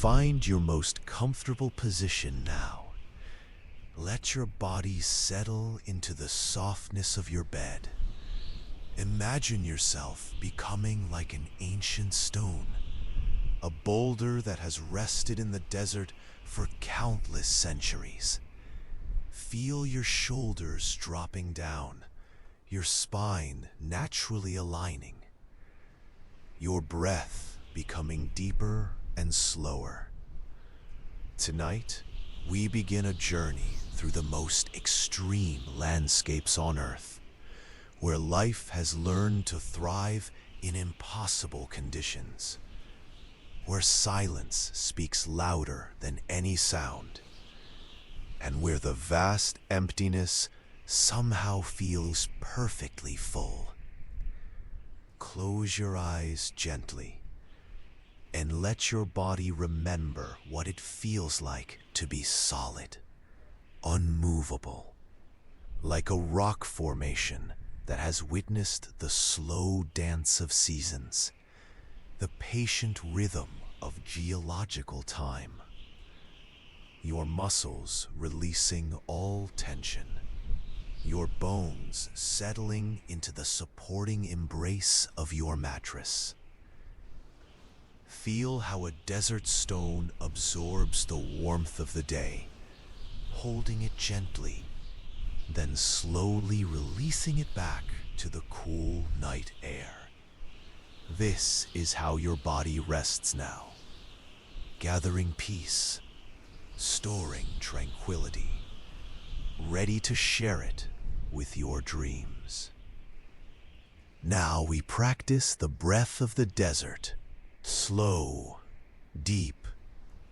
Find your most comfortable position now. Let your body settle into the softness of your bed. Imagine yourself becoming like an ancient stone, a boulder that has rested in the desert for countless centuries. Feel your shoulders dropping down, your spine naturally aligning, your breath becoming deeper and slower. Tonight, we begin a journey through the most extreme landscapes on Earth, where life has learned to thrive in impossible conditions, where silence speaks louder than any sound, and where the vast emptiness somehow feels perfectly full. Close your eyes gently and let your body remember what it feels like to be solid, unmovable, like a rock formation that has witnessed the slow dance of seasons, the patient rhythm of geological time. Your muscles releasing all tension, your bones settling into the supporting embrace of your mattress. Feel how a desert stone absorbs the warmth of the day, holding it gently, then slowly releasing it back to the cool night air. This is how your body rests now, gathering peace, storing tranquility, ready to share it with your dreams. Now we practice the breath of the desert. Slow, deep,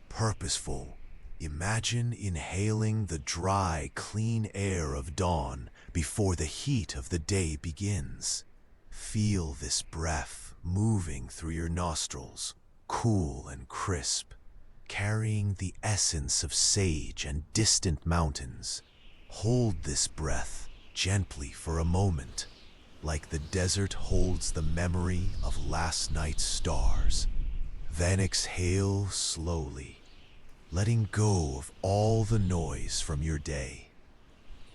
purposeful. Imagine inhaling the dry, clean air of dawn before the heat of the day begins. Feel this breath moving through your nostrils, cool and crisp, carrying the essence of sage and distant mountains. Hold this breath gently for a moment, like the desert holds the memory of last night's stars. Then exhale slowly, letting go of all the noise from your day,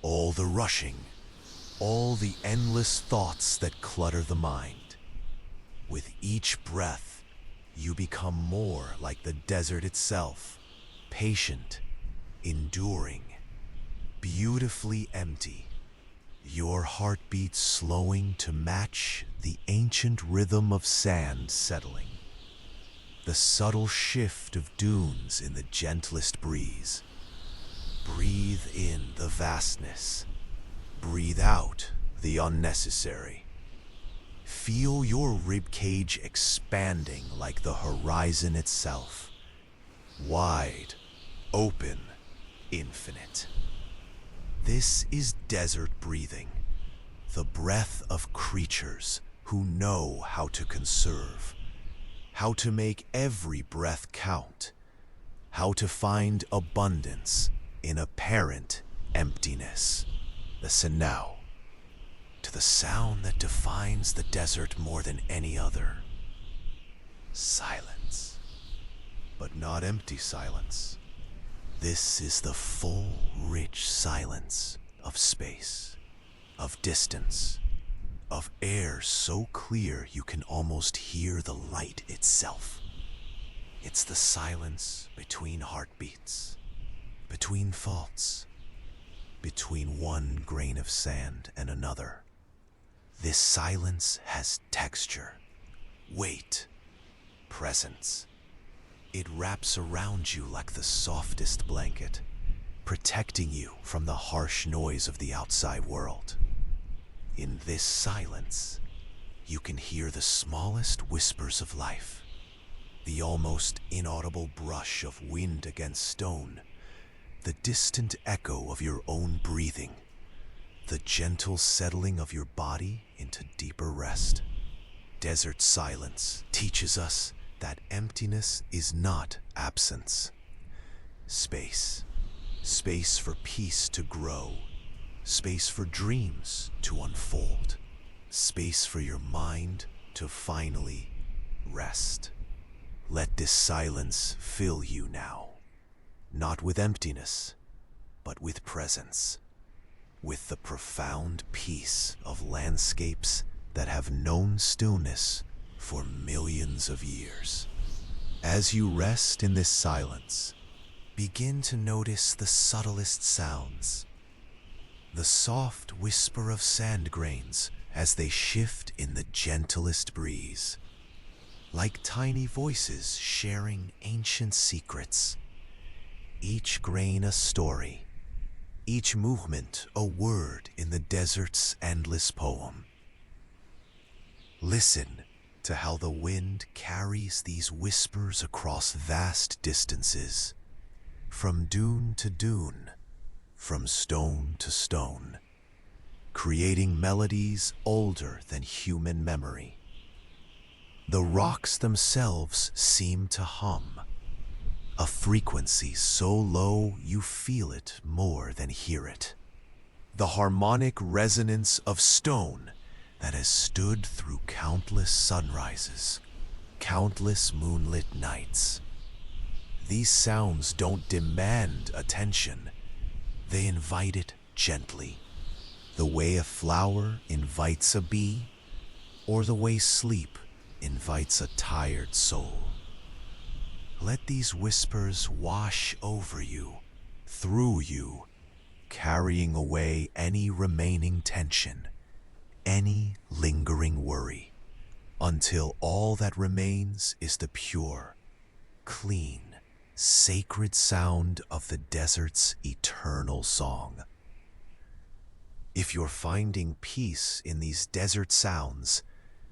all the rushing, all the endless thoughts that clutter the mind. With each breath, you become more like the desert itself, patient, enduring, beautifully empty, your heartbeat slowing to match the ancient rhythm of sand settling, the subtle shift of dunes in the gentlest breeze. Breathe in the vastness, breathe out the unnecessary. Feel your ribcage expanding like the horizon itself, wide, open, infinite. This is desert breathing, the breath of creatures who know how to conserve, how to make every breath count, how to find abundance in apparent emptiness. Listen now to the sound that defines the desert more than any other. Silence, but not empty silence. This is the full, rich silence of space, of distance, of air so clear you can almost hear the light itself. It's the silence between heartbeats, between faults, between one grain of sand and another. This silence has texture, weight, presence. It wraps around you like the softest blanket, protecting you from the harsh noise of the outside world. In this silence, you can hear the smallest whispers of life, the almost inaudible brush of wind against stone, the distant echo of your own breathing, the gentle settling of your body into deeper rest. Desert silence teaches us that emptiness is not absence. Space. Space for peace to grow. Space for dreams to unfold. Space for your mind to finally rest. Let this silence fill you now, not with emptiness, but with presence, with the profound peace of landscapes that have known stillness for millions of years. As you rest in this silence, begin to notice the subtlest sounds, the soft whisper of sand grains as they shift in the gentlest breeze, like tiny voices sharing ancient secrets, each grain a story, each movement a word in the desert's endless poem. Listen to how the wind carries these whispers across vast distances, from dune to dune, from stone to stone, creating melodies older than human memory. The rocks themselves seem to hum, a frequency so low you feel it more than hear it. The harmonic resonance of stone that has stood through countless sunrises, countless moonlit nights. These sounds don't demand attention, they invite it gently, the way a flower invites a bee, or the way sleep invites a tired soul. Let these whispers wash over you, through you, carrying away any remaining tension, any lingering worry, until all that remains is the pure, clean, sacred sound of the desert's eternal song. If you're finding peace in these desert sounds,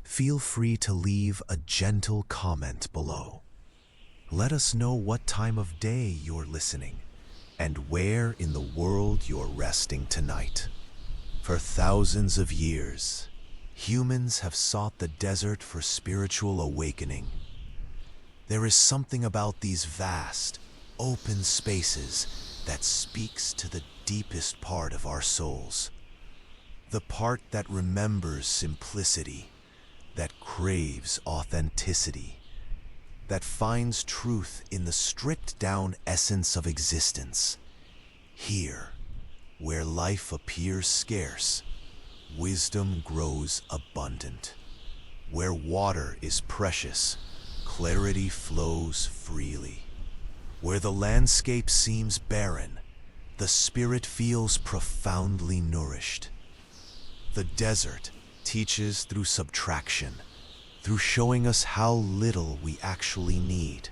feel free to leave a gentle comment below. Let us know what time of day you're listening and where in the world you're resting tonight. For thousands of years, humans have sought the desert for spiritual awakening. There is something about these vast, open spaces that speaks to the deepest part of our souls. The part that remembers simplicity, that craves authenticity, that finds truth in the stripped-down essence of existence. Here, where life appears scarce, wisdom grows abundant. Where water is precious, clarity flows freely. Where the landscape seems barren, the spirit feels profoundly nourished. The desert teaches through subtraction, through showing us how little we actually need,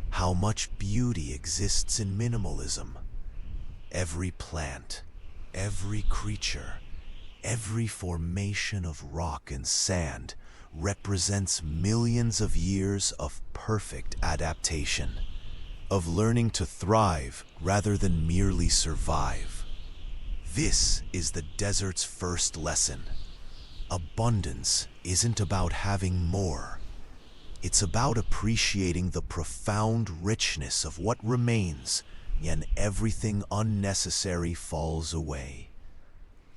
how much beauty exists in minimalism. Every plant, every creature, every formation of rock and sand represents millions of years of perfect adaptation, of learning to thrive rather than merely survive. This is the desert's first lesson. Abundance isn't about having more. It's about appreciating the profound richness of what remains when everything unnecessary falls away.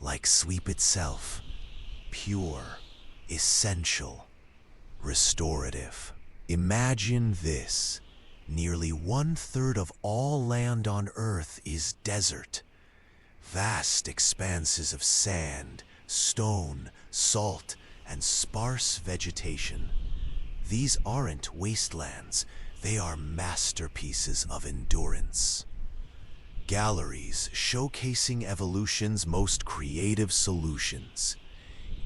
Like sleep itself, pure, essential, restorative. Imagine this. Nearly 1/3 of all land on Earth is desert. Vast expanses of sand, stone, salt, and sparse vegetation. These aren't wastelands, they are masterpieces of endurance. Galleries showcasing evolution's most creative solutions.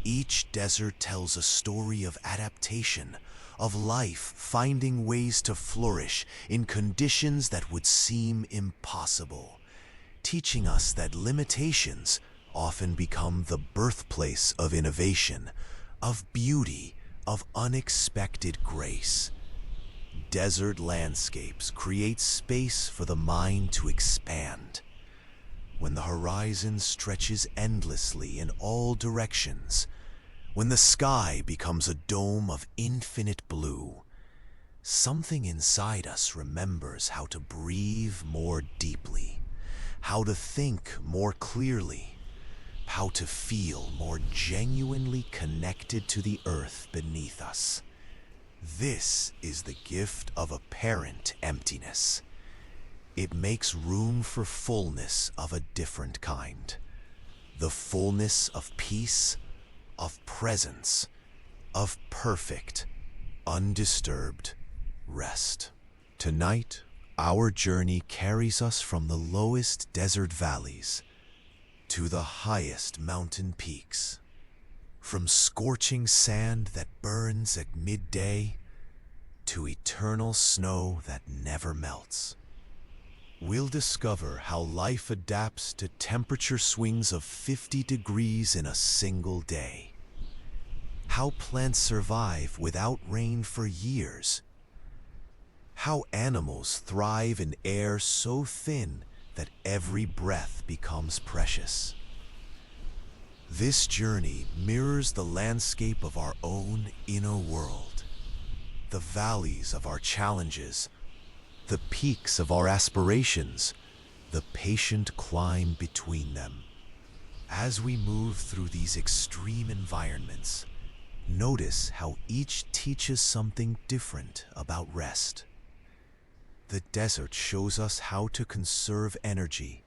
Each desert tells a story of adaptation, of life finding ways to flourish in conditions that would seem impossible, teaching us that limitations often become the birthplace of innovation, of beauty, of unexpected grace. Desert landscapes create space for the mind to expand. When the horizon stretches endlessly in all directions, when the sky becomes a dome of infinite blue, something inside us remembers how to breathe more deeply, how to think more clearly, how to feel more genuinely connected to the earth beneath us. This is the gift of apparent emptiness. It makes room for fullness of a different kind. The fullness of peace, of presence, of perfect, undisturbed rest. Tonight, our journey carries us from the lowest desert valleys to the highest mountain peaks. From scorching sand that burns at midday to eternal snow that never melts. We'll discover how life adapts to temperature swings of 50 degrees in a single day. How plants survive without rain for years. How animals thrive in air so thin that every breath becomes precious. This journey mirrors the landscape of our own inner world. The valleys of our challenges, the peaks of our aspirations, the patient climb between them. As we move through these extreme environments, notice how each teaches something different about rest. The desert shows us how to conserve energy,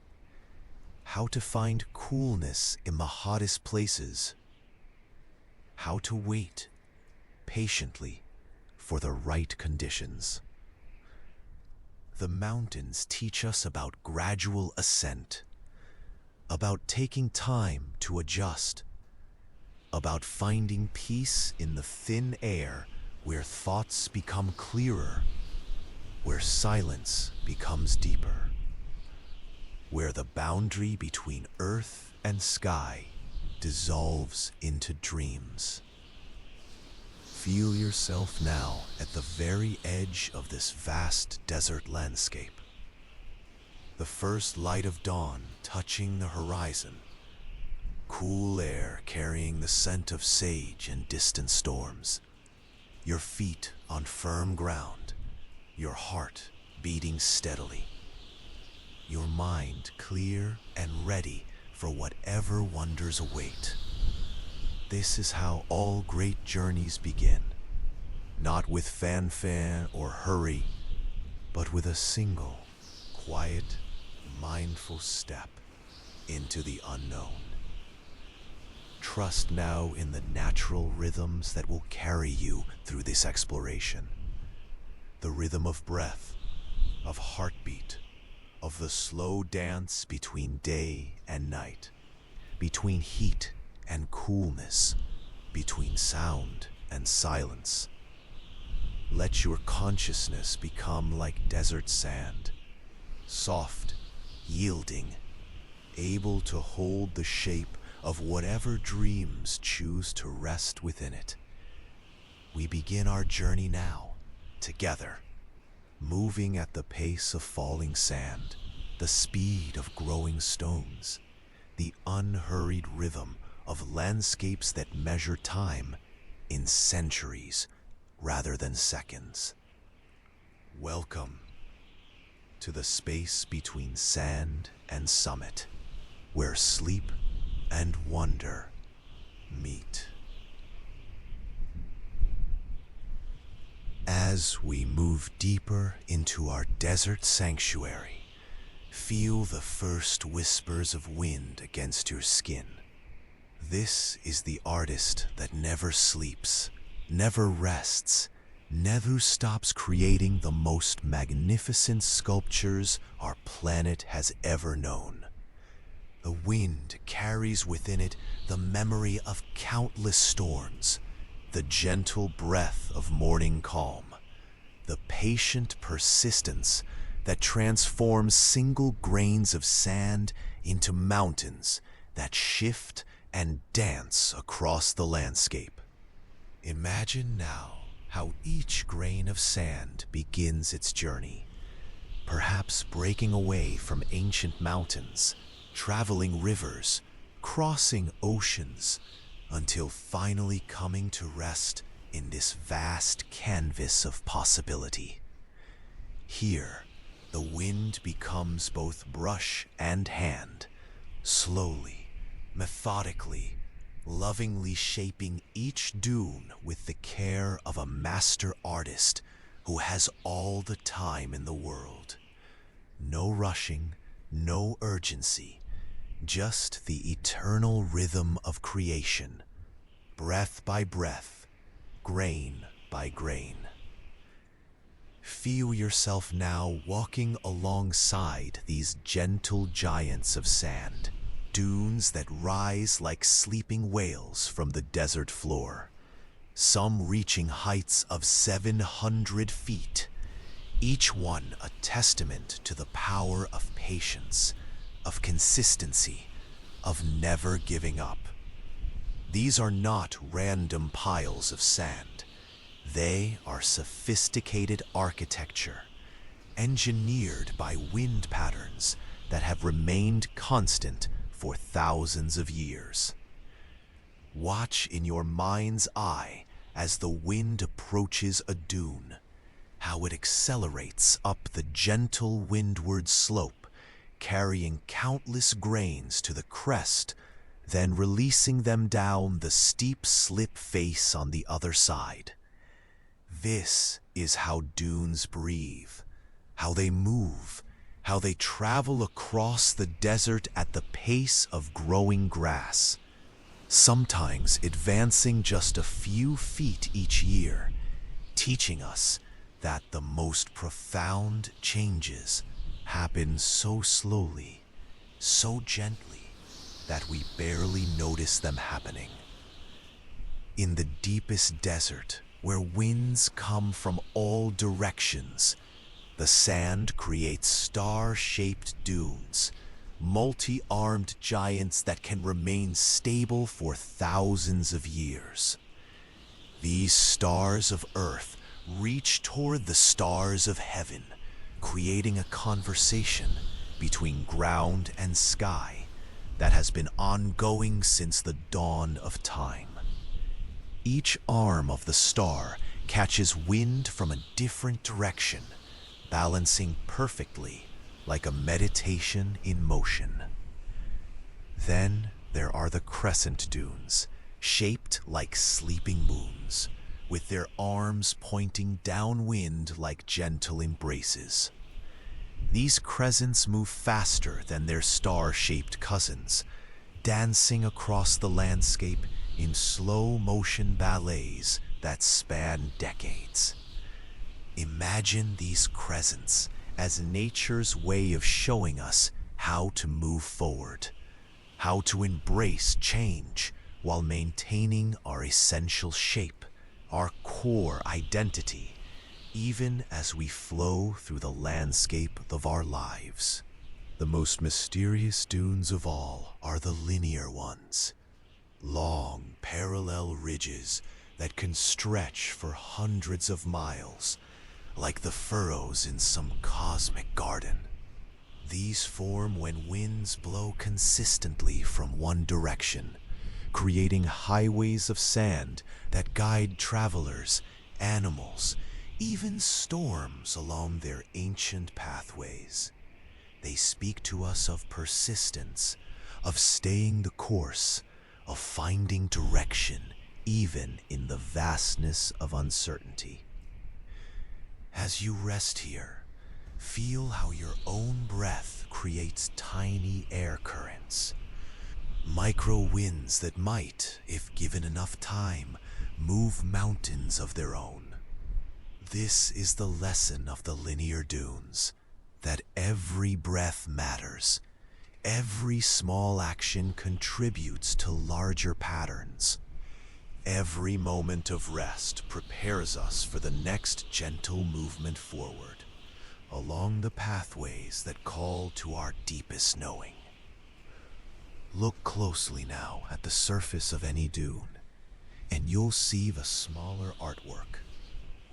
how to find coolness in the hottest places, how to wait patiently for the right conditions. The mountains teach us about gradual ascent, about taking time to adjust, about finding peace in the thin air where thoughts become clearer, where silence becomes deeper, where the boundary between earth and sky dissolves into dreams. Feel yourself now at the very edge of this vast desert landscape. The first light of dawn touching the horizon, cool air carrying the scent of sage and distant storms, your feet on firm ground, your heart beating steadily, your mind clear and ready for whatever wonders await. This is how all great journeys begin, not with fanfare or hurry, but with a single, quiet, mindful step into the unknown. Trust now in the natural rhythms that will carry you through this exploration. The rhythm of breath, of heartbeat, of the slow dance between day and night, between heat and coolness, between sound and silence. Let your consciousness become like desert sand, soft, yielding, able to hold the shape of whatever dreams choose to rest within it. We begin our journey now, together, moving at the pace of falling sand, the speed of growing stones, the unhurried rhythm of landscapes that measure time in centuries rather than seconds. Welcome to the space between sand and summit, where sleep and wonder meet. As we move deeper into our desert sanctuary, feel the first whispers of wind against your skin. This is the artist that never sleeps, never rests, never stops creating the most magnificent sculptures our planet has ever known. The wind carries within it the memory of countless storms, the gentle breath of morning calm, the patient persistence that transforms single grains of sand into mountains that shift and dance across the landscape. Imagine now how each grain of sand begins its journey, perhaps breaking away from ancient mountains, traveling rivers, crossing oceans, until finally coming to rest in this vast canvas of possibility. Here, the wind becomes both brush and hand, slowly, methodically, lovingly shaping each dune with the care of a master artist who has all the time in the world. No rushing, no urgency, just the eternal rhythm of creation, breath by breath, grain by grain. Feel yourself now walking alongside these gentle giants of sand, dunes that rise like sleeping whales from the desert floor, some reaching heights of 700 feet, each one a testament to the power of patience, of consistency, of never giving up. These are not random piles of sand. They are sophisticated architecture, engineered by wind patterns that have remained constant for thousands of years. Watch in your mind's eye as the wind approaches a dune, how it accelerates up the gentle windward slope, carrying countless grains to the crest, then releasing them down the steep slip face on the other side. This is how dunes breathe, how they move, how they travel across the desert at the pace of growing grass, sometimes advancing just a few feet each year, teaching us that the most profound changes happen so slowly, so gently, that we barely notice them happening. In the deepest desert, where winds come from all directions, the sand creates star-shaped dunes, multi-armed giants that can remain stable for thousands of years. These stars of Earth reach toward the stars of heaven, creating a conversation between ground and sky that has been ongoing since the dawn of time. Each arm of the star catches wind from a different direction, balancing perfectly like a meditation in motion. Then there are the crescent dunes, shaped like sleeping moons, with their arms pointing downwind like gentle embraces. These crescents move faster than their star-shaped cousins, dancing across the landscape in slow-motion ballets that span decades. Imagine these crescents as nature's way of showing us how to move forward, how to embrace change while maintaining our essential shape, our core identity, even as we flow through the landscape of our lives. The most mysterious dunes of all are the linear ones, long, parallel ridges that can stretch for hundreds of miles, like the furrows in some cosmic garden. These form when winds blow consistently from one direction, creating highways of sand that guide travelers, animals, even storms along their ancient pathways. They speak to us of persistence, of staying the course, of finding direction even in the vastness of uncertainty. As you rest here, feel how your own breath creates tiny air currents, micro winds that might, if given enough time, move mountains of their own. This is the lesson of the linear dunes, that every breath matters. Every small action contributes to larger patterns. Every moment of rest prepares us for the next gentle movement forward, along the pathways that call to our deepest knowing. Look closely now at the surface of any dune, and you'll see the smaller artwork,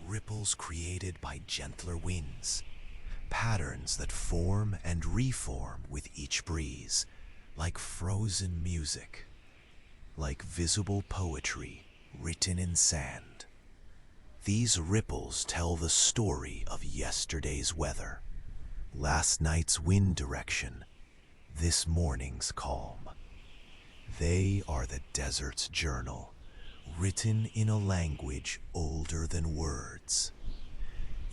ripples created by gentler winds, patterns that form and reform with each breeze, like frozen music, like visible poetry written in sand. These ripples tell the story of yesterday's weather, last night's wind direction, this morning's calm. They are the desert's journal, written in a language older than words.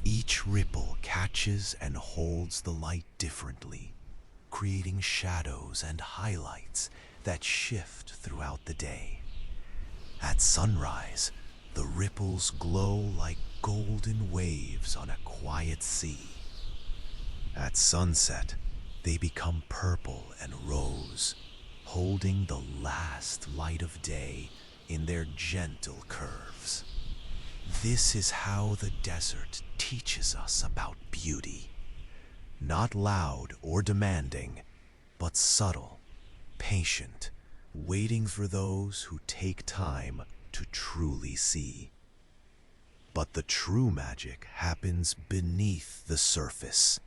Each ripple catches and holds the light differently, creating shadows and highlights that shift throughout the day. At sunrise, the ripples glow like golden waves on a quiet sea. At sunset, they become purple and rose, holding the last light of day in their gentle curves. This is how the desert teaches us about beauty. Not loud or demanding, but subtle, patient, waiting for those who take time to truly see. But the true magic happens beneath the surface,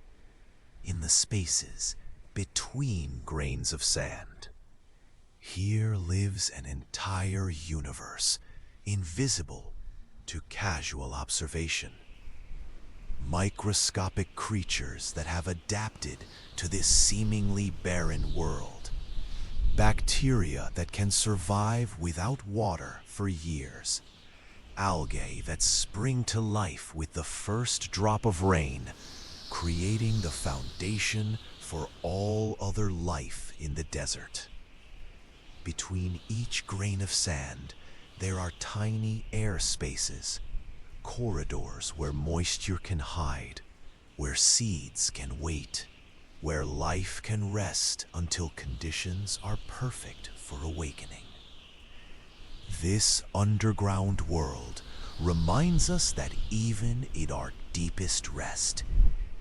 in the spaces between grains of sand. Here lives an entire universe, invisible to casual observation. Microscopic creatures that have adapted to this seemingly barren world. Bacteria that can survive without water for years. Algae that spring to life with the first drop of rain, creating the foundation for all other life in the desert. Between each grain of sand, there are tiny air spaces, corridors where moisture can hide, where seeds can wait, where life can rest until conditions are perfect for awakening. This underground world reminds us that even in our deepest rest,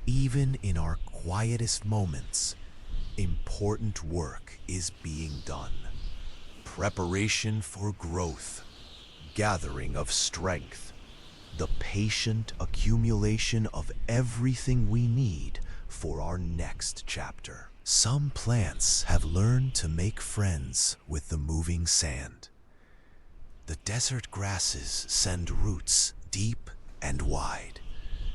even in our quietest moments, important work is being done. Preparation for growth, gathering of strength, the patient accumulation of everything we need for our next chapter. Some plants have learned to make friends with the moving sand. The desert grasses send roots deep and wide,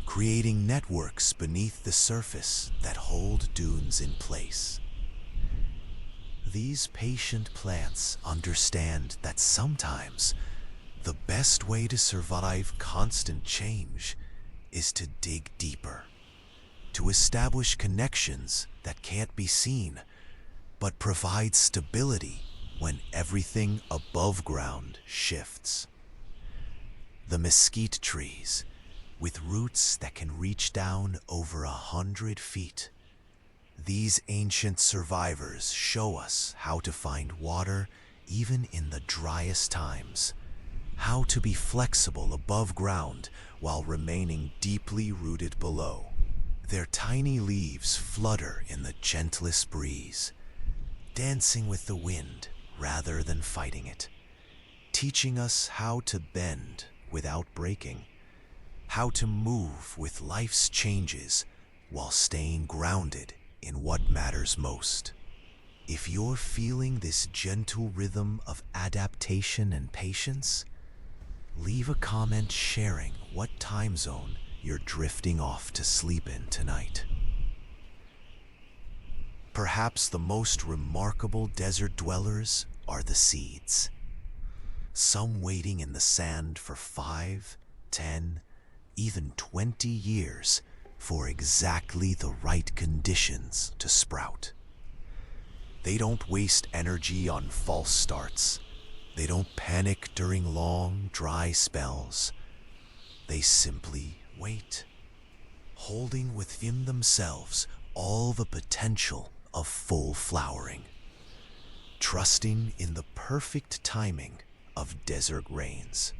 creating networks beneath the surface that hold dunes in place. These patient plants understand that sometimes the best way to survive constant change is to dig deeper, to establish connections that can't be seen, but provide stability when everything above ground shifts. The mesquite trees, with roots that can reach down over 100 feet. These ancient survivors show us how to find water even in the driest times, how to be flexible above ground while remaining deeply rooted below. Their tiny leaves flutter in the gentlest breeze, dancing with the wind rather than fighting it, teaching us how to bend without breaking, how to move with life's changes while staying grounded in what matters most. If you're feeling this gentle rhythm of adaptation and patience, leave a comment sharing what time zone you're drifting off to sleep in tonight. Perhaps the most remarkable desert dwellers are the seeds. Some waiting in the sand for 5, 10, even 20 years for exactly the right conditions to sprout. They don't waste energy on false starts. They don't panic during long, dry spells. They simply wait, holding within themselves all the potential of full flowering, trusting in the perfect timing of desert rains.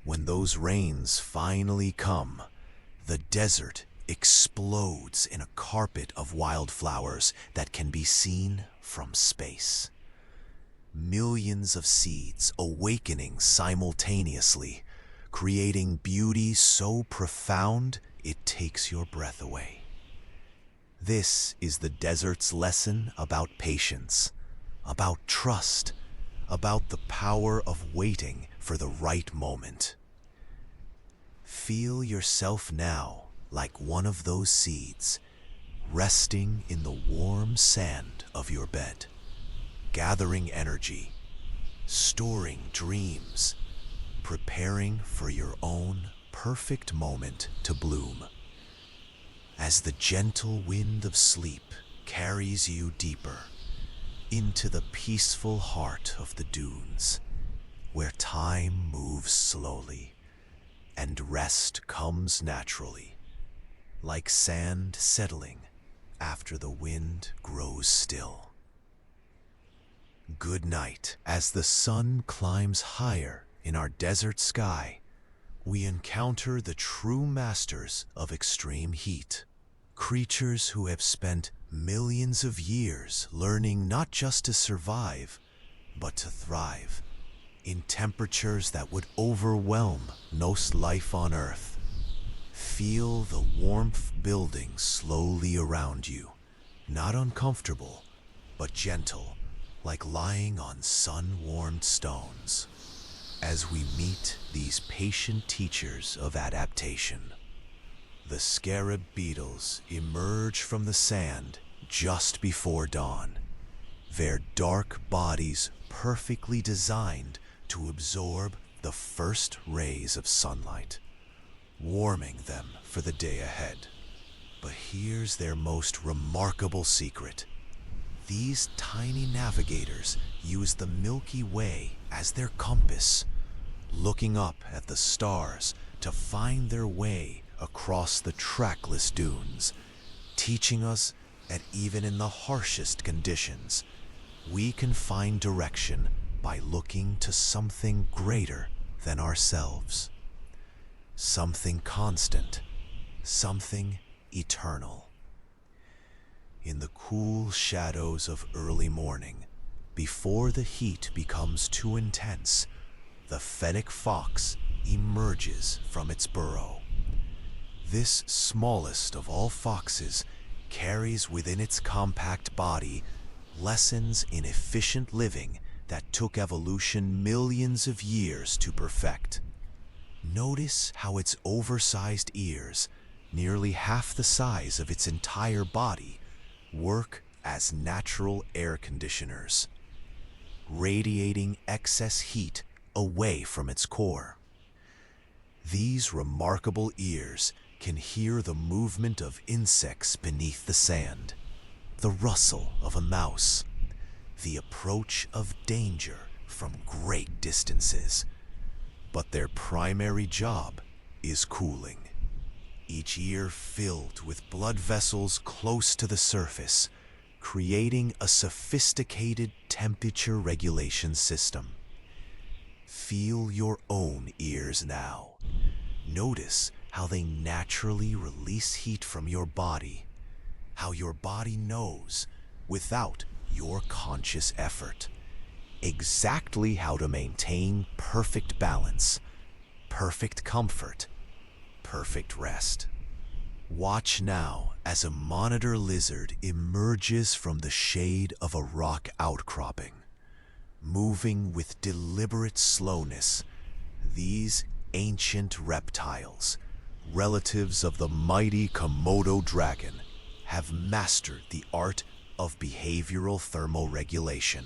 When those rains finally come, the desert explodes in a carpet of wildflowers that can be seen from space. Millions of seeds awakening simultaneously, creating beauty so profound it takes your breath away. This is the desert's lesson about patience, about trust, about the power of waiting for the right moment. Feel yourself now like one of those seeds, resting in the warm sand of your bed. gathering energy, storing dreams, preparing for your own perfect moment to bloom. As the gentle wind of sleep carries you deeper into the peaceful heart of the dunes, where time moves slowly and rest comes naturally, like sand settling after the wind grows still. Good night. As the sun climbs higher in our desert sky, we encounter the true masters of extreme heat, creatures who have spent millions of years learning not just to survive, but to thrive in temperatures that would overwhelm most life on Earth. Feel the warmth building slowly around you, not uncomfortable, but gentle, like lying on sun-warmed stones. As we meet these patient teachers of adaptation, the scarab beetles emerge from the sand just before dawn, their dark bodies perfectly designed to absorb the first rays of sunlight, warming them for the day ahead. But here's their most remarkable secret. These tiny navigators use the Milky Way as their compass, looking up at the stars to find their way across the trackless dunes, teaching us that even in the harshest conditions, we can find direction by looking to something greater than ourselves. Something constant, something eternal. In the cool shadows of early morning, before the heat becomes too intense, the fennec fox emerges from its burrow. This smallest of all foxes carries within its compact body lessons in efficient living that took evolution millions of years to perfect. Notice how its oversized ears, nearly half the size of its entire body, work as natural air conditioners, radiating excess heat away from its core. These remarkable ears can hear the movement of insects beneath the sand, the rustle of a mouse, the approach of danger from great distances. But their primary job is cooling, each ear filled with blood vessels close to the surface, creating a sophisticated temperature regulation system. Feel your own ears now. Notice how they naturally release heat from your body, how your body knows, without your conscious effort, exactly how to maintain perfect balance, perfect comfort, perfect rest. Watch now as a monitor lizard emerges from the shade of a rock outcropping. Moving with deliberate slowness, these ancient reptiles, relatives of the mighty Komodo dragon, have mastered the art of behavioral thermoregulation.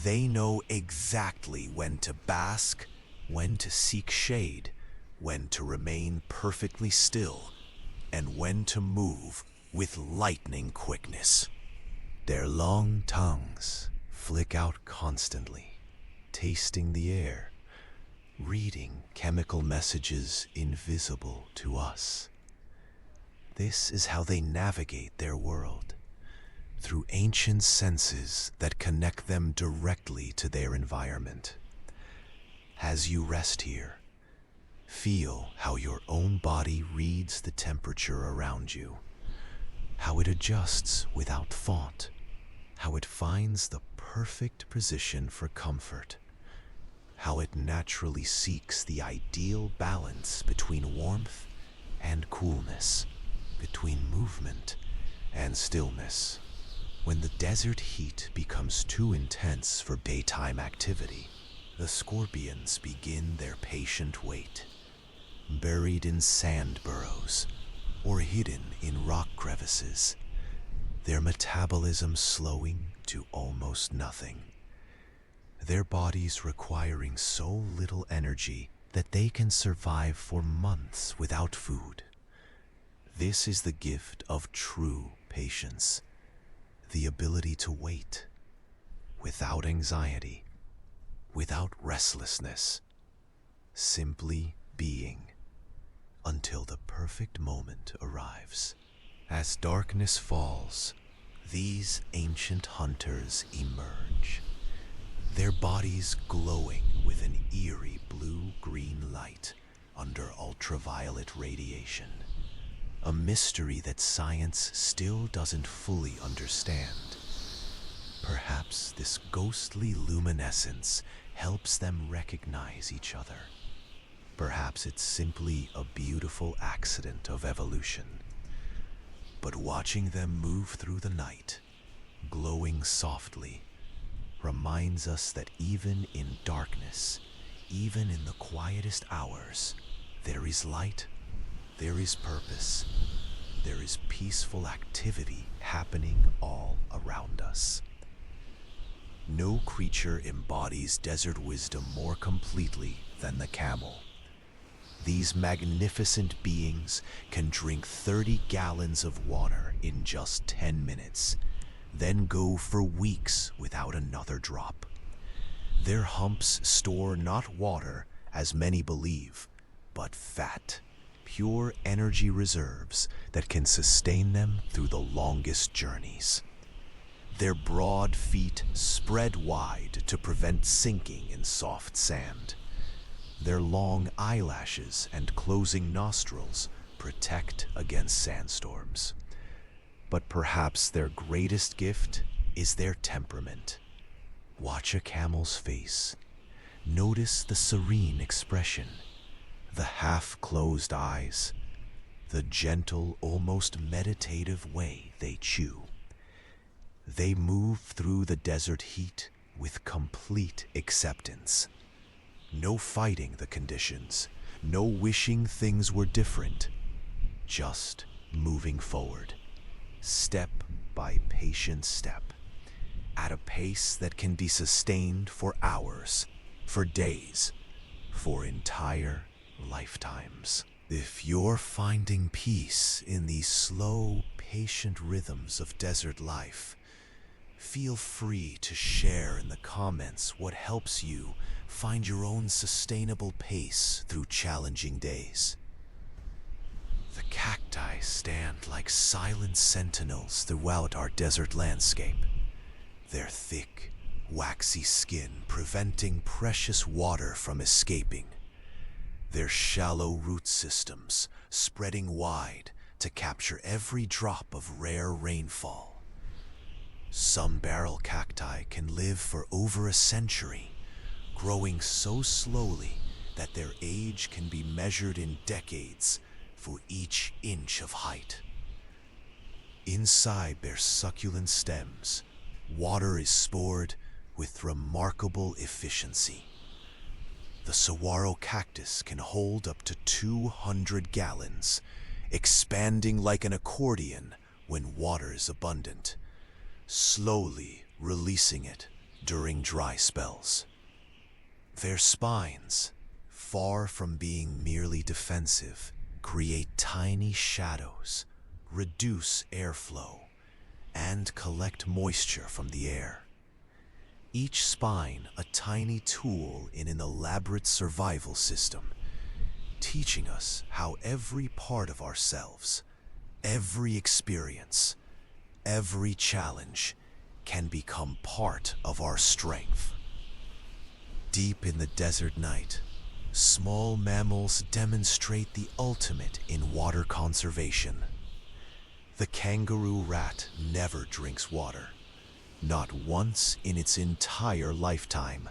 They know exactly when to bask, when to seek shade, when to remain perfectly still, and when to move with lightning quickness. Their long tongues flick out constantly, tasting the air, reading chemical messages invisible to us. This is how they navigate their world, through ancient senses that connect them directly to their environment. As you rest here, feel how your own body reads the temperature around you, how it adjusts without thought, how it finds the perfect position for comfort, how it naturally seeks the ideal balance between warmth and coolness, between movement and stillness. When the desert heat becomes too intense for daytime activity, the scorpions begin their patient wait, buried in sand burrows or hidden in rock crevices. their metabolism slowing to almost nothing, their bodies requiring so little energy that they can survive for months without food. This is the gift of true patience, the ability to wait without anxiety, without restlessness, simply being until the perfect moment arrives. As darkness falls, these ancient hunters emerge, their bodies glowing with an eerie blue-green light under ultraviolet radiation, a mystery that science still doesn't fully understand. Perhaps this ghostly luminescence helps them recognize each other. Perhaps it's simply a beautiful accident of evolution. But watching them move through the night, glowing softly, reminds us that even in darkness, even in the quietest hours, there is light, there is purpose, there is peaceful activity happening all around us. No creature embodies desert wisdom more completely than the camel. These magnificent beings can drink 30 gallons of water in just 10 minutes, then go for weeks without another drop. Their humps store not water, as many believe, but fat, pure energy reserves that can sustain them through the longest journeys. Their broad feet spread wide to prevent sinking in soft sand. Their long eyelashes and closing nostrils protect against sandstorms. But perhaps their greatest gift is their temperament. Watch a camel's face. Notice the serene expression, the half-closed eyes, the gentle, almost meditative way they chew. They move through the desert heat with complete acceptance. No fighting the conditions, no wishing things were different, just moving forward, step by patient step, at a pace that can be sustained for hours, for days, for entire lifetimes. If you're finding peace in these slow, patient rhythms of desert life, feel free to share in the comments what helps you find your own sustainable pace through challenging days. The cacti stand like silent sentinels throughout our desert landscape, their thick, waxy skin preventing precious water from escaping, their shallow root systems spreading wide to capture every drop of rare rainfall. Some barrel cacti can live for over a century, growing so slowly that their age can be measured in decades for each inch of height. Inside their succulent stems, water is stored with remarkable efficiency. The saguaro cactus can hold up to 200 gallons, expanding like an accordion when water is abundant, slowly releasing it during dry spells. Their spines, far from being merely defensive, create tiny shadows, reduce airflow, and collect moisture from the air. Each spine a tiny tool in an elaborate survival system, teaching us how every part of ourselves, every experience, every challenge can become part of our strength. Deep in the desert night, small mammals demonstrate the ultimate in water conservation. The kangaroo rat never drinks water, not once in its entire lifetime.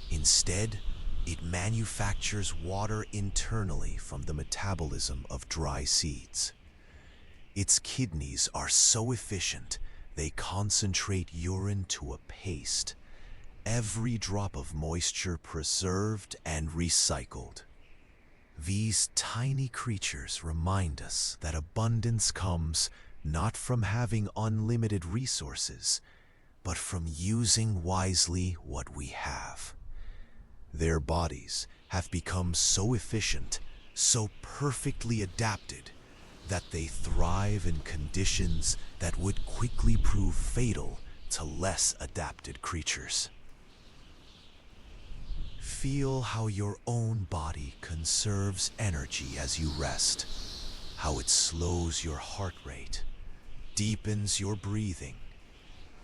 Instead, it manufactures water internally from the metabolism of dry seeds. Its kidneys are so efficient, they concentrate urine to a paste, every drop of moisture preserved and recycled. These tiny creatures remind us that abundance comes not from having unlimited resources, but from using wisely what we have. Their bodies have become so efficient, so perfectly adapted, that they thrive in conditions that would quickly prove fatal to less adapted creatures. Feel how your own body conserves energy as you rest, how it slows your heart rate, deepens your breathing,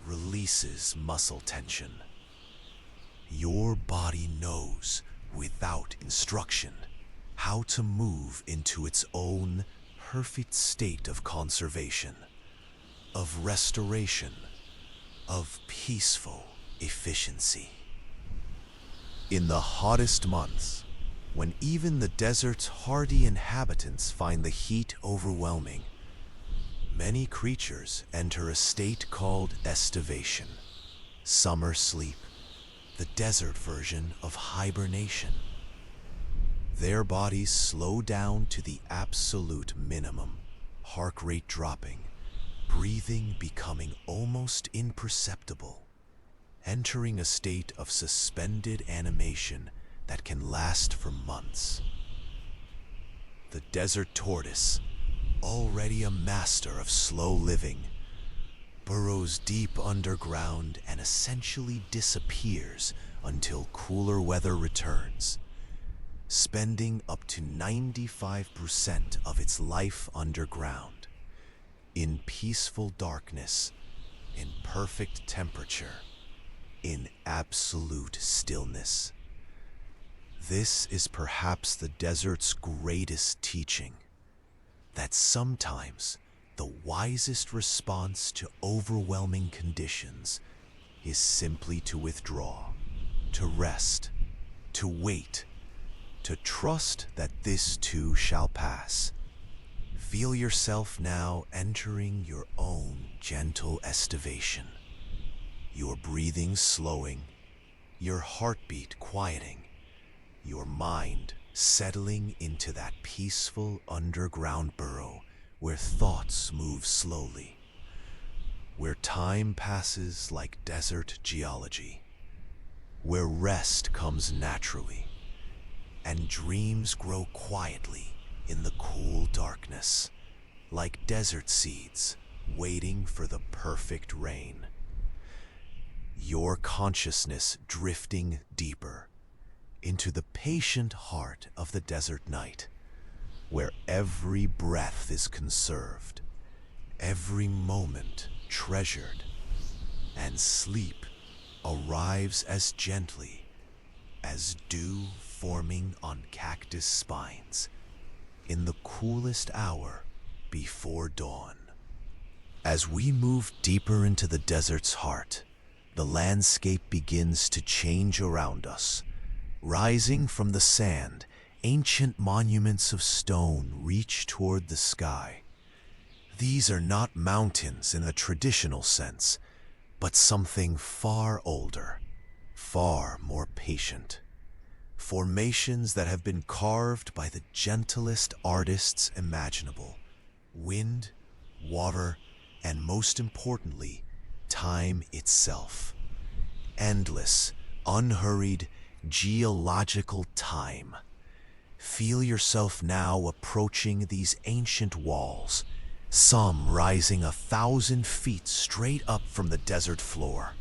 releases muscle tension. Your body knows, without instruction, how to move into its own perfect state of conservation, of restoration, of peaceful efficiency. In the hottest months, when even the desert's hardy inhabitants find the heat overwhelming, many creatures enter a state called estivation, summer sleep, the desert version of hibernation. Their bodies slow down to the absolute minimum, heart rate dropping, breathing becoming almost imperceptible, entering a state of suspended animation that can last for months. The desert tortoise, already a master of slow living, burrows deep underground and essentially disappears until cooler weather returns, spending up to 95% of its life underground, in peaceful darkness, in perfect temperature, in absolute stillness. This is perhaps the desert's greatest teaching, that sometimes the wisest response to overwhelming conditions is simply to withdraw, to rest, to wait, to trust that this too shall pass. Feel yourself now entering your own gentle estivation, your breathing slowing, your heartbeat quieting, your mind settling into that peaceful underground burrow where thoughts move slowly, where time passes like desert geology, where rest comes naturally, and dreams grow quietly in the cool darkness, like desert seeds waiting for the perfect rain. Your consciousness drifting deeper into the patient heart of the desert night, where every breath is conserved, every moment treasured, and sleep arrives as gently as dew forming on cactus spines in the coolest hour before dawn. As we move deeper into the desert's heart, the landscape begins to change around us. Rising from the sand, ancient monuments of stone reach toward the sky. These are not mountains in the traditional sense, but something far older, far more patient. Formations that have been carved by the gentlest artists imaginable. Wind, water, and most importantly, time itself. Endless, unhurried, geological time. Feel yourself now approaching these ancient walls, some rising 1,000 feet straight up from the desert floor.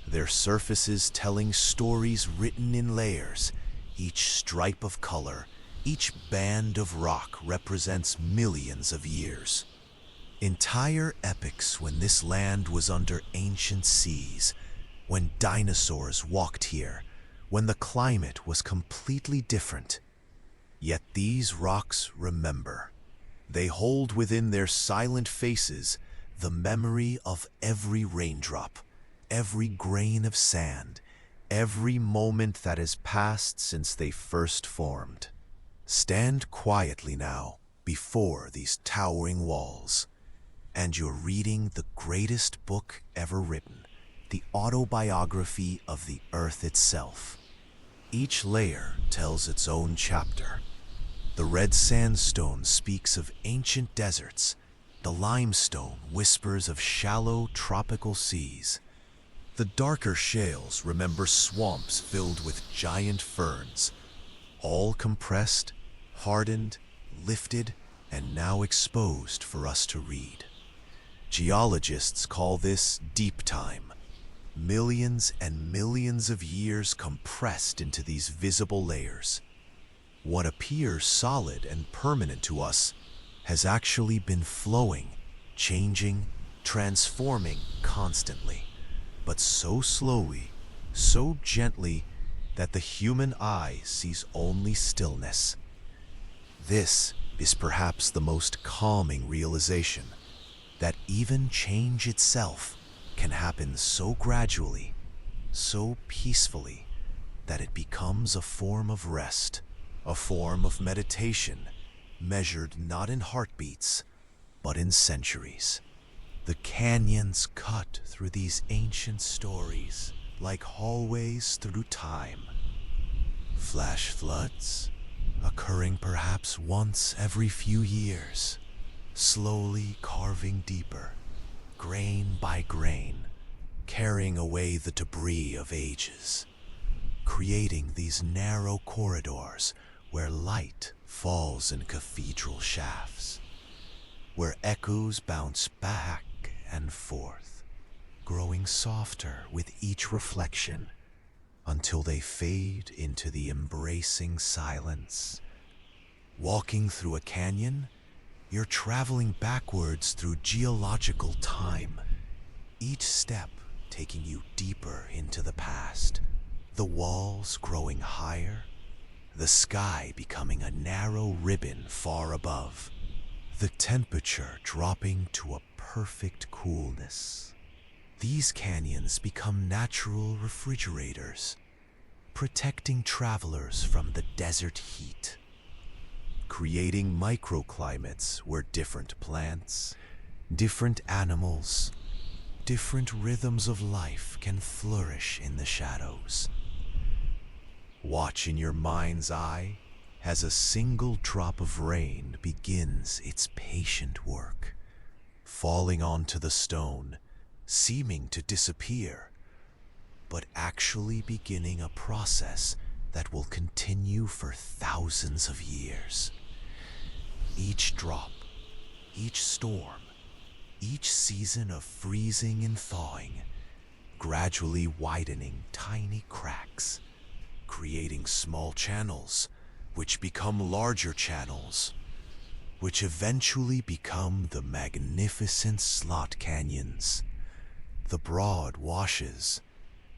Their surfaces telling stories written in layers. Each stripe of color, each band of rock represents millions of years. Entire epochs when this land was under ancient seas, when dinosaurs walked here, when the climate was completely different. Yet these rocks remember. They hold within their silent faces the memory of every raindrop, every grain of sand, every moment that has passed since they first formed. Stand quietly now before these towering walls, and you're reading the greatest book ever written, the autobiography of the earth itself. Each layer tells its own chapter. The red sandstone speaks of ancient deserts, The limestone whispers of shallow tropical seas. The darker shales remember swamps filled with giant ferns, all compressed, hardened, lifted, and now exposed for us to read. Geologists call this deep time, millions and millions of years compressed into these visible layers. What appears solid and permanent to us has actually been flowing, changing, transforming constantly, but so slowly, so gently, that the human eye sees only stillness. This is perhaps the most calming realization, that even change itself can happen so gradually, so peacefully, that it becomes a form of rest, a form of meditation, measured not in heartbeats, but in centuries. The canyons cut through these ancient stories like hallways through time. Flash floods, occurring perhaps once every few years, slowly carving deeper, grain by grain, carrying away the debris of ages, creating these narrow corridors where light falls in cathedral shafts, where echoes bounce back and forth, growing softer with each reflection until they fade into the embracing silence. Walking through a canyon, you're traveling backwards through geological time, each step taking you deeper into the past, the walls growing higher, the sky becoming a narrow ribbon far above, the temperature dropping to a perfect coolness. These canyons become natural refrigerators, protecting travelers from the desert heat, creating microclimates where different plants, different animals, different rhythms of life can flourish in the shadows. Watch in your mind's eye as a single drop of rain begins its patient work, falling onto the stone, seeming to disappear, but actually beginning a process that will continue for thousands of years. Each drop, each storm, each season of freezing and thawing, gradually widening tiny cracks, creating small channels, which become larger channels, which eventually become the magnificent slot canyons, the broad washes,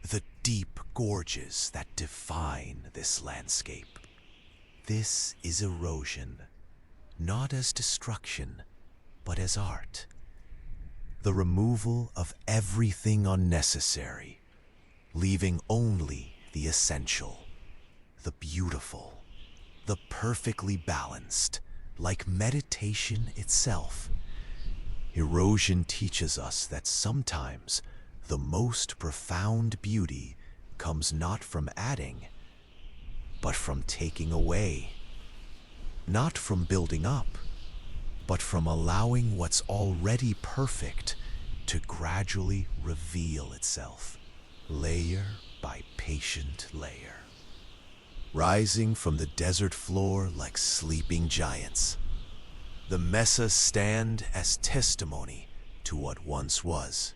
the deep gorges that define this landscape. This is erosion, not as destruction, but as art. The removal of everything unnecessary, leaving only the essential, the beautiful, the perfectly balanced, like meditation itself. Erosion teaches us that sometimes the most profound beauty comes not from adding, but from taking away. Not from building up, but from allowing what's already perfect to gradually reveal itself, layer by patient layer. Rising from the desert floor like sleeping giants, the mesas stand as testimony to what once was.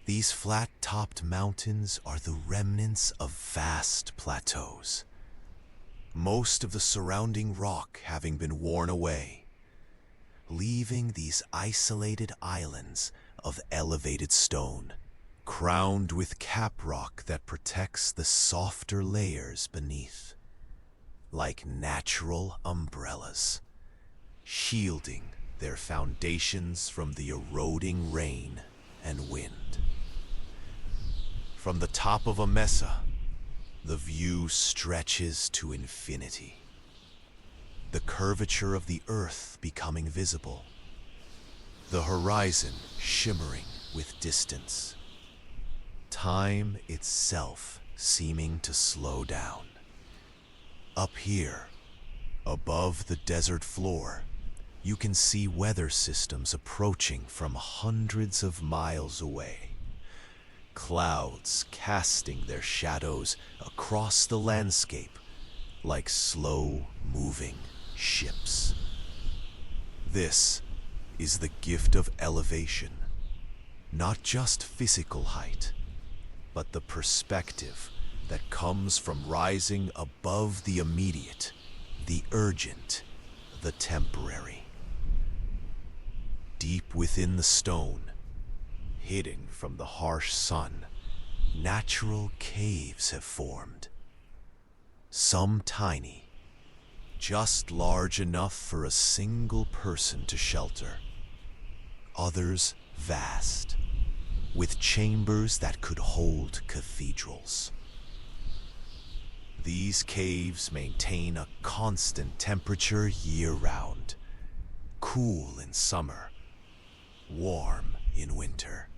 These flat-topped mountains are the remnants of vast plateaus, most of the surrounding rock having been worn away, leaving these isolated islands of elevated stone, crowned with caprock that protects the softer layers beneath, like natural umbrellas, shielding their foundations from the eroding rain and wind. From the top of a mesa, the view stretches to infinity, the curvature of the earth becoming visible, the horizon shimmering with distance, time itself seeming to slow down. Up here, above the desert floor, You can see weather systems approaching from hundreds of miles away. Clouds casting their shadows across the landscape like slow-moving ships. This is the gift of elevation, not just physical height, but the perspective that comes from rising above the immediate, the urgent, the temporary. Deep within the stone, hidden from the harsh sun, natural caves have formed. Some tiny, just large enough for a single person to shelter. Others vast, with chambers that could hold cathedrals. These caves maintain a constant temperature year-round, cool in summer, warm in winter.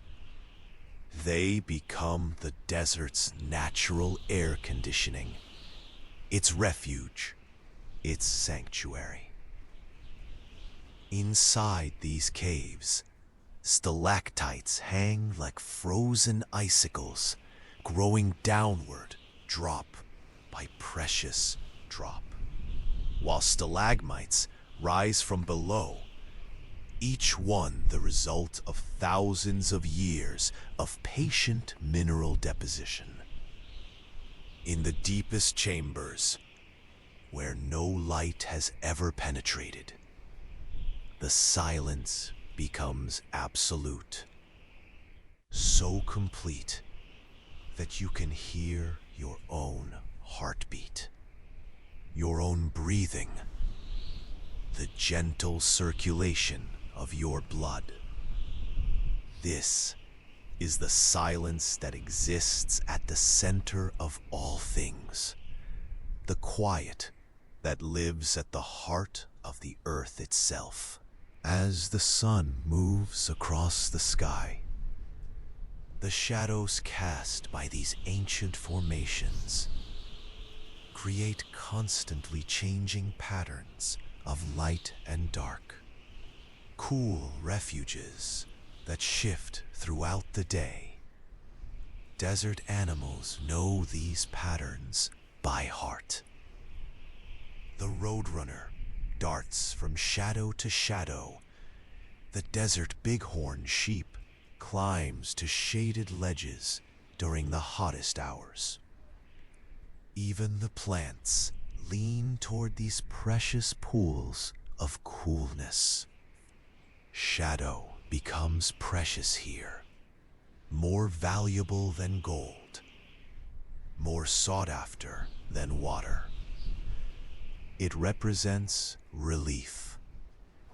They become the desert's natural air conditioning, its refuge, its sanctuary. Inside these caves, stalactites hang like frozen icicles, growing downward, drop by precious drop, while stalagmites rise from below, each one the result of thousands of years of patient mineral deposition. In the deepest chambers, where no light has ever penetrated, the silence becomes absolute, so complete that you can hear your own heartbeat, your own breathing, the gentle circulation of your blood. This is the silence that exists at the center of all things, the quiet that lives at the heart of the earth itself. As the sun moves across the sky, the shadows cast by these ancient formations create constantly changing patterns of light and dark, cool refuges that shift throughout the day. Desert animals know these patterns by heart. The roadrunner darts from shadow to shadow. The desert bighorn sheep climbs to shaded ledges during the hottest hours. Even the plants lean toward these precious pools of coolness. Shadow becomes precious here, more valuable than gold, more sought after than water. It represents relief,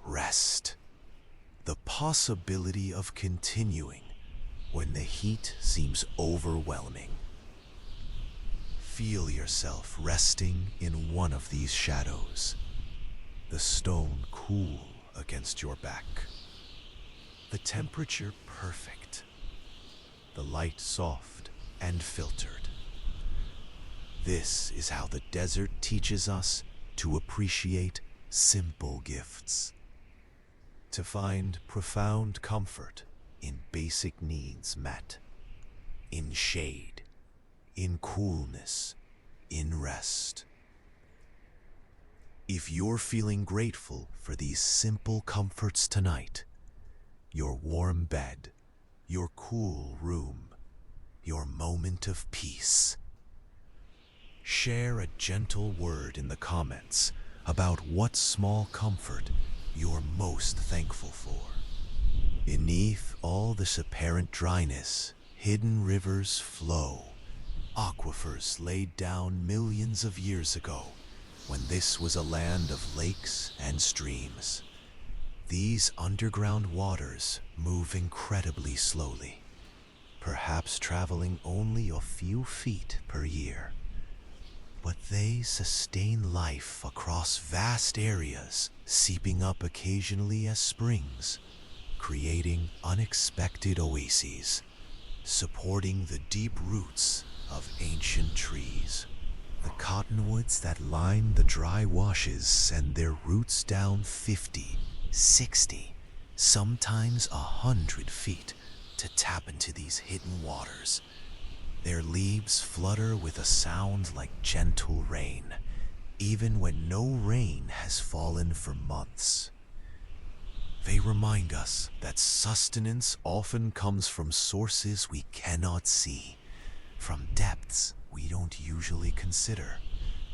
rest, the possibility of continuing when the heat seems overwhelming. Feel yourself resting in one of these shadows, the stone cool against your back, the temperature perfect, the light soft and filtered. This is how the desert teaches us to appreciate simple gifts, to find profound comfort in basic needs met, in shade, in coolness, in rest. If you're feeling grateful for these simple comforts tonight, your warm bed, your cool room, your moment of peace, share a gentle word in the comments about what small comfort you're most thankful for. Beneath all this apparent dryness, hidden rivers flow, aquifers laid down millions of years ago when this was a land of lakes and streams. These underground waters move incredibly slowly, perhaps traveling only a few feet per year. But they sustain life across vast areas, seeping up occasionally as springs, creating unexpected oases, supporting the deep roots of ancient trees. The cottonwoods that line the dry washes send their roots down 50, 60, sometimes 100 feet to tap into these hidden waters. Their leaves flutter with a sound like gentle rain, even when no rain has fallen for months. They remind us that sustenance often comes from sources we cannot see, from depths we don't usually consider,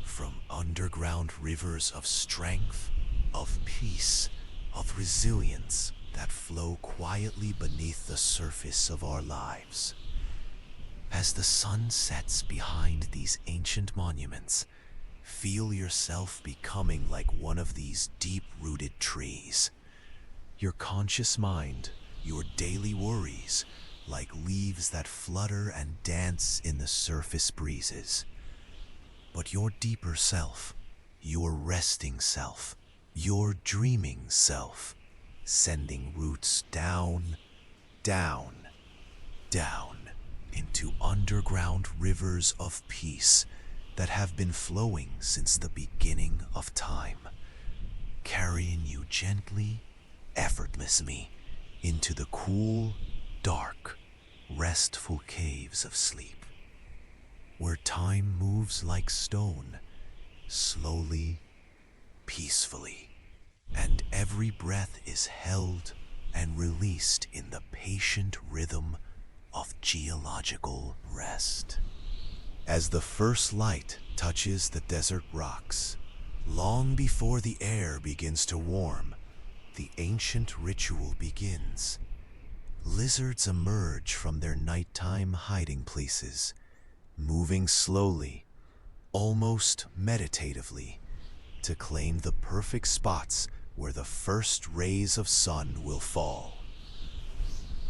from underground rivers of strength, of peace, of resilience that flow quietly beneath the surface of our lives. As the sun sets behind these ancient monuments, feel yourself becoming like one of these deep-rooted trees. Your conscious mind, your daily worries, like leaves that flutter and dance in the surface breezes. But your deeper self, your resting self, your dreaming self, sending roots down, down, down into underground rivers of peace that have been flowing since the beginning of time, carrying you gently, effortlessly into the cool, dark, restful caves of sleep, where time moves like stone, slowly, peacefully, and every breath is held and released in the patient rhythm of geological rest. As the first light touches the desert rocks, long before the air begins to warm, the ancient ritual begins. Lizards emerge from their nighttime hiding places, moving slowly, almost meditatively, to claim the perfect spots where the first rays of sun will fall.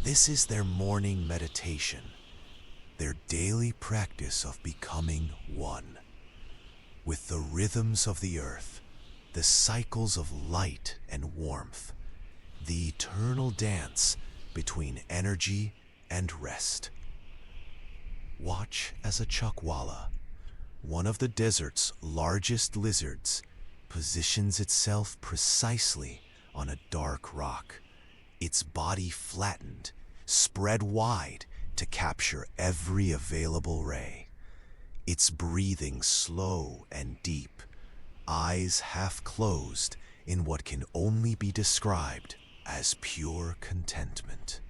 This is their morning meditation, their daily practice of becoming one with the rhythms of the earth, the cycles of light and warmth, the eternal dance between energy and rest. Watch as a chuckwalla, one of the desert's largest lizards, positions itself precisely on a dark rock, its body flattened, spread wide to capture every available ray. Its breathing slow and deep, eyes half closed in what can only be described as pure contentment.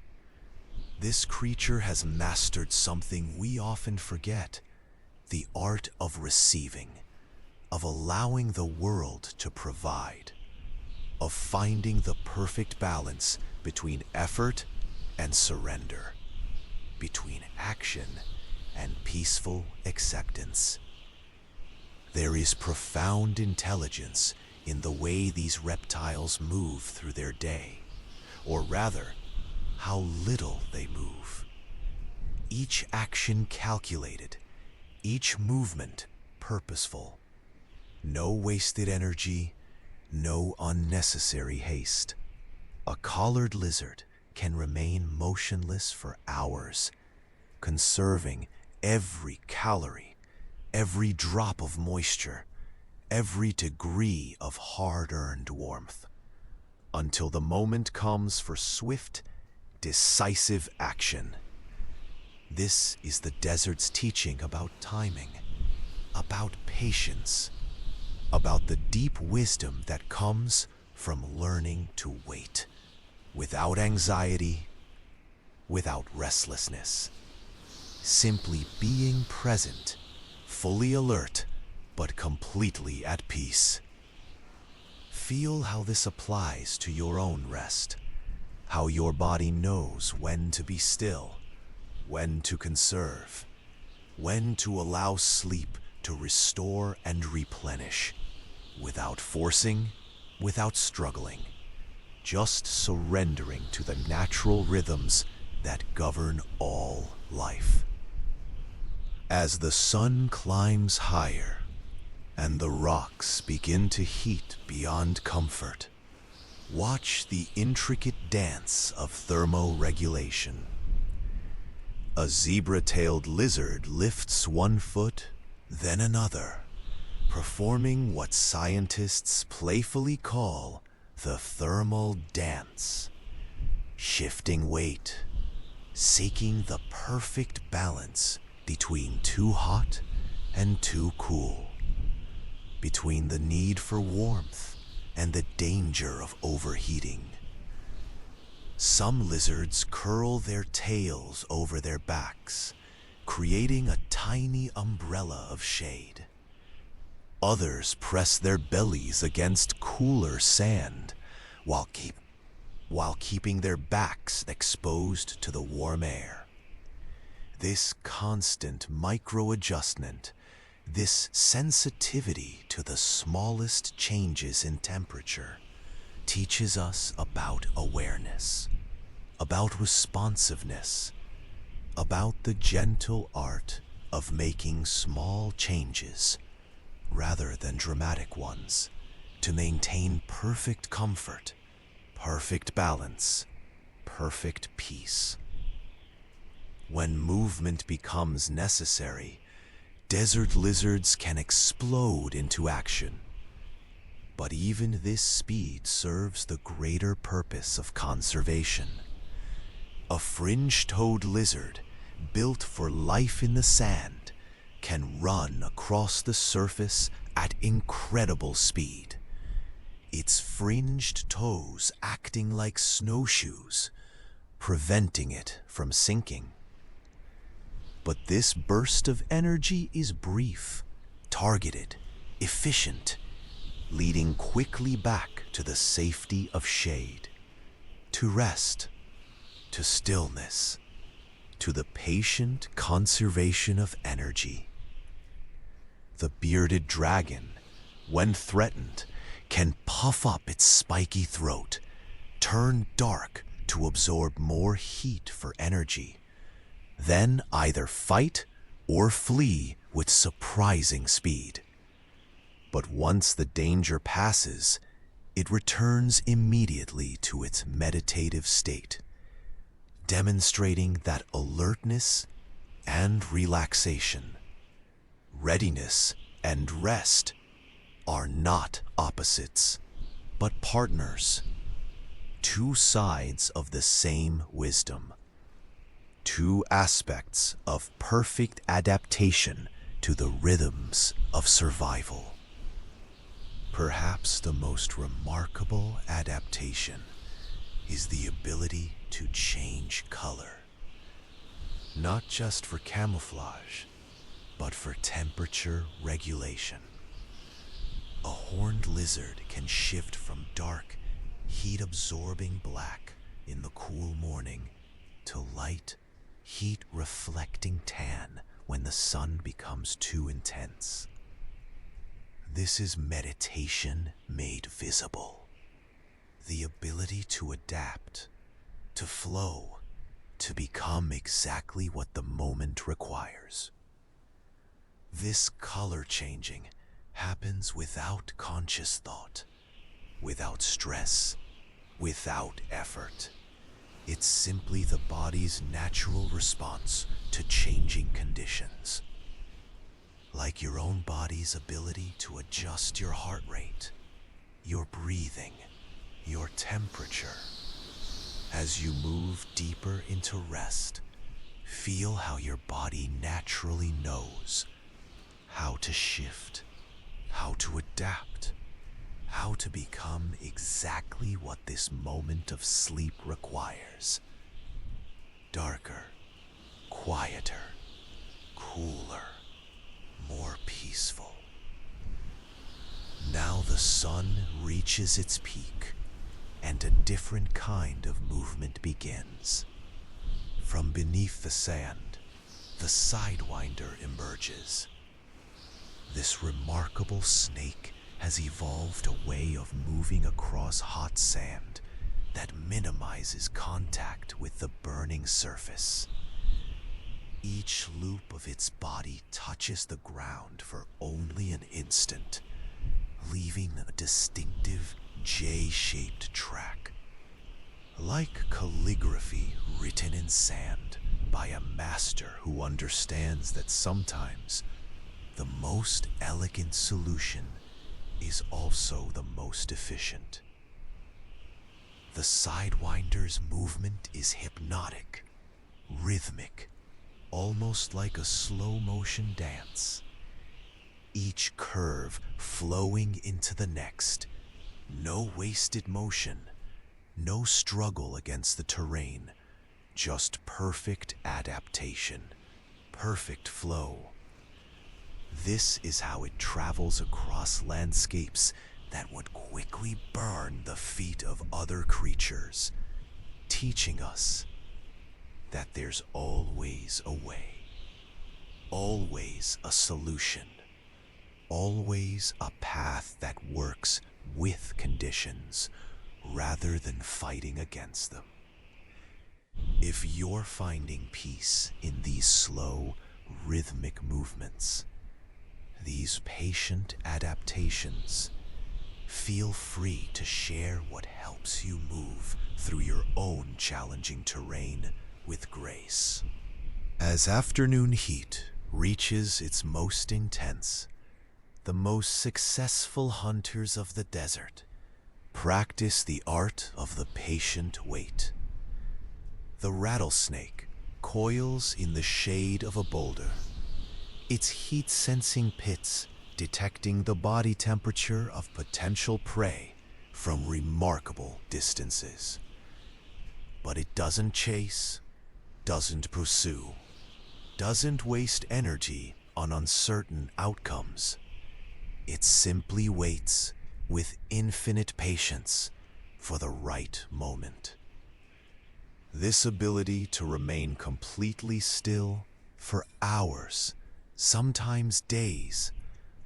This creature has mastered something we often forget, the art of receiving, of allowing the world to provide, of finding the perfect balance between effort and surrender, between action and peaceful acceptance. There is profound intelligence in the way these reptiles move through their day, or rather, how little they move. Each action calculated, each movement purposeful. No wasted energy, no unnecessary haste. A collared lizard can remain motionless for hours, conserving every calorie, every drop of moisture, every degree of hard-earned warmth, until the moment comes for swift, decisive action. This is the desert's teaching about timing, about patience, about the deep wisdom that comes from learning to wait, without anxiety, without restlessness, simply being present, fully alert, but completely at peace. Feel how this applies to your own rest, how your body knows when to be still, when to conserve, when to allow sleep to restore and replenish, without forcing, without struggling, just surrendering to the natural rhythms that govern all life. As the sun climbs higher and the rocks begin to heat beyond comfort, watch the intricate dance of thermoregulation. A zebra-tailed lizard lifts one foot, then another, performing what scientists playfully call The thermal dance, shifting weight, seeking the perfect balance between too hot and too cool, between the need for warmth and the danger of overheating. Some lizards curl their tails over their backs, creating a tiny umbrella of shade. Others press their bellies against cooler sand while keeping their backs exposed to the warm air. This constant micro-adjustment, this sensitivity to the smallest changes in temperature, teaches us about awareness, about responsiveness, about the gentle art of making small changes rather than dramatic ones to maintain perfect comfort, perfect balance, perfect peace. When movement becomes necessary, desert lizards can explode into action. But even this speed serves the greater purpose of conservation. A fringe-toed lizard, built for life in the sand, can run across the surface at incredible speed, its fringed toes acting like snowshoes, preventing it from sinking. But this burst of energy is brief, targeted, efficient, leading quickly back to the safety of shade, to rest, to stillness, to the patient conservation of energy. The bearded dragon, when threatened, can puff up its spiky throat, turn dark to absorb more heat for energy, then either fight or flee with surprising speed. But once the danger passes, it returns immediately to its meditative state, demonstrating that alertness and relaxation, readiness and rest are not opposites, but partners, two sides of the same wisdom, two aspects of perfect adaptation to the rhythms of survival. Perhaps the most remarkable adaptation is the ability to change color, not just for camouflage, but for temperature regulation. A horned lizard can shift from dark, heat-absorbing black in the cool morning to light, heat-reflecting tan when the sun becomes too intense. This is meditation made visible. The ability to adapt, to flow, to become exactly what the moment requires. This color changing happens without conscious thought, without stress, without effort. It's simply the body's natural response to changing conditions. Like your own body's ability to adjust your heart rate, your breathing, your temperature. As you move deeper into rest, feel how your body naturally knows how to shift, how to adapt, how to become exactly what this moment of sleep requires. Darker, quieter, cooler, more peaceful. Now the sun reaches its peak, and a different kind of movement begins. From beneath the sand, the sidewinder emerges. This remarkable snake has evolved a way of moving across hot sand that minimizes contact with the burning surface. Each loop of its body touches the ground for only an instant, leaving a distinctive J-shaped track, like calligraphy written in sand by a master who understands that sometimes the most elegant solution is also the most efficient. The Sidewinder's movement is hypnotic, rhythmic, almost like a slow-motion dance. Each curve flowing into the next. No wasted motion, no struggle against the terrain, just perfect adaptation, perfect flow. This is how it travels across landscapes that would quickly burn the feet of other creatures, teaching us that there's always a way, always a solution, always a path that works with conditions rather than fighting against them. If you're finding peace in these slow, rhythmic movements, these patient adaptations, feel free to share what helps you move through your own challenging terrain with grace. As afternoon heat reaches its most intense, the most successful hunters of the desert practice the art of the patient wait. The rattlesnake coils in the shade of a boulder, its heat-sensing pits detecting the body temperature of potential prey from remarkable distances. But it doesn't chase, doesn't pursue, doesn't waste energy on uncertain outcomes. It simply waits with infinite patience for the right moment. This ability to remain completely still for hours, sometimes days,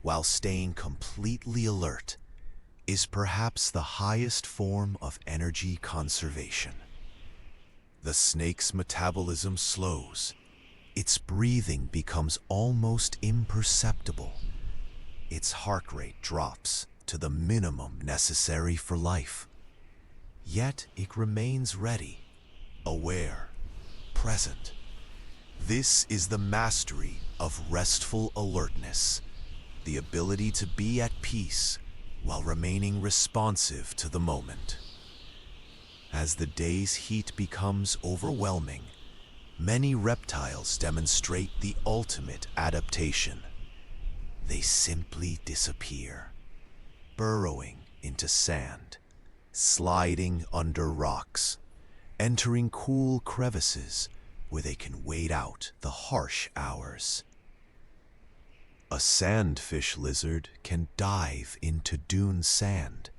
while staying completely alert, is perhaps the highest form of energy conservation. The snake's metabolism slows, its breathing becomes almost imperceptible, its heart rate drops to the minimum necessary for life. Yet it remains ready, aware, present. This is the mastery of restful alertness, the ability to be at peace while remaining responsive to the moment. As the day's heat becomes overwhelming, many reptiles demonstrate the ultimate adaptation. They simply disappear, burrowing into sand, sliding under rocks, entering cool crevices where they can wait out the harsh hours. A sandfish lizard can dive into dune sand,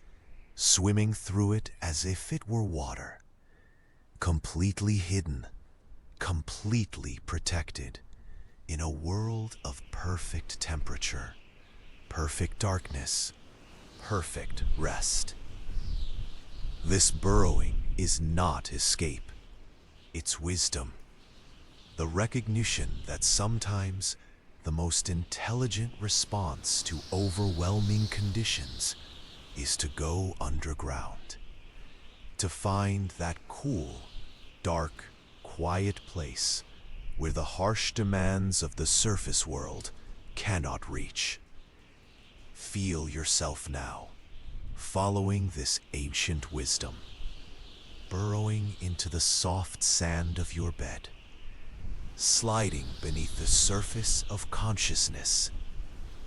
swimming through it as if it were water, completely hidden, completely protected, in a world of perfect temperature, perfect darkness, perfect rest. This burrowing is not escape, it's wisdom, the recognition that sometimes the most intelligent response to overwhelming conditions is to go underground, to find that cool, dark, quiet place where the harsh demands of the surface world cannot reach. Feel yourself now, following this ancient wisdom, burrowing into the soft sand of your bed, sliding beneath the surface of consciousness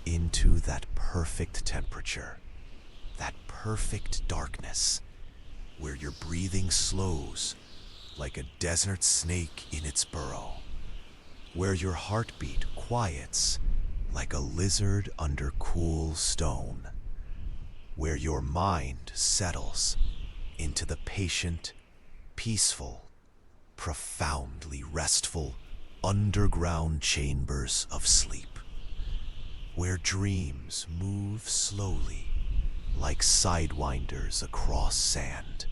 into that perfect temperature, that perfect darkness, where your breathing slows like a desert snake in its burrow, where your heartbeat quiets like a lizard under cool stone, where your mind settles into the patient, peaceful, profoundly restful underground chambers of sleep, where dreams move slowly like sidewinders across sand,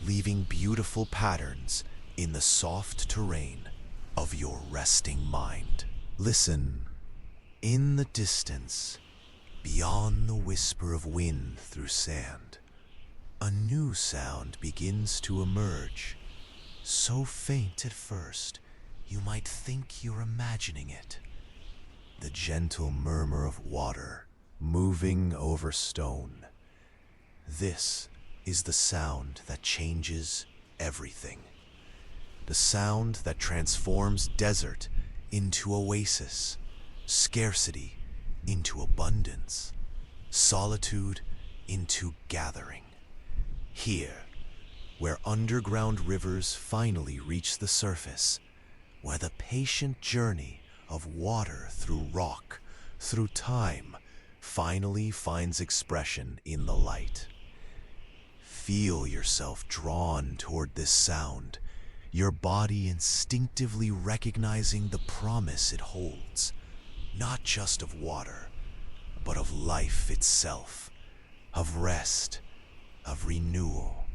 leaving beautiful patterns in the soft terrain of your resting mind. Listen, in the distance, beyond the whisper of wind through sand, a new sound begins to emerge, so faint at first you might think you're imagining it. The gentle murmur of water moving over stone. This is the sound that changes everything. The sound that transforms desert into oasis, scarcity into abundance, solitude into gathering. Here, where underground rivers finally reach the surface, where the patient journey of water through rock, through time, finally finds expression in the light. Feel yourself drawn toward this sound, your body instinctively recognizing the promise it holds, not just of water, but of life itself, of rest, of renewal.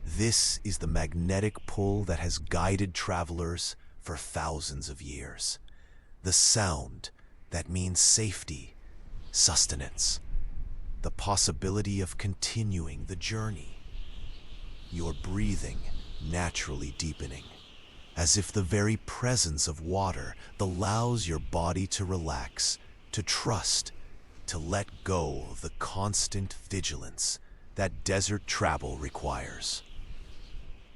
This is the magnetic pull that has guided travelers for thousands of years. The sound that means safety, sustenance, the possibility of continuing the journey. Your breathing naturally deepening, as if the very presence of water allows your body to relax, to trust, to let go of the constant vigilance that desert travel requires.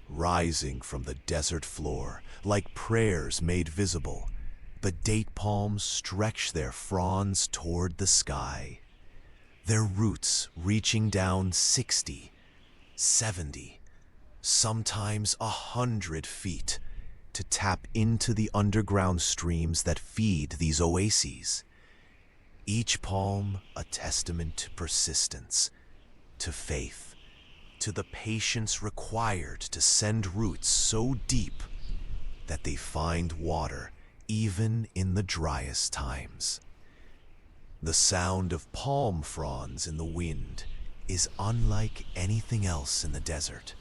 Rising from the desert floor, like prayers made visible, the date palms stretch their fronds toward the sky, their roots reaching down 60, 70, sometimes 100 feet to tap into the underground streams that feed these oases. Each palm a testament to persistence, to faith, to the patience required to send roots so deep that they find water even in the driest times. The sound of palm fronds in the wind is unlike anything else in the desert.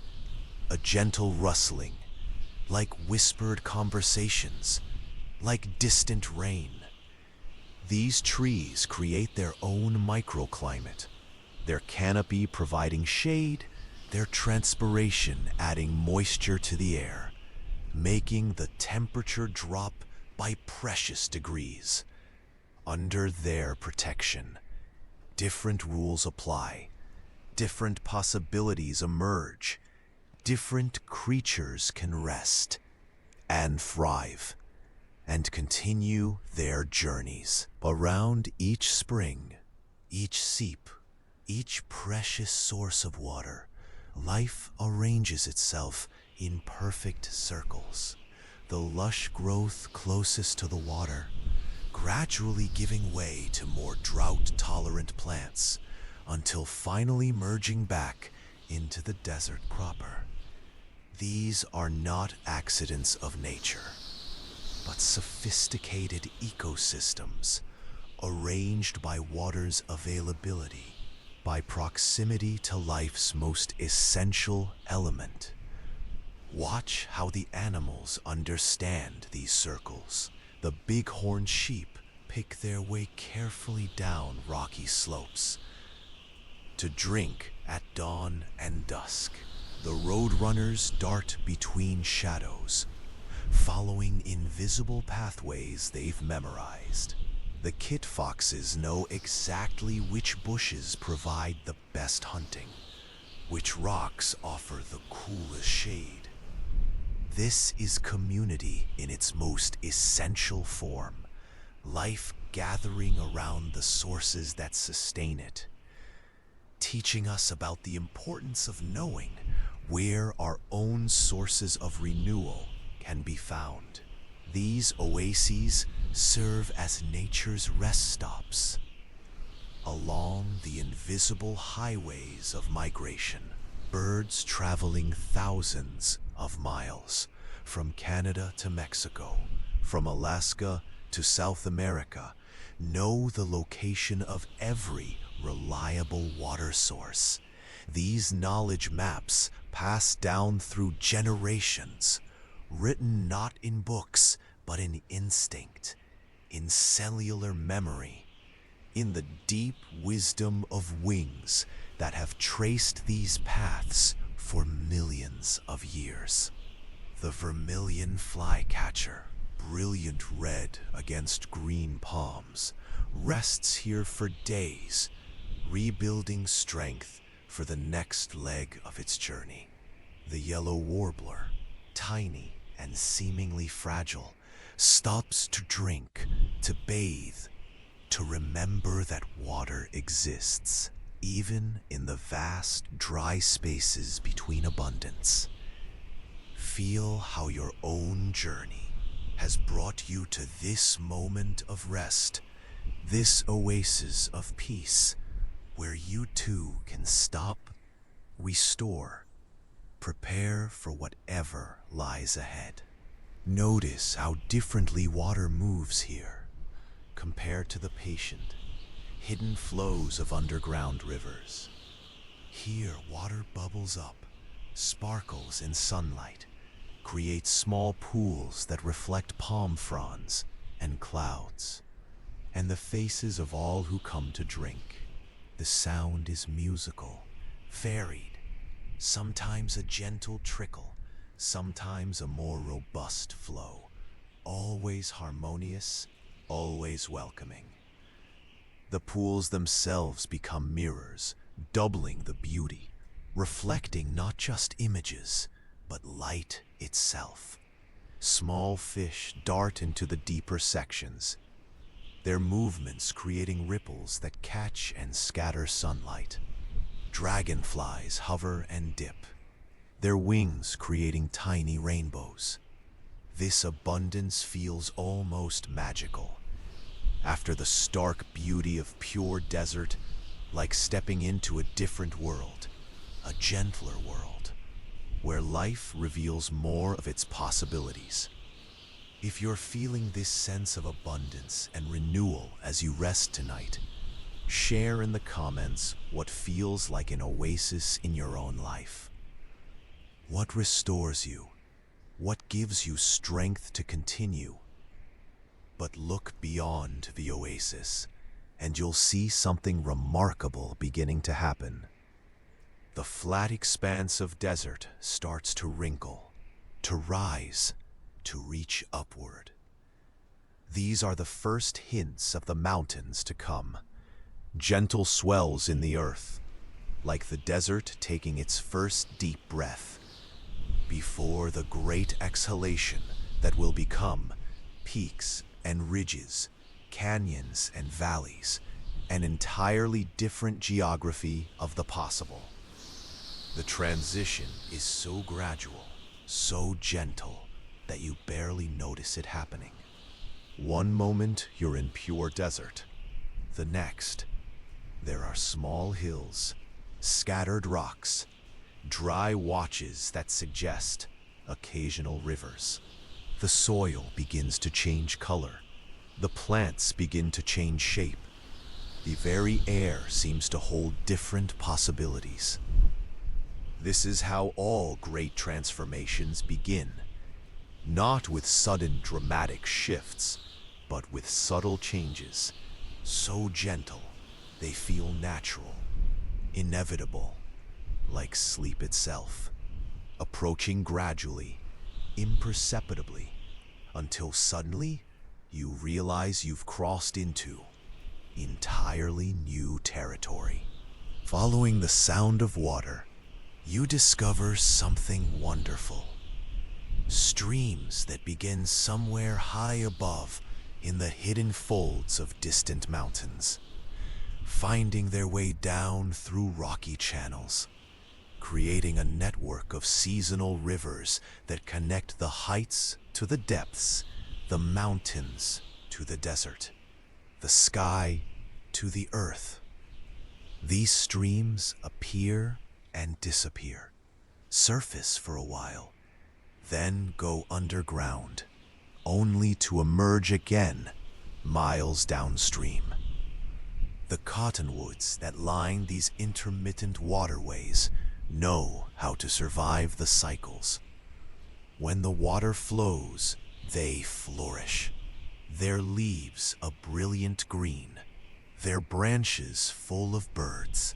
A gentle rustling, like whispered conversations, like distant rain. These trees create their own microclimate, their canopy providing shade, their transpiration adding moisture to the air, making the temperature drop by precious degrees. Under their protection, different rules apply, different possibilities emerge, different creatures can rest and thrive and continue their journeys. Around each spring, each seep, each precious source of water, life arranges itself in perfect circles. The lush growth closest to the water, gradually giving way to more drought-tolerant plants, until finally merging back into the desert proper. These are not accidents of nature, but sophisticated ecosystems arranged by water's availability, by proximity to life's most essential element. Watch how the animals understand these circles. The bighorn sheep pick their way carefully down rocky slopes to drink at dawn and dusk. The roadrunners dart between shadows, following invisible pathways they've memorized. The kit foxes know exactly which bushes provide the best hunting, which rocks offer the coolest shade. This is community in its most essential form, life gathering around the sources that sustain it, teaching us about the importance of knowing where our own sources of renewal can be found. These oases serve as nature's rest stops along the invisible highways of migration. Birds traveling thousands of miles from Canada to Mexico, from Alaska to South America, know the location of every reliable water source. These knowledge maps pass down through generations, written not in books, but in instinct, in cellular memory, in the deep wisdom of wings that have traced these paths for millions of years. The vermilion flycatcher, brilliant red against green palms, rests here for days, rebuilding strength for the next leg of its journey. The yellow warbler, tiny and seemingly fragile, stops to drink, to bathe, to remember that water exists, even in the vast, dry spaces between abundance. Feel how your own journey has brought you to this moment of rest, this oasis of peace, where you too can stop, restore, prepare for whatever lies ahead. Notice how differently water moves here compared to the patient, hidden flows of underground rivers. Here, water bubbles up, sparkles in sunlight, creates small pools that reflect palm fronds and clouds, and the faces of all who come to drink. The sound is musical, varied, sometimes a gentle trickle, sometimes a more robust flow, always harmonious, always welcoming. The pools themselves become mirrors, doubling the beauty, reflecting not just images, but light itself. Small fish dart into the deeper sections, their movements creating ripples that catch and scatter sunlight. Dragonflies hover and dip, their wings creating tiny rainbows. This abundance feels almost magical. After the stark beauty of pure desert, like stepping into a different world, a gentler world, where life reveals more of its possibilities. If you're feeling this sense of abundance and renewal as you rest tonight, share in the comments what feels like an oasis in your own life. What restores you? What gives you strength to continue? But look beyond the oasis, and you'll see something remarkable beginning to happen. The flat expanse of desert starts to wrinkle, to rise, to reach upward. These are the first hints of the mountains to come, gentle swells in the earth, like the desert taking its first deep breath, before the great exhalation that will become peaks and ridges, canyons and valleys, an entirely different geography of the possible. The transition is so gradual, so gentle, that you barely notice it happening. One moment you're in pure desert. The next, there are small hills, scattered rocks, dry watches that suggest occasional rivers. The soil begins to change color. The plants begin to change shape. The very air seems to hold different possibilities. This is how all great transformations begin. Not with sudden dramatic shifts, but with subtle changes, so gentle they feel natural, inevitable, like sleep itself, approaching gradually, imperceptibly, until suddenly you realize you've crossed into entirely new territory. Following the sound of water, you discover something wonderful. Streams that begin somewhere high above in the hidden folds of distant mountains, finding their way down through rocky channels, creating a network of seasonal rivers that connect the heights to the depths, the mountains to the desert, the sky to the earth. These streams appear and disappear, surface for a while, then go underground, only to emerge again miles downstream. The cottonwoods that line these intermittent waterways know how to survive the cycles. When the water flows, they flourish, their leaves a brilliant green, their branches full of birds.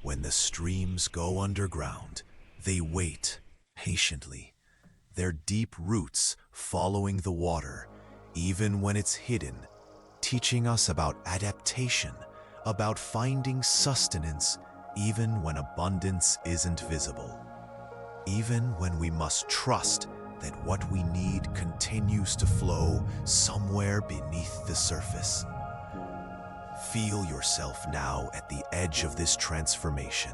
When the streams go underground, they wait patiently, their deep roots following the water, even when it's hidden, teaching us about adaptation, about finding sustenance even when abundance isn't visible, even when we must trust that what we need continues to flow somewhere beneath the surface. Feel yourself now at the edge of this transformation,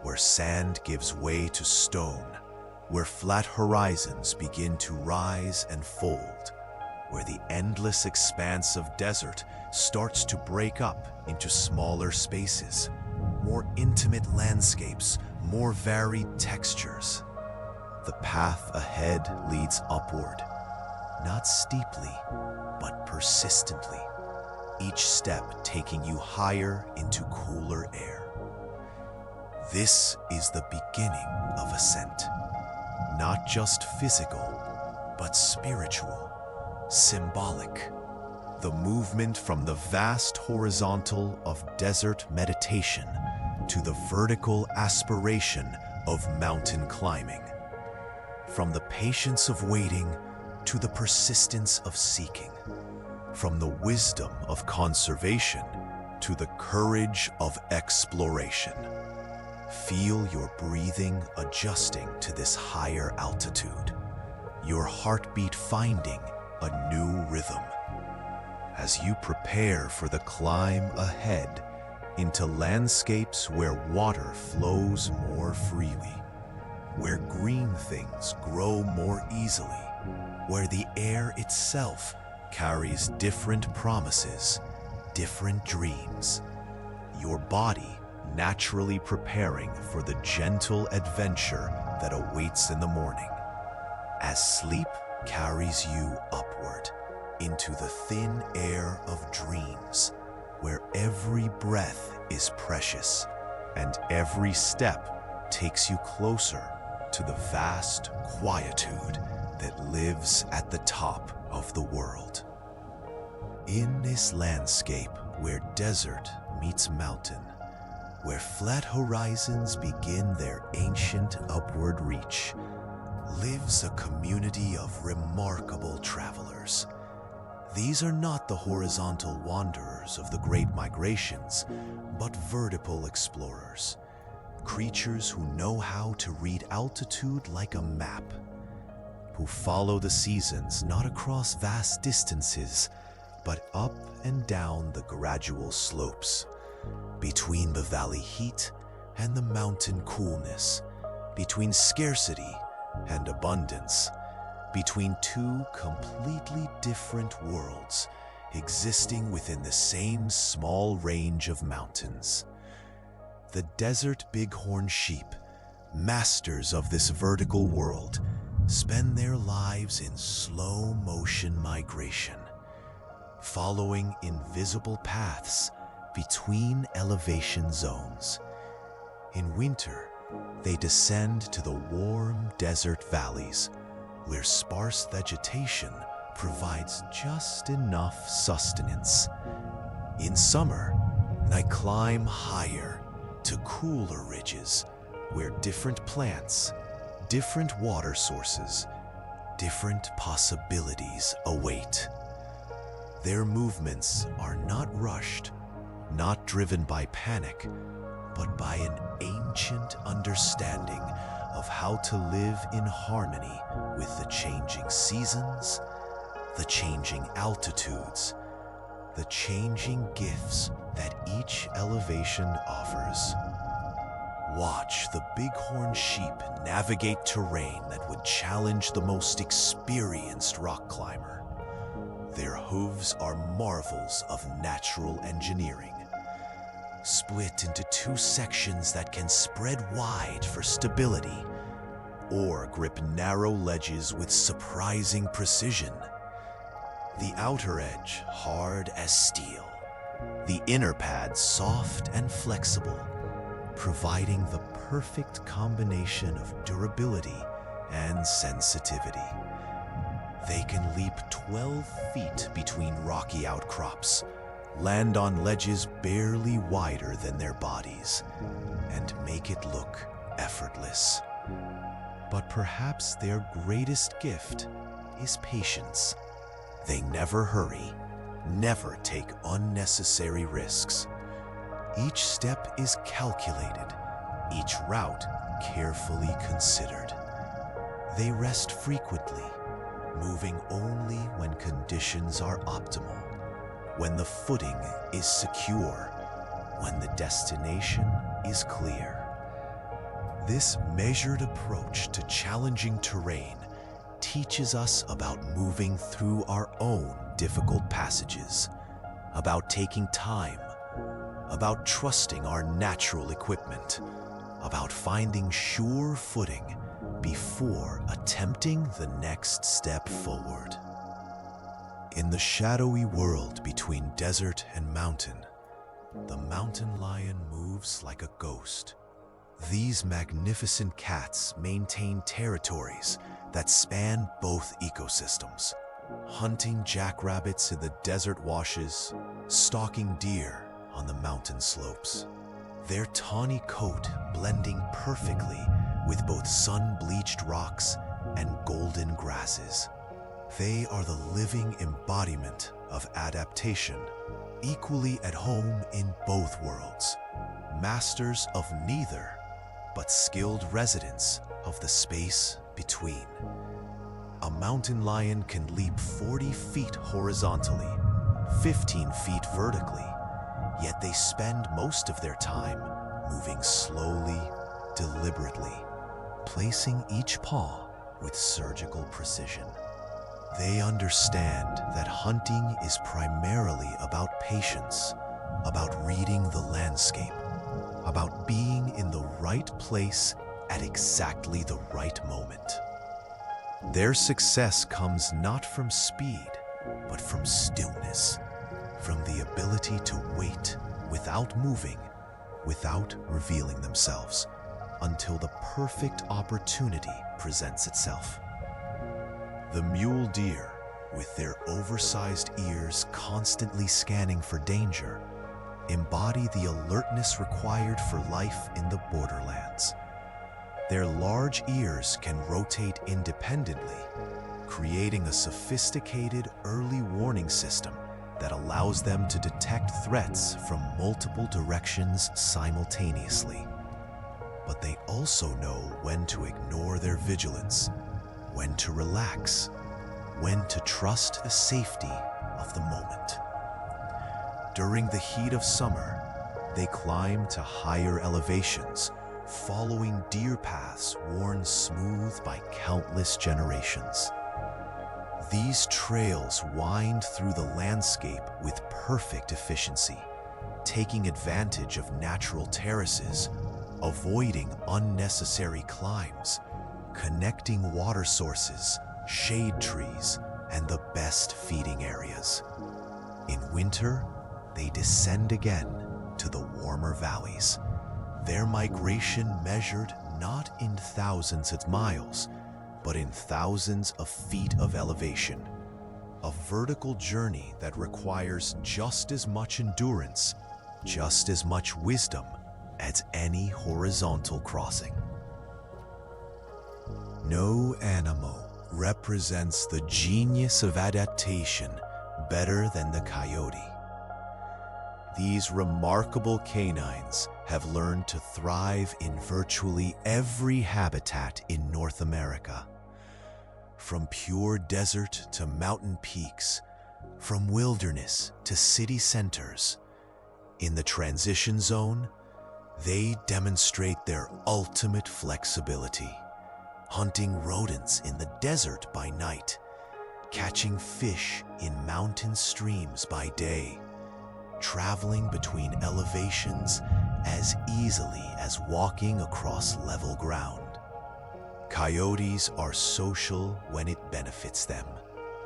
where sand gives way to stone, where flat horizons begin to rise and fold, where the endless expanse of desert starts to break up into smaller spaces, more intimate landscapes, more varied textures. The path ahead leads upward, not steeply, but persistently, each step taking you higher into cooler air. This is the beginning of ascent, not just physical, but spiritual, symbolic. The movement from the vast horizontal of desert meditation to the vertical aspiration of mountain climbing. From the patience of waiting to the persistence of seeking. From the wisdom of conservation to the courage of exploration. Feel your breathing adjusting to this higher altitude, your heartbeat finding a new rhythm. As you prepare for the climb ahead into landscapes where water flows more freely, where green things grow more easily, where the air itself carries different promises, different dreams, your body naturally preparing for the gentle adventure that awaits in the morning, as sleep carries you upward into the thin air of dreams, where every breath is precious and every step takes you closer to the vast quietude that lives at the top of the world. In this landscape where desert meets mountain, where flat horizons begin their ancient upward reach, lives a community of remarkable travelers. These are not the horizontal wanderers of the great migrations, but vertical explorers, creatures who know how to read altitude like a map, who follow the seasons not across vast distances, but up and down the gradual slopes, between the valley heat and the mountain coolness, between scarcity and abundance, between two completely different worlds existing within the same small range of mountains. The desert bighorn sheep, masters of this vertical world, spend their lives in slow motion migration, following invisible paths between elevation zones. In winter, they descend to the warm desert valleys, where sparse vegetation provides just enough sustenance. In summer, they climb higher to cooler ridges, where different plants, different water sources, different possibilities await. Their movements are not rushed, not driven by panic, but by an ancient understanding of how to live in harmony with the changing seasons, the changing altitudes, the changing gifts that each elevation offers. Watch the bighorn sheep navigate terrain that would challenge the most experienced rock climber. Their hooves are marvels of natural engineering, split into two sections that can spread wide for stability, or grip narrow ledges with surprising precision. The outer edge hard as steel, the inner pad soft and flexible, providing the perfect combination of durability and sensitivity. They can leap 12 feet between rocky outcrops, land on ledges barely wider than their bodies, and make it look effortless. But perhaps their greatest gift is patience. They never hurry, never take unnecessary risks. Each step is calculated, each route carefully considered. They rest frequently, moving only when conditions are optimal, when the footing is secure, when the destination is clear. This measured approach to challenging terrain teaches us about moving through our own difficult passages, about taking time, about trusting our natural equipment, about finding sure footing before attempting the next step forward. In the shadowy world between desert and mountain, the mountain lion moves like a ghost. These magnificent cats maintain territories that span both ecosystems, hunting jackrabbits in the desert washes, stalking deer on the mountain slopes. Their tawny coat blending perfectly with both sun-bleached rocks and golden grasses. They are the living embodiment of adaptation, equally at home in both worlds, masters of neither, but skilled residents of the space between. A mountain lion can leap 40 feet horizontally, 15 feet vertically, yet they spend most of their time moving slowly, deliberately, placing each paw with surgical precision. They understand that hunting is primarily about patience, about reading the landscape, about being in the right place at exactly the right moment. Their success comes not from speed, but from stillness, from the ability to wait without moving, without revealing themselves, until the perfect opportunity presents itself. The mule deer, with their oversized ears constantly scanning for danger, embody the alertness required for life in the borderlands. Their large ears can rotate independently, creating a sophisticated early warning system that allows them to detect threats from multiple directions simultaneously. But they also know when to ignore their vigilance, when to relax, when to trust the safety of the moment. During the heat of summer, they climb to higher elevations, following deer paths worn smooth by countless generations. These trails wind through the landscape with perfect efficiency, taking advantage of natural terraces, avoiding unnecessary climbs, connecting water sources, shade trees, and the best feeding areas. In winter, they descend again to the warmer valleys, their migration measured not in thousands of miles, but in thousands of feet of elevation. A vertical journey that requires just as much endurance, just as much wisdom as any horizontal crossing. No animal represents the genius of adaptation better than the coyote. These remarkable canines have learned to thrive in virtually every habitat in North America. From pure desert to mountain peaks, from wilderness to city centers, in the transition zone, they demonstrate their ultimate flexibility, hunting rodents in the desert by night, catching fish in mountain streams by day, traveling between elevations as easily as walking across level ground. Coyotes are social when it benefits them,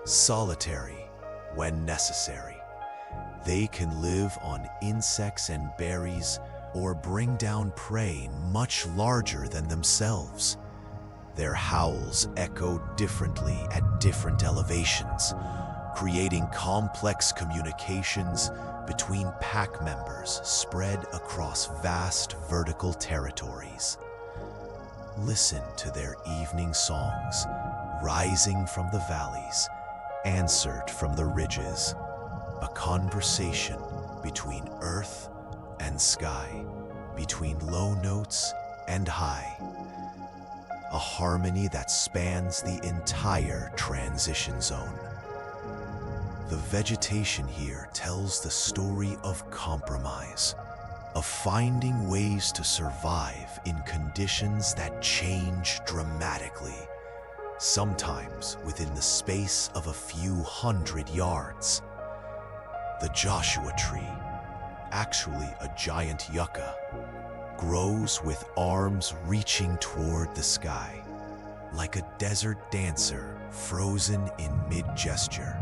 solitary when necessary. They can live on insects and berries or bring down prey much larger than themselves. Their howls echo differently at different elevations, creating complex communications between pack members spread across vast vertical territories. Listen to their evening songs, rising from the valleys, answered from the ridges, a conversation between earth, and sky, between low notes and high. A harmony that spans the entire transition zone. The vegetation here tells the story of compromise, of finding ways to survive in conditions that change dramatically, sometimes within the space of a few hundred yards. The Joshua tree, actually a giant yucca, grows with arms reaching toward the sky, like a desert dancer frozen in mid-gesture.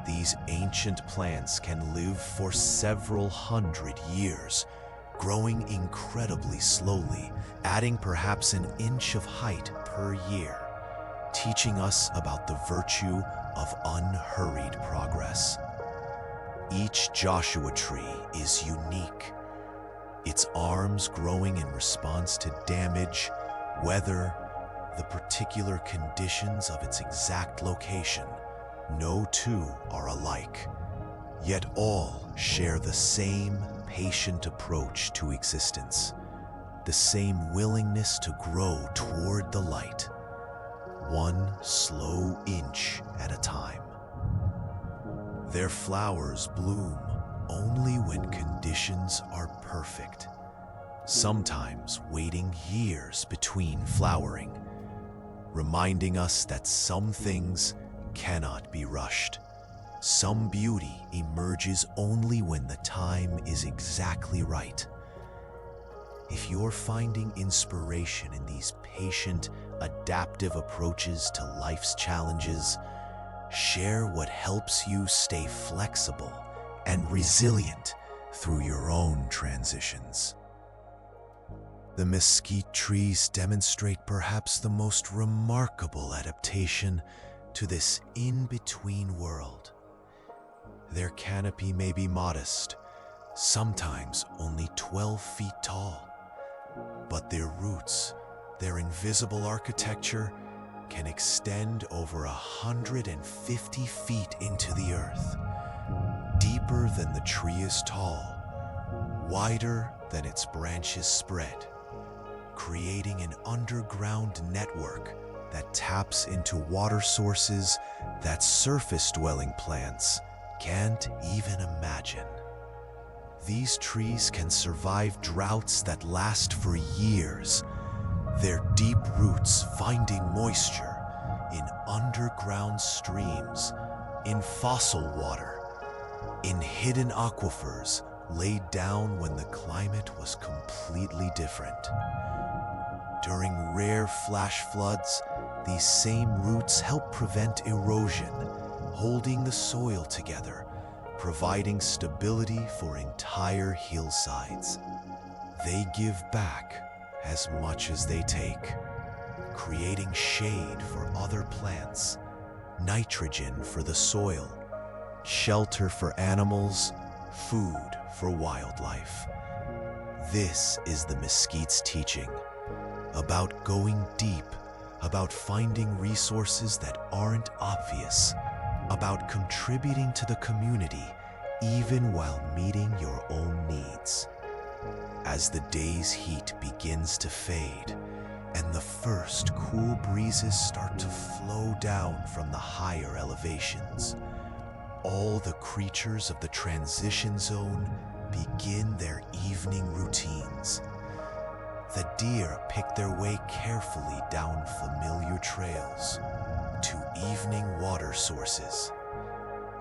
These ancient plants can live for several hundred years, growing incredibly slowly, adding perhaps an inch of height per year, teaching us about the virtue of unhurried progress. Each Joshua tree is unique, its arms growing in response to damage, weather, the particular conditions of its exact location. No two are alike, yet all share the same patient approach to existence, the same willingness to grow toward the light, one slow inch at a time. Their flowers bloom only when conditions are perfect, sometimes waiting years between flowering, reminding us that some things cannot be rushed. Some beauty emerges only when the time is exactly right. If you're finding inspiration in these patient, adaptive approaches to life's challenges, share what helps you stay flexible and resilient through your own transitions. The mesquite trees demonstrate perhaps the most remarkable adaptation to this in-between world. Their canopy may be modest, sometimes only 12 feet tall, but their roots, their invisible architecture, can extend over 150 feet into the earth, deeper than the tree is tall, wider than its branches spread, creating an underground network that taps into water sources that surface-dwelling plants can't even imagine. These trees can survive droughts that last for years, their deep roots finding moisture in underground streams, in fossil water, in hidden aquifers laid down when the climate was completely different. During rare flash floods, these same roots help prevent erosion, holding the soil together, providing stability for entire hillsides. They give back as much as they take, creating shade for other plants, nitrogen for the soil, shelter for animals, food for wildlife. This is the mesquite's teaching, about going deep, about finding resources that aren't obvious, about contributing to the community even while meeting your own needs. As the day's heat begins to fade and the first cool breezes start to flow down from the higher elevations, all the creatures of the transition zone begin their evening routines. The deer pick their way carefully down familiar trails to evening water sources.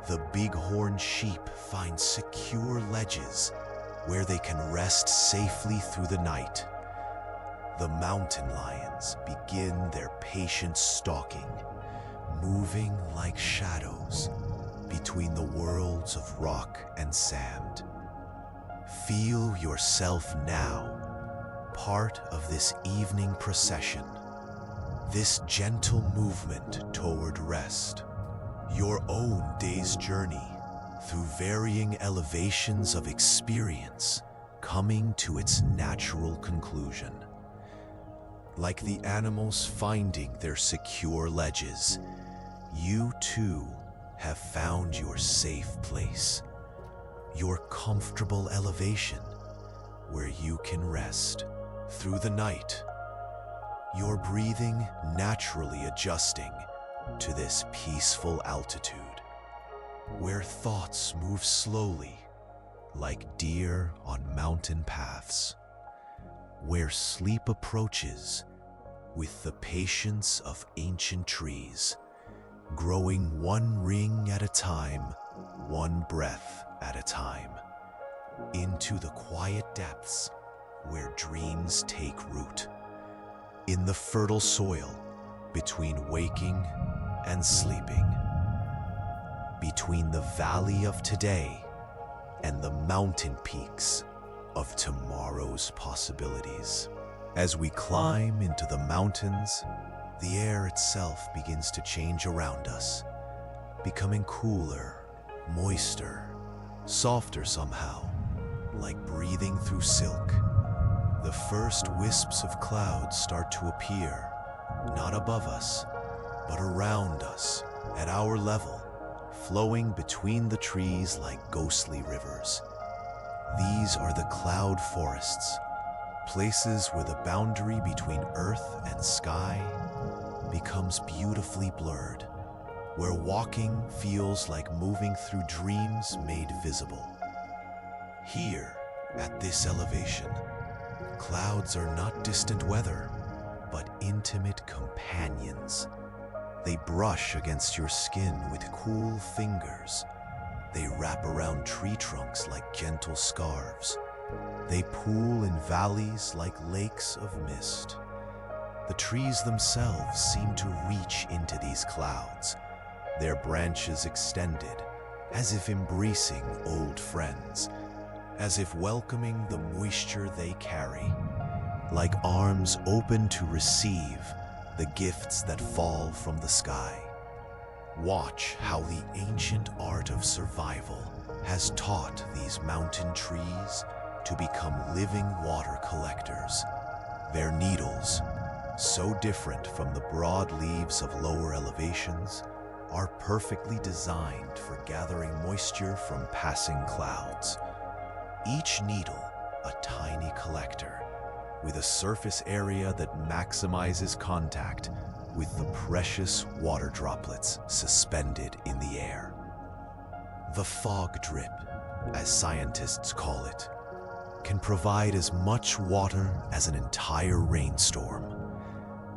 The bighorn sheep find secure ledges where they can rest safely through the night. The mountain lions begin their patient stalking, moving like shadows between the worlds of rock and sand. Feel yourself now, part of this evening procession, this gentle movement toward rest, your own day's journey through varying elevations of experience coming to its natural conclusion. Like the animals finding their secure ledges, you too have found your safe place, your comfortable elevation, where you can rest through the night, your breathing naturally adjusting to this peaceful altitude, where thoughts move slowly like deer on mountain paths, where sleep approaches with the patience of ancient trees, growing one ring at a time, one breath at a time, into the quiet depths where dreams take root, in the fertile soil between waking and sleeping, between the valley of today and the mountain peaks of tomorrow's possibilities. As we climb into the mountains, the air itself begins to change around us, becoming cooler, moister, softer somehow, like breathing through silk. The first wisps of clouds start to appear, not above us, but around us, at our level, flowing between the trees like ghostly rivers. These are the cloud forests, places where the boundary between earth and sky becomes beautifully blurred, where walking feels like moving through dreams made visible. Here, at this elevation, clouds are not distant weather, but intimate companions. They brush against your skin with cool fingers. They wrap around tree trunks like gentle scarves. They pool in valleys like lakes of mist. The trees themselves seem to reach into these clouds, their branches extended, as if embracing old friends, as if welcoming the moisture they carry, like arms open to receive the gifts that fall from the sky. Watch how the ancient art of survival has taught these mountain trees to become living water collectors. Their needles, so different from the broad leaves of lower elevations, are perfectly designed for gathering moisture from passing clouds. Each needle a tiny collector, with a surface area that maximizes contact with the precious water droplets suspended in the air. The fog drip, as scientists call it, can provide as much water as an entire rainstorm.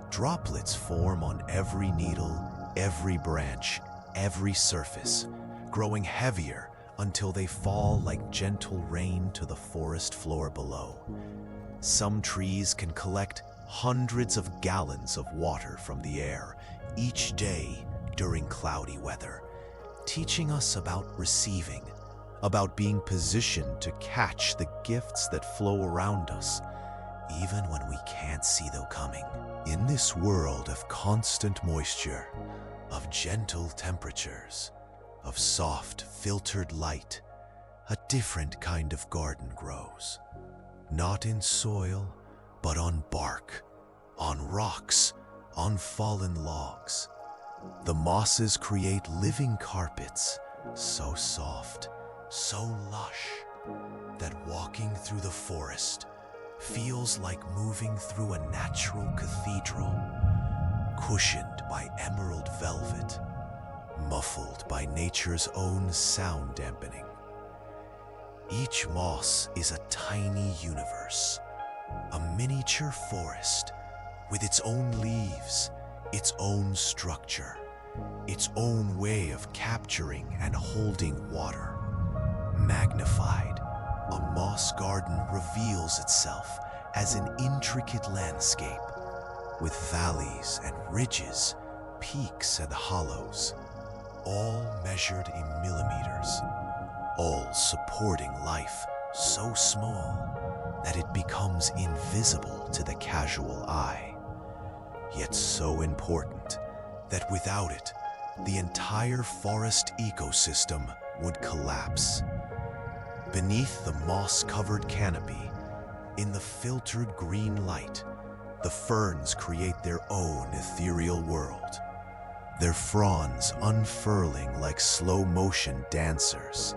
Droplets form on every needle, every branch, every surface, growing heavier until they fall like gentle rain to the forest floor below. Some trees can collect hundreds of gallons of water from the air each day during cloudy weather, teaching us about receiving, about being positioned to catch the gifts that flow around us, even when we can't see them coming. In this world of constant moisture, of gentle temperatures, of soft, filtered light, a different kind of garden grows. Not in soil, but on bark, on rocks, on fallen logs. The mosses create living carpets, so soft, so lush, that walking through the forest feels like moving through a natural cathedral, cushioned by emerald velvet, muffled by nature's own sound dampening. Each moss is a tiny universe, a miniature forest with its own leaves, its own structure, its own way of capturing and holding water. Magnified, a moss garden reveals itself as an intricate landscape with valleys and ridges, peaks and hollows, all measured in millimeters, all supporting life so small that it becomes invisible to the casual eye, yet so important that without it, the entire forest ecosystem would collapse. Beneath the moss-covered canopy, in the filtered green light, the ferns create their own ethereal world, their fronds unfurling like slow-motion dancers.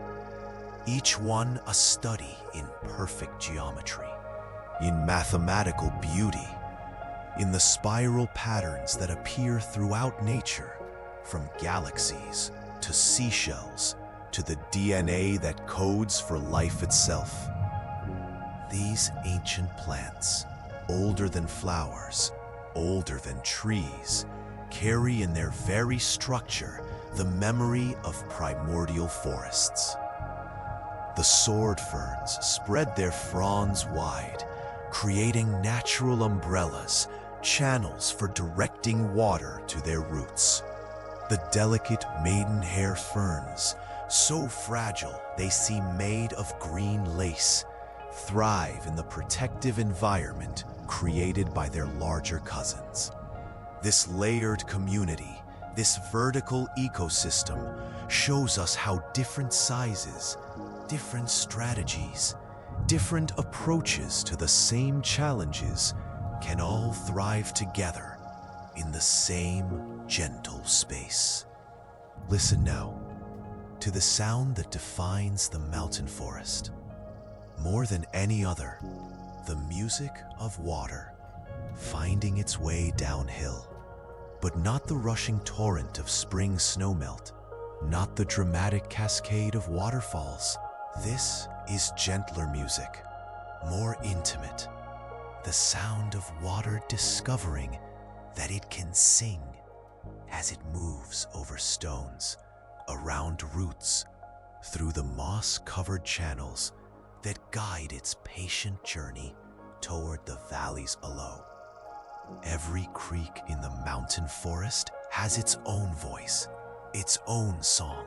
each one a study in perfect geometry, in mathematical beauty, in the spiral patterns that appear throughout nature, from galaxies to seashells to the DNA that codes for life itself. These ancient plants, older than flowers, older than trees, carry in their very structure the memory of primordial forests. The sword ferns spread their fronds wide, creating natural umbrellas, channels for directing water to their roots. The delicate maidenhair ferns, so fragile they seem made of green lace, thrive in the protective environment created by their larger cousins. This layered community, this vertical ecosystem, shows us how different sizes, different strategies, different approaches to the same challenges can all thrive together in the same gentle space. Listen now to the sound that defines the mountain forest. More than any other, the music of water finding its way downhill. But not the rushing torrent of spring snowmelt, not the dramatic cascade of waterfalls. This is gentler music, more intimate, the sound of water discovering that it can sing as it moves over stones, around roots, through the moss-covered channels that guide its patient journey toward the valleys below. Every creek in the mountain forest has its own voice, its own song,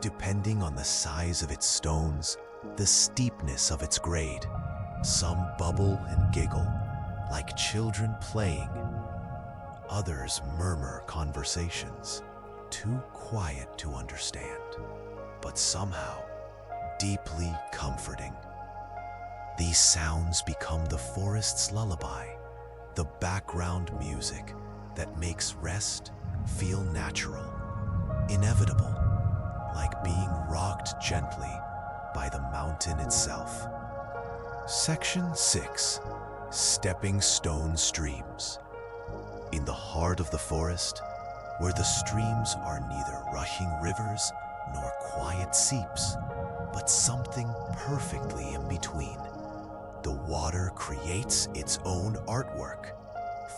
depending on the size of its stones, the steepness of its grade. Some bubble and giggle, like children playing. Others murmur conversations, too quiet to understand, but somehow deeply comforting. These sounds become the forest's lullaby, the background music that makes rest feel natural, inevitable, like being rocked gently by the mountain itself. Section 6. Stepping Stone Streams. In the heart of the forest, where the streams are neither rushing rivers nor quiet seeps, but something perfectly in between, the water creates its own artwork,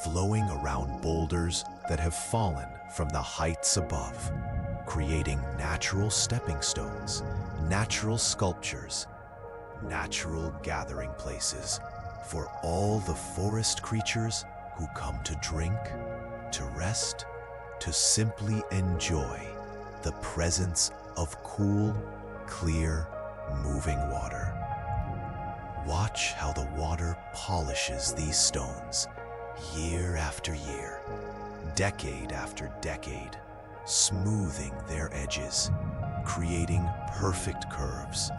flowing around boulders that have fallen from the heights above, creating natural stepping stones, natural sculptures, natural gathering places for all the forest creatures who come to drink, to rest, to simply enjoy the presence of cool, clear, moving water. Watch how the water polishes these stones year after year, decade after decade, smoothing their edges, creating perfect curves,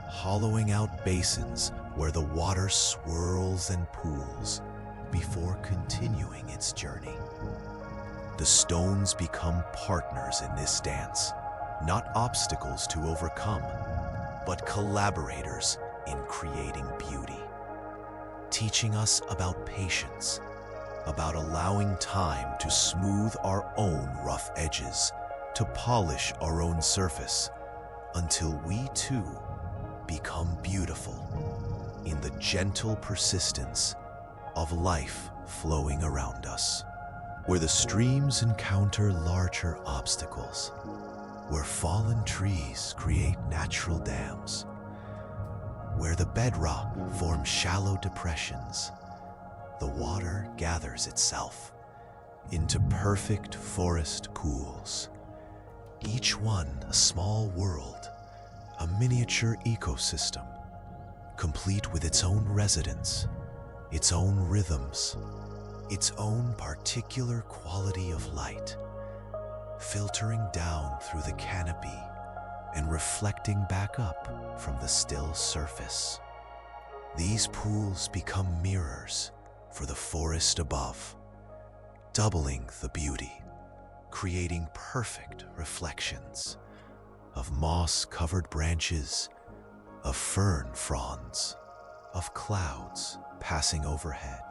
hollowing out basins where the water swirls and pools before continuing its journey. The stones become partners in this dance, not obstacles to overcome, but collaborators in creating beauty, teaching us about patience, about allowing time to smooth our own rough edges, to polish our own surface, until we too become beautiful in the gentle persistence of life flowing around us, where the streams encounter larger obstacles, where fallen trees create natural dams, where the bedrock forms shallow depressions, the water gathers itself into perfect forest pools, each one a small world, a miniature ecosystem, complete with its own residents, its own rhythms, its own particular quality of light, filtering down through the canopy and reflecting back up from the still surface. These pools become mirrors for the forest above, doubling the beauty, creating perfect reflections of moss-covered branches, of fern fronds, of clouds passing overhead.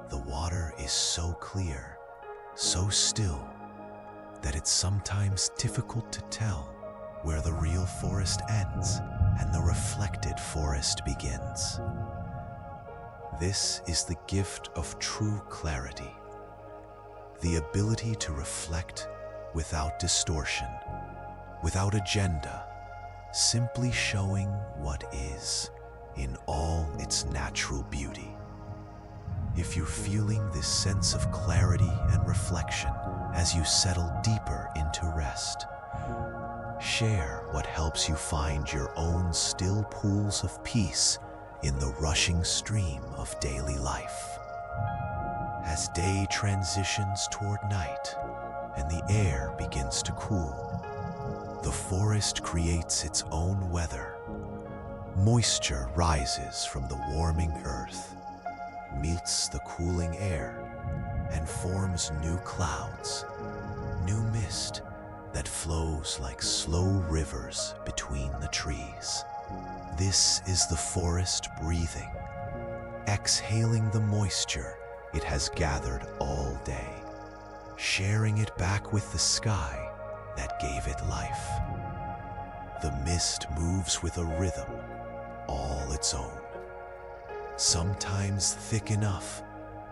The water is so clear, so still, that it's sometimes difficult to tell where the real forest ends and the reflected forest begins. This is the gift of true clarity, the ability to reflect without distortion, without agenda, simply showing what is in all its natural beauty. If you're feeling this sense of clarity and reflection as you settle deeper into rest, share what helps you find your own still pools of peace in the rushing stream of daily life. As day transitions toward night and the air begins to cool, the forest creates its own weather. Moisture rises from the warming earth, meets the cooling air, and forms new clouds, new mist that flows like slow rivers between the trees. This is the forest breathing, exhaling the moisture it has gathered all day, sharing it back with the sky that gave it life. The mist moves with a rhythm all its own, sometimes thick enough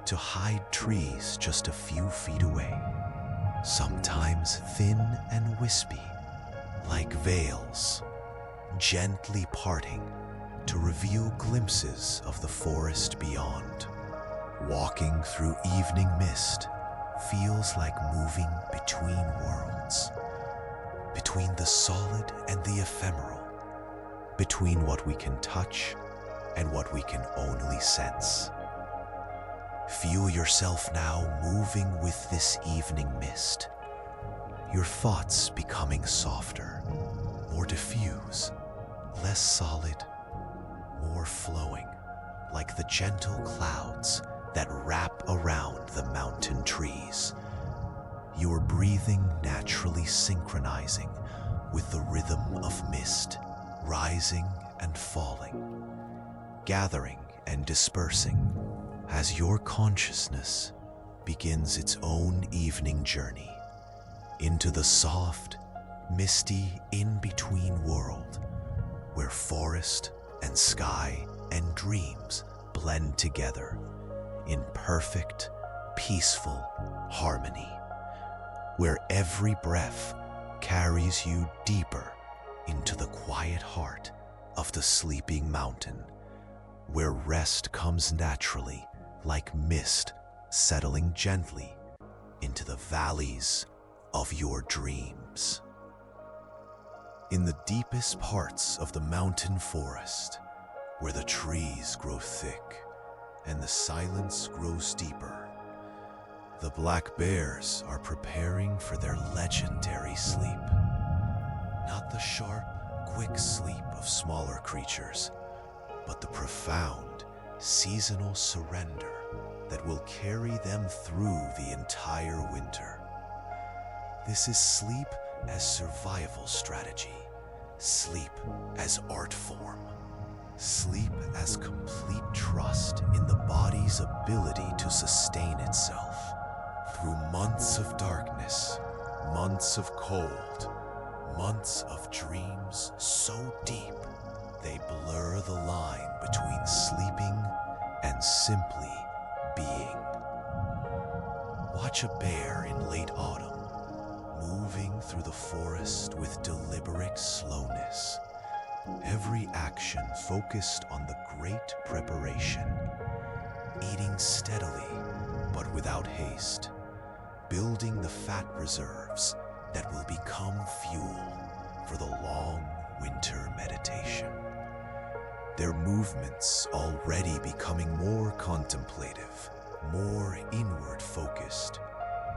to hide trees just a few feet away, sometimes thin and wispy, like veils, gently parting to reveal glimpses of the forest beyond. Walking through evening mist feels like moving between worlds, between the solid and the ephemeral, between what we can touch and what we can only sense. Feel yourself now moving with this evening mist, your thoughts becoming softer, more diffuse, less solid, more flowing, like the gentle clouds that wrap around the mountain trees. Your breathing naturally synchronizing with the rhythm of mist, rising and falling, gathering and dispersing as your consciousness begins its own evening journey into the soft, misty in-between world where forest and sky and dreams blend together in perfect, peaceful harmony, where every breath carries you deeper into the quiet heart of the sleeping mountain, where rest comes naturally like mist settling gently into the valleys of your dreams. In the deepest parts of the mountain forest, where the trees grow thick and the silence grows deeper, the black bears are preparing for their legendary sleep. Not the sharp, quick sleep of smaller creatures, but the profound, seasonal surrender that will carry them through the entire winter. This is sleep as survival strategy, sleep as art form, sleep as complete trust in the body's ability to sustain itself through months of darkness, months of cold, months of dreams so deep they blur the line between sleeping and simply being. Watch a bear in late autumn, moving through the forest with deliberate slowness, every action focused on the great preparation, eating steadily but without haste, building the fat reserves that will become fuel for the long winter meditation. Their movements already becoming more contemplative, more inward focused,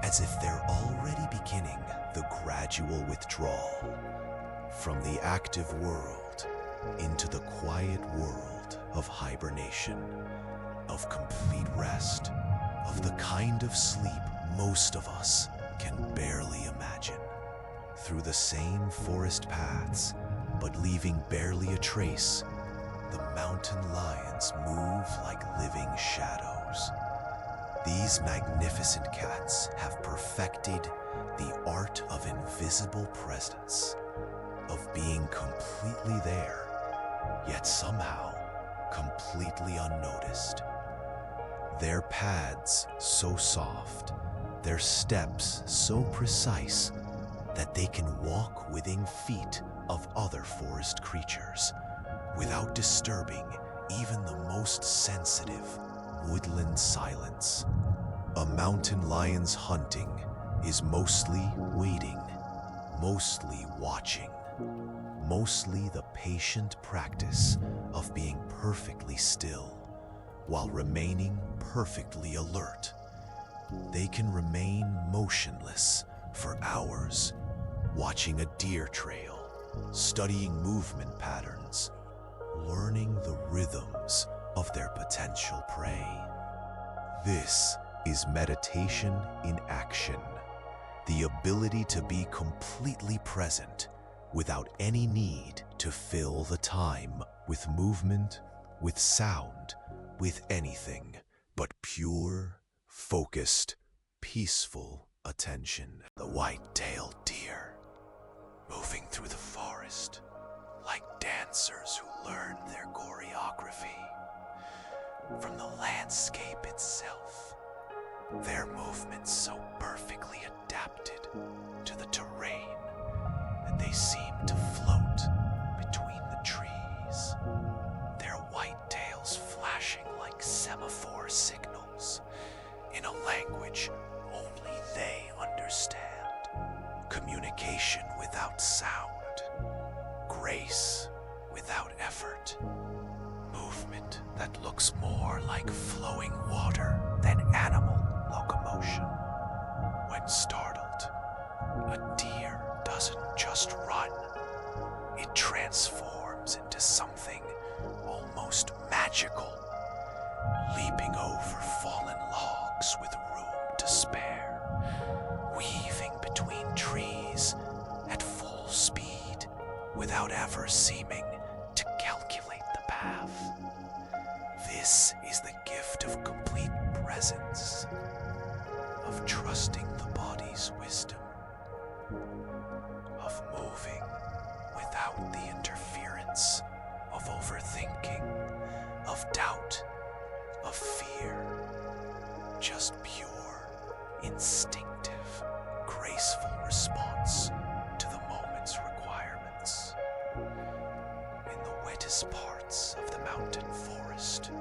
as if they're already beginning the gradual withdrawal from the active world into the quiet world of hibernation, of complete rest, of the kind of sleep most of us can barely imagine. Through the same forest paths, but leaving barely a trace, the mountain lions move like living shadows. These magnificent cats have perfected the art of invisible presence, of being completely there, yet somehow completely unnoticed. Their pads so soft, their steps so precise, that they can walk within feet of other forest creatures without disturbing even the most sensitive woodland silence. A mountain lion's hunting is mostly waiting, mostly watching, mostly the patient practice of being perfectly still while remaining perfectly alert. They can remain motionless for hours, watching a deer trail, studying movement patterns, learning the rhythms of their potential prey. This is meditation in action, the ability to be completely present without any need to fill the time with movement, with sound, with anything but pure, focused, peaceful attention. The white-tailed deer, moving through the forest like dancers who learn their choreography from the landscape itself, their movements so perfectly adapted to the terrain that they seem to float between the trees, their white tails flashing like semaphore signals in a language only they understand. Communication without sound, grace without effort, movement that looks more like flowing water than animal locomotion. When startled, a deer doesn't just run, it transforms into something almost magical, leaping over fallen logs with room to spare, weaving between trees at full speed without ever seeming to calculate the path. This is the gift of complete presence, of trusting the body's wisdom, of moving without the interference of overthinking, of doubt, of fear, just pure, instinctive, graceful response to the moment's requirements. In the wettest parts of the mountain forest,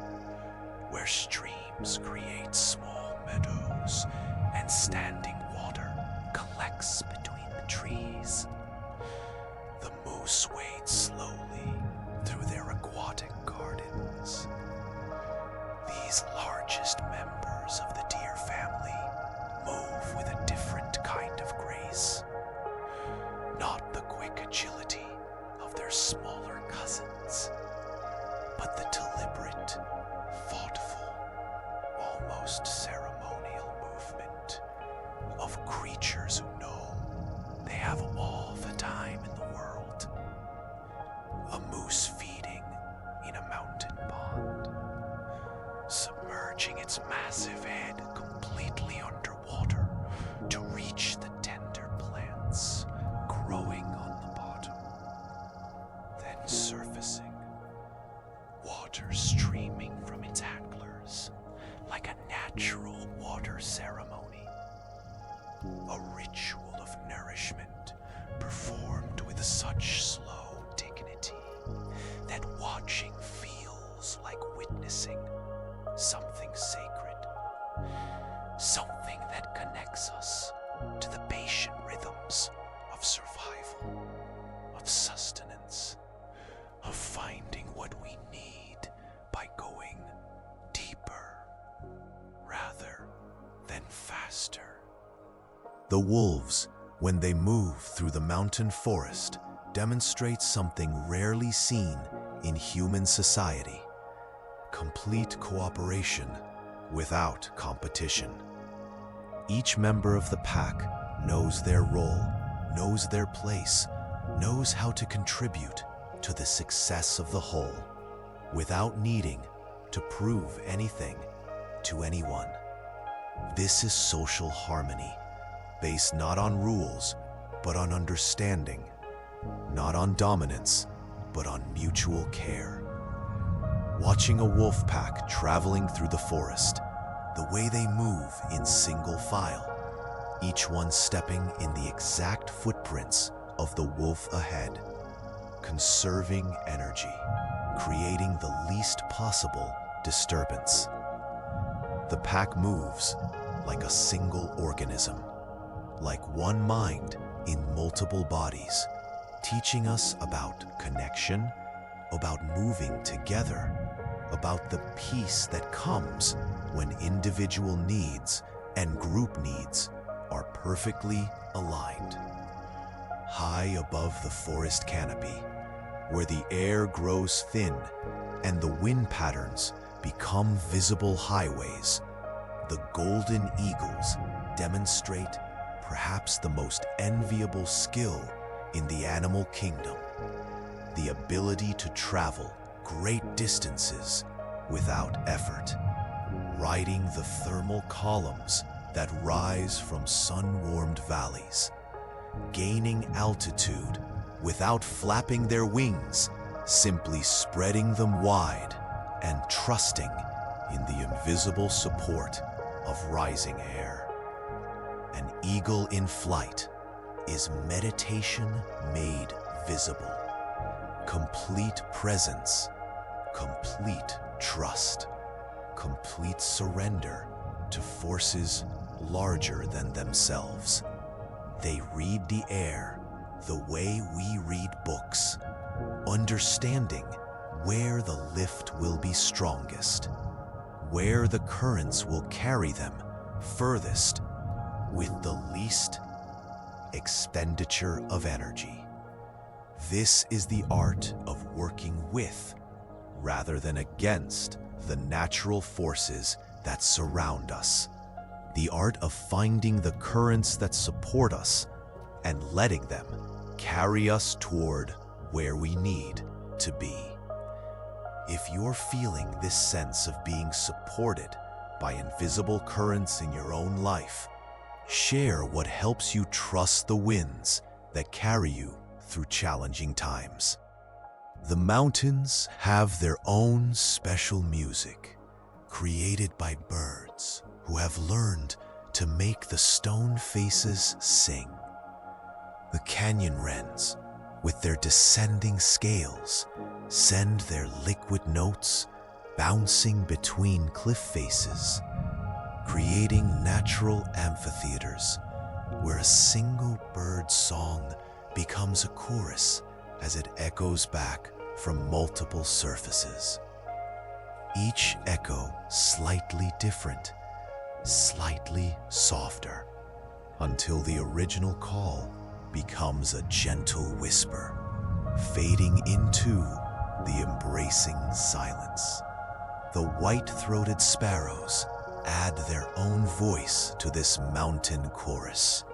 where streams create small meadows and standing water collects between the trees, the moose wade slowly through their aquatic gardens. These largest members of the deer family move with a different kind of grace, not the quick agility of their smaller cousins, but the deliberate, thoughtful, almost ceremonial movement of creatures who know they have all the time in the world. A moose feeding in a mountain pond, submerging its massive head completely underwater to reach the tender plants growing on the bottom, then surfacing, water streaming from its antlers like a natural water ceremony, a ritual of nourishment performed with such slow dignity that watching feels like witnessing something sacred, something that connects us to the patient rhythms of survival, of sustenance, of finding what we need by going deeper rather than faster. The wolves, when they move through the mountain forest, demonstrate something rarely seen in human society: complete cooperation without competition. Each member of the pack knows their role, knows their place, knows how to contribute to the success of the whole, without needing to prove anything to anyone. This is social harmony, based not on rules, but on understanding, not on dominance, but on mutual care. Watching a wolf pack traveling through the forest, the way they move in single file, each one stepping in the exact footprints of the wolf ahead, conserving energy, creating the least possible disturbance. The pack moves like a single organism, like one mind in multiple bodies, teaching us about connection, about moving together, about the peace that comes when individual needs and group needs are perfectly aligned. High above the forest canopy, where the air grows thin and the wind patterns become visible highways, the golden eagles demonstrate perhaps the most enviable skill in the animal kingdom, the ability to travel great distances without effort, riding the thermal columns that rise from sun-warmed valleys, gaining altitude without flapping their wings, simply spreading them wide and trusting in the invisible support of rising air. An eagle in flight is meditation made visible, complete presence, complete trust, complete surrender to forces larger than themselves. They read the air the way we read books, understanding where the lift will be strongest, where the currents will carry them furthest with the least expenditure of energy. This is the art of working with, rather than against, the natural forces that surround us. The art of finding the currents that support us and letting them carry us toward where we need to be. If you're feeling this sense of being supported by invisible currents in your own life, share what helps you trust the winds that carry you through challenging times. The mountains have their own special music, created by birds who have learned to make the stone faces sing. The canyon wrens, with their descending scales, send their liquid notes bouncing between cliff faces, creating natural amphitheaters where a single bird's song becomes a chorus as it echoes back from multiple surfaces. Each echo slightly different, slightly softer, until the original call becomes a gentle whisper, fading into the embracing silence. The white-throated sparrows add their own voice to this mountain chorus,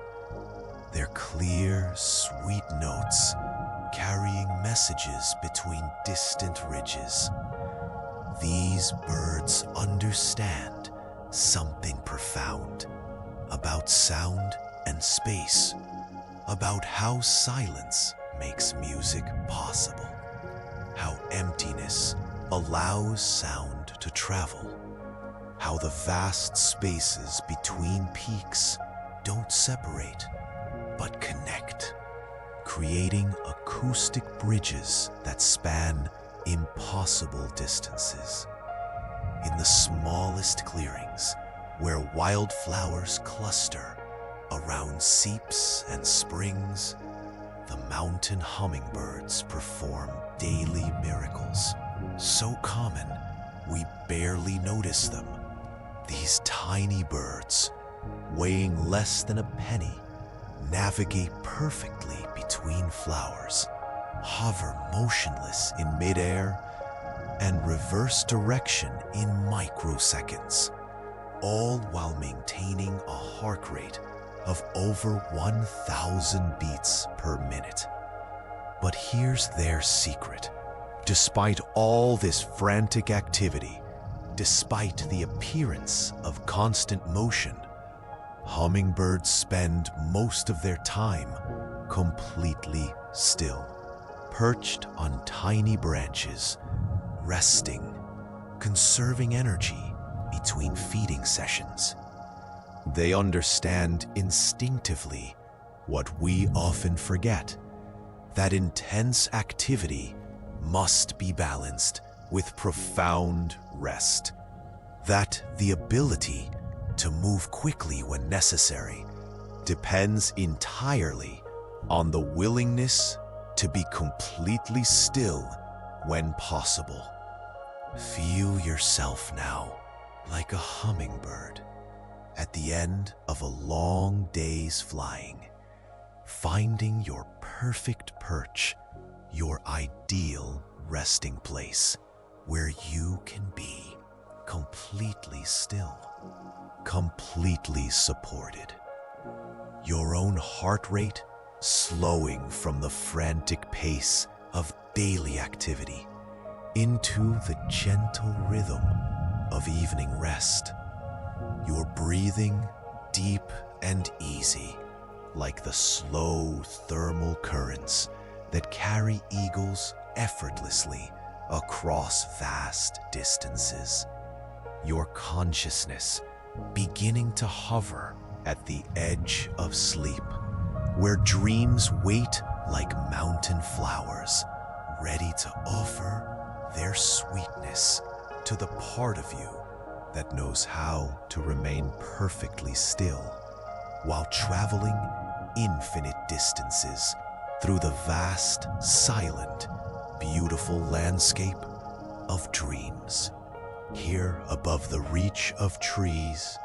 their clear, sweet notes carrying messages between distant ridges. These birds understand something profound about sound and space, about how silence makes music possible, how emptiness allows sound to travel, how the vast spaces between peaks don't separate, but connect, creating acoustic bridges that span impossible distances. In the smallest clearings, where wildflowers cluster around seeps and springs, the mountain hummingbirds perform daily miracles, so common we barely notice them. These tiny birds, weighing less than a penny, navigate perfectly between flowers, hover motionless in midair, and reverse direction in microseconds, all while maintaining a heart rate of over 1,000 beats per minute. But here's their secret. Despite all this frantic activity, despite the appearance of constant motion, hummingbirds spend most of their time completely still, perched on tiny branches, resting, conserving energy between feeding sessions. They understand instinctively what we often forget, that intense activity must be balanced with profound rest, that the ability to move quickly when necessary depends entirely on the willingness to be completely still when possible. Feel yourself now like a hummingbird at the end of a long day's flying, finding your perfect perch, your ideal resting place, where you can be completely still, completely supported. Your own heart rate slowing from the frantic pace of daily activity into the gentle rhythm of evening rest. Your breathing deep and easy, like the slow thermal currents that carry eagles effortlessly across vast distances. Your consciousness beginning to hover at the edge of sleep, where dreams wait like mountain flowers, ready to offer their sweetness to the part of you that knows how to remain perfectly still while traveling infinite distances through the vast, silent, beautiful landscape of dreams. Here, above the reach of trees,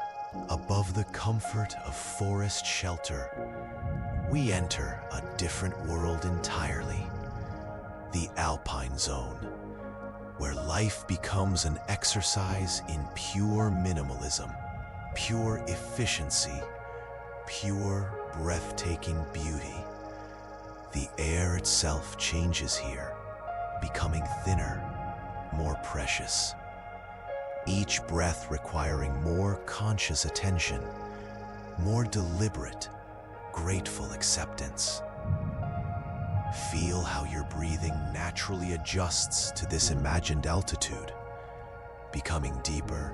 above the comfort of forest shelter, we enter a different world entirely, the alpine zone, where life becomes an exercise in pure minimalism, pure efficiency, pure breathtaking beauty. The air itself changes here, becoming thinner, more precious. Each breath requiring more conscious attention, more deliberate, grateful acceptance. Feel how your breathing naturally adjusts to this imagined altitude, becoming deeper,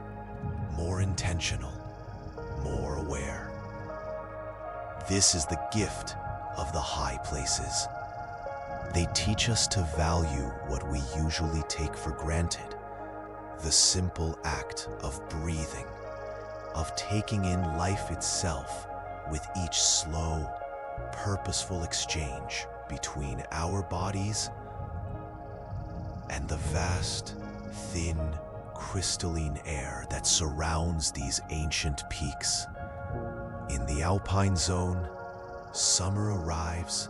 more intentional, more aware. This is the gift of the high places. They teach us to value what we usually take for granted, the simple act of breathing, of taking in life itself with each slow, purposeful exchange between our bodies and the vast, thin, crystalline air that surrounds these ancient peaks. In the alpine zone, summer arrives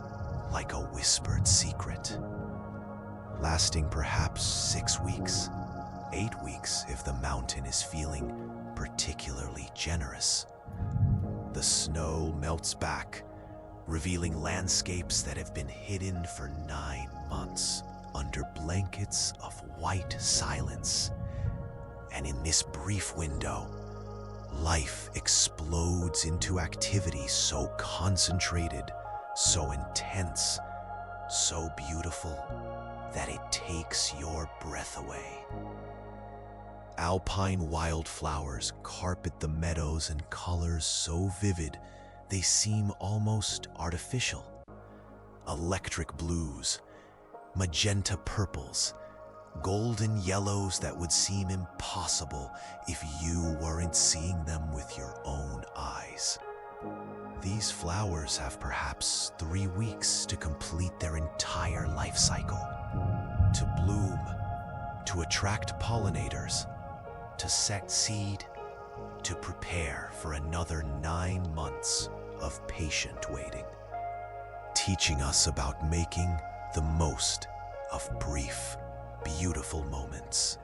like a whispered secret, lasting perhaps 6 weeks, 8 weeks if the mountain is feeling particularly generous. The snow melts back, revealing landscapes that have been hidden for 9 months under blankets of white silence. And in this brief window, life explodes into activity so concentrated, so intense, so beautiful that it takes your breath away. Alpine wildflowers carpet the meadows in colors so vivid they seem almost artificial. Electric blues, magenta purples, golden yellows that would seem impossible if you weren't seeing them with your own eyes. These flowers have perhaps 3 weeks to complete their entire life cycle, to bloom, to attract pollinators, to set seed, to prepare for another 9 months of patient waiting, teaching us about making the most of brief, beautiful moments.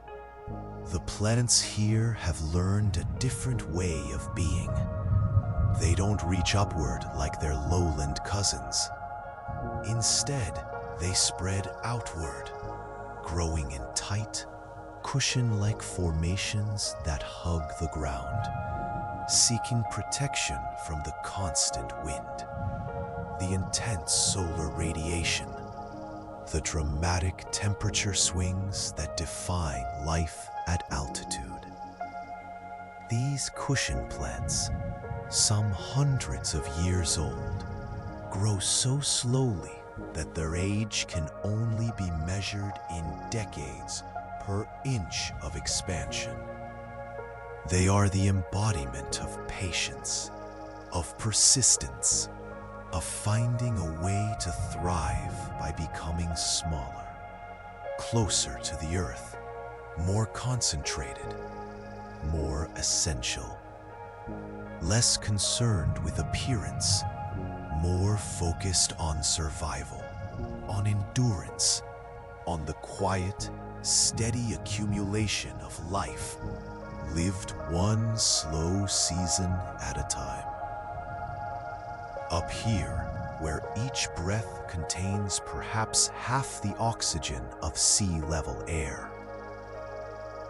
The planets here have learned a different way of being. They don't reach upward like their lowland cousins. Instead, They spread outward, growing in tight, cushion-like formations that hug the ground, seeking protection from the constant wind, the intense solar radiation, the dramatic temperature swings that define life at altitude. These cushion plants, some hundreds of years old, grow so slowly that their age can only be measured in decades per inch of expansion. They are the embodiment of patience, of persistence, of finding a way to thrive by becoming smaller, closer to the earth, more concentrated, more essential, less concerned with appearance, more focused on survival, on endurance, on the quiet, steady accumulation of life, lived one slow season at a time. Up here, where each breath contains perhaps half the oxygen of sea-level air,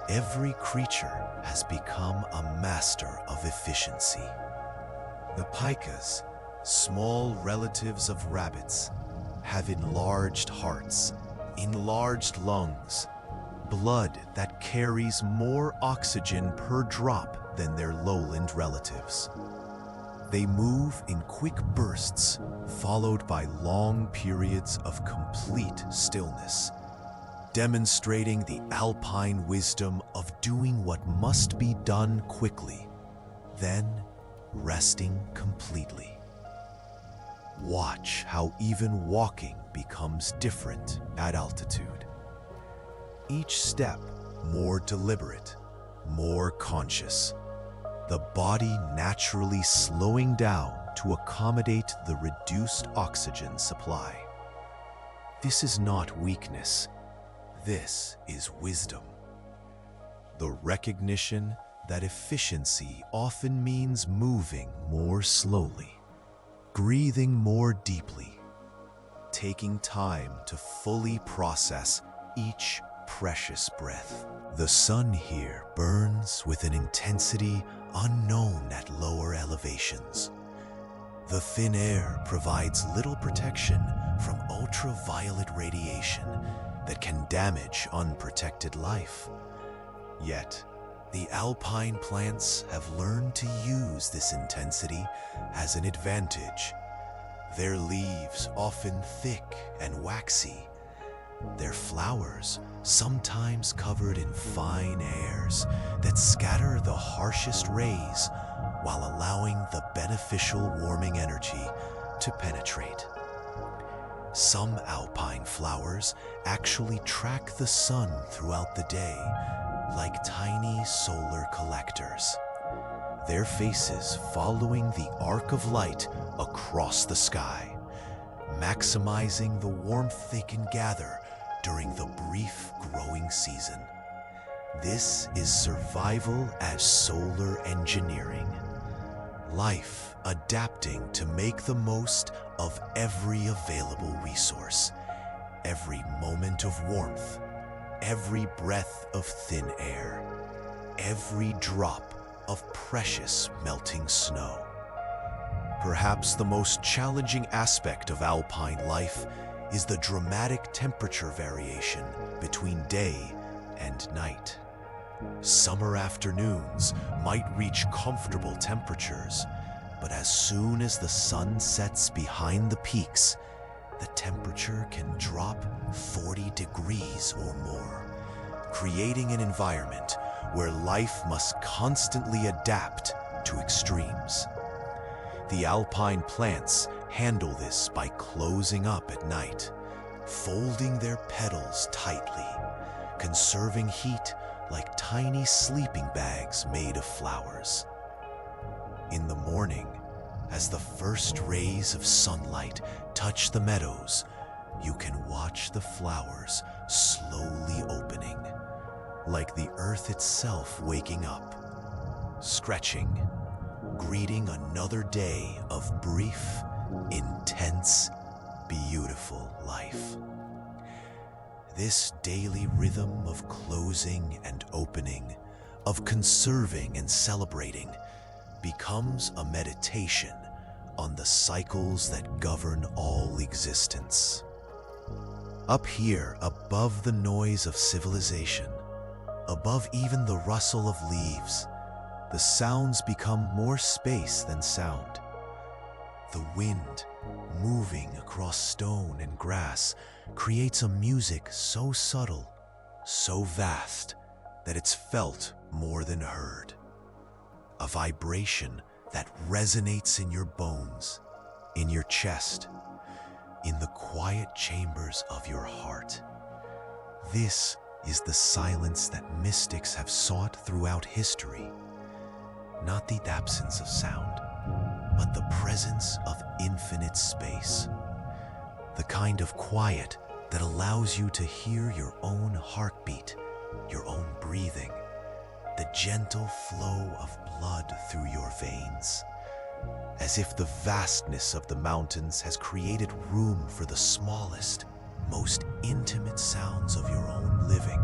every creature has become a master of efficiency. The pikas, small relatives of rabbits, have enlarged hearts, enlarged lungs, blood that carries more oxygen per drop than their lowland relatives. They move in quick bursts, followed by long periods of complete stillness, demonstrating the alpine wisdom of doing what must be done quickly, then resting completely. Watch how even walking becomes different at altitude. Each step more deliberate, more conscious, the body naturally slowing down to accommodate the reduced oxygen supply. This is not weakness. This is wisdom. The recognition that efficiency often means moving more slowly, breathing more deeply, taking time to fully process each precious breath. The sun here burns with an intensity unknown at lower elevations. The thin air provides little protection from ultraviolet radiation that can damage unprotected life. Yet, the alpine plants have learned to use this intensity as an advantage. Their leaves often thick and waxy, their flowers sometimes covered in fine hairs that scatter the harshest rays while allowing the beneficial warming energy to penetrate. Some alpine flowers actually track the sun throughout the day, like tiny solar collectors, their faces following the arc of light across the sky, maximizing the warmth they can gather during the brief growing season. This is survival as solar engineering. Life adapting to make the most of every available resource, every moment of warmth, every breath of thin air, every drop of precious melting snow. Perhaps the most challenging aspect of alpine life is the dramatic temperature variation between day and night. Summer afternoons might reach comfortable temperatures, but as soon as the sun sets behind the peaks, the temperature can drop 40 degrees or more, creating an environment where life must constantly adapt to extremes. The alpine plants handle this by closing up at night, folding their petals tightly, conserving heat like tiny sleeping bags made of flowers. In the morning, as the first rays of sunlight touch the meadows, you can watch the flowers slowly opening, like the earth itself waking up, stretching, greeting another day of brief, intense, beautiful beautiful life. This daily rhythm of closing and opening, of conserving and celebrating, becomes a meditation on the cycles that govern all existence. Up here, above the noise of civilization, above even the rustle of leaves, the sounds become more space than sound. The wind, moving across stone and grass, creates a music so subtle, so vast, that it's felt more than heard. A vibration that resonates in your bones, in your chest, in the quiet chambers of your heart. This is the silence that mystics have sought throughout history. Not the absence of sound, but the presence of infinite space. The kind of quiet that allows you to hear your own heartbeat, your own breathing, the gentle flow of blood through your veins. As if the vastness of the mountains has created room for the smallest, most intimate sounds of your own living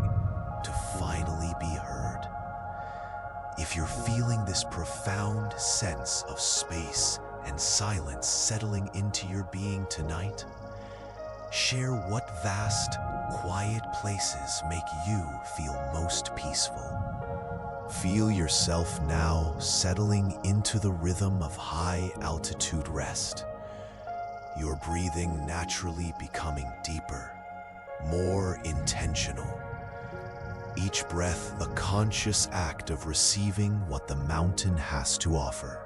to finally be heard. If you're feeling this profound sense of space and silence settling into your being tonight, share what vast, quiet places make you feel most peaceful. Feel yourself now settling into the rhythm of high-altitude rest. Your breathing naturally becoming deeper, more intentional. Each breath a conscious act of receiving what the mountain has to offer.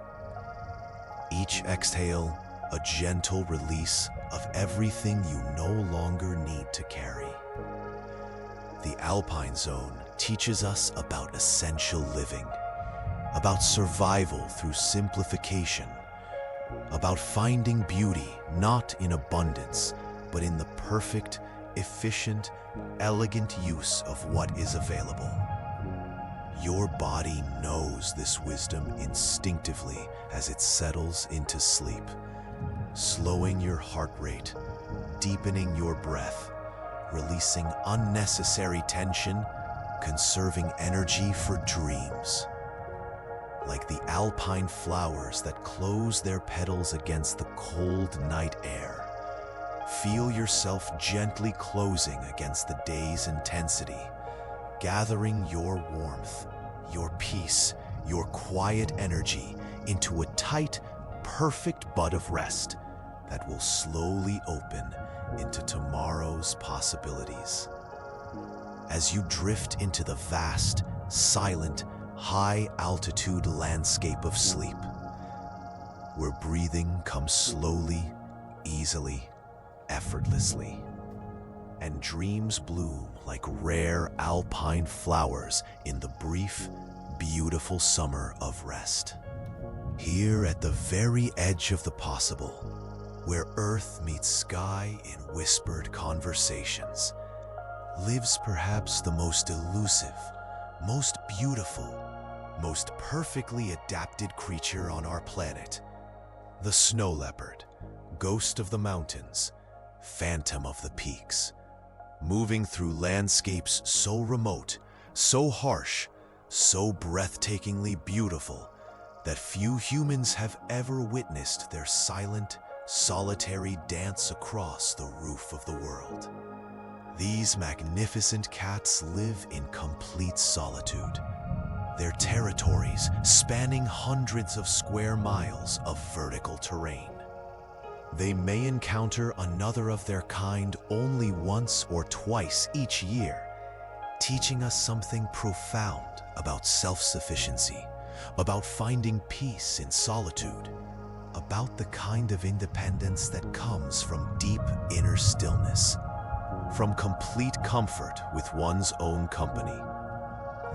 Each exhale a gentle release of everything you no longer need to carry. The alpine zone teaches us about essential living, about survival through simplification, about finding beauty not in abundance, but in the perfect, efficient, elegant use of what is available. Your body knows this wisdom instinctively as it settles into sleep, slowing your heart rate, deepening your breath, releasing unnecessary tension, conserving energy for dreams. Like the alpine flowers that close their petals against the cold night air, feel yourself gently closing against the day's intensity, gathering your warmth, your peace, your quiet energy into a tight, perfect bud of rest that will slowly open into tomorrow's possibilities. As you drift into the vast, silent, high-altitude landscape of sleep, where breathing comes slowly, easily, effortlessly, and dreams bloom like rare alpine flowers in the brief, beautiful summer of rest. Here at the very edge of the possible, where earth meets sky in whispered conversations, lives perhaps the most elusive, most beautiful, most perfectly adapted creature on our planet, the snow leopard, ghost of the mountains, phantom of the peaks, moving through landscapes so remote, so harsh, so breathtakingly beautiful that few humans have ever witnessed their silent, solitary dance across the roof of the world. These magnificent cats live in complete solitude, their territories spanning hundreds of square miles of vertical terrain. They may encounter another of their kind only once or twice each year, teaching us something profound about self-sufficiency, about finding peace in solitude, about the kind of independence that comes from deep inner stillness, from complete comfort with one's own company.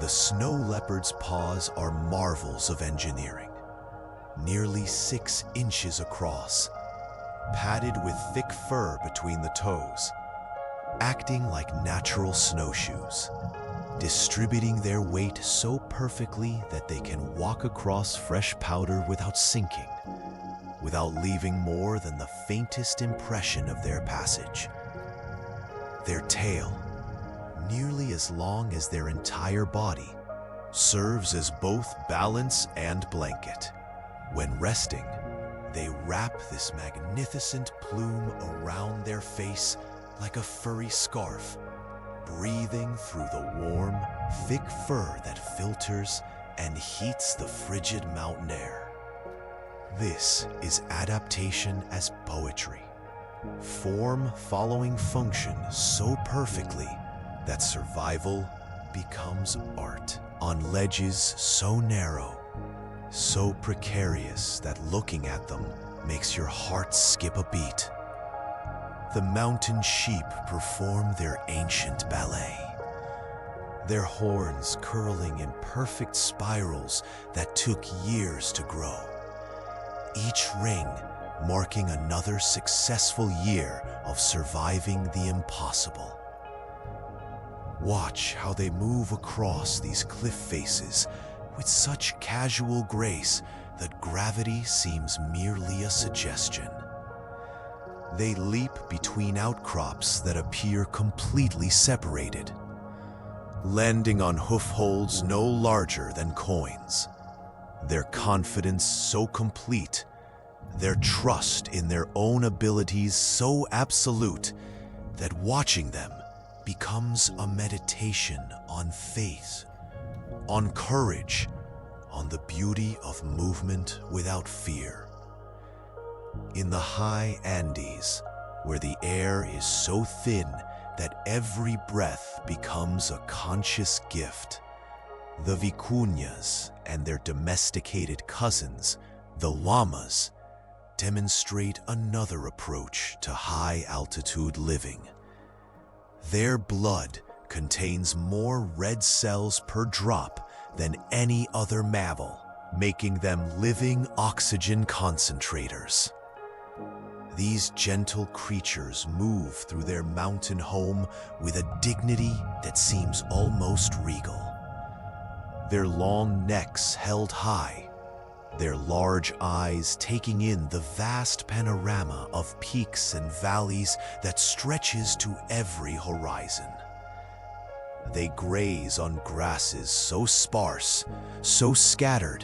The snow leopard's paws are marvels of engineering, nearly 6 inches across, padded with thick fur between the toes, acting like natural snowshoes, distributing their weight so perfectly that they can walk across fresh powder without sinking, without leaving more than the faintest impression of their passage. Their tail, nearly as long as their entire body, serves as both balance and blanket. When resting, they wrap this magnificent plume around their face like a furry scarf, breathing through the warm, thick fur that filters and heats the frigid mountain air. This is adaptation as poetry, form following function so perfectly that survival becomes art. On ledges so narrow, so precarious that looking at them makes your heart skip a beat, the mountain sheep perform their ancient ballet, their horns curling in perfect spirals that took years to grow, each ring marking another successful year of surviving the impossible. Watch how they move across these cliff faces with such casual grace that gravity seems merely a suggestion. They leap between outcrops that appear completely separated, landing on hoofholds no larger than coins. Their confidence so complete, their trust in their own abilities so absolute, that watching them becomes a meditation on faith, on courage, on the beauty of movement without fear. In the high Andes, where the air is so thin that every breath becomes a conscious gift, the vicuñas and their domesticated cousins, the llamas, demonstrate another approach to high-altitude living. Their blood contains more red cells per drop than any other mammal, making them living oxygen concentrators. These gentle creatures move through their mountain home with a dignity that seems almost regal. Their long necks held high, their large eyes taking in the vast panorama of peaks and valleys that stretches to every horizon. They graze on grasses so sparse, so scattered,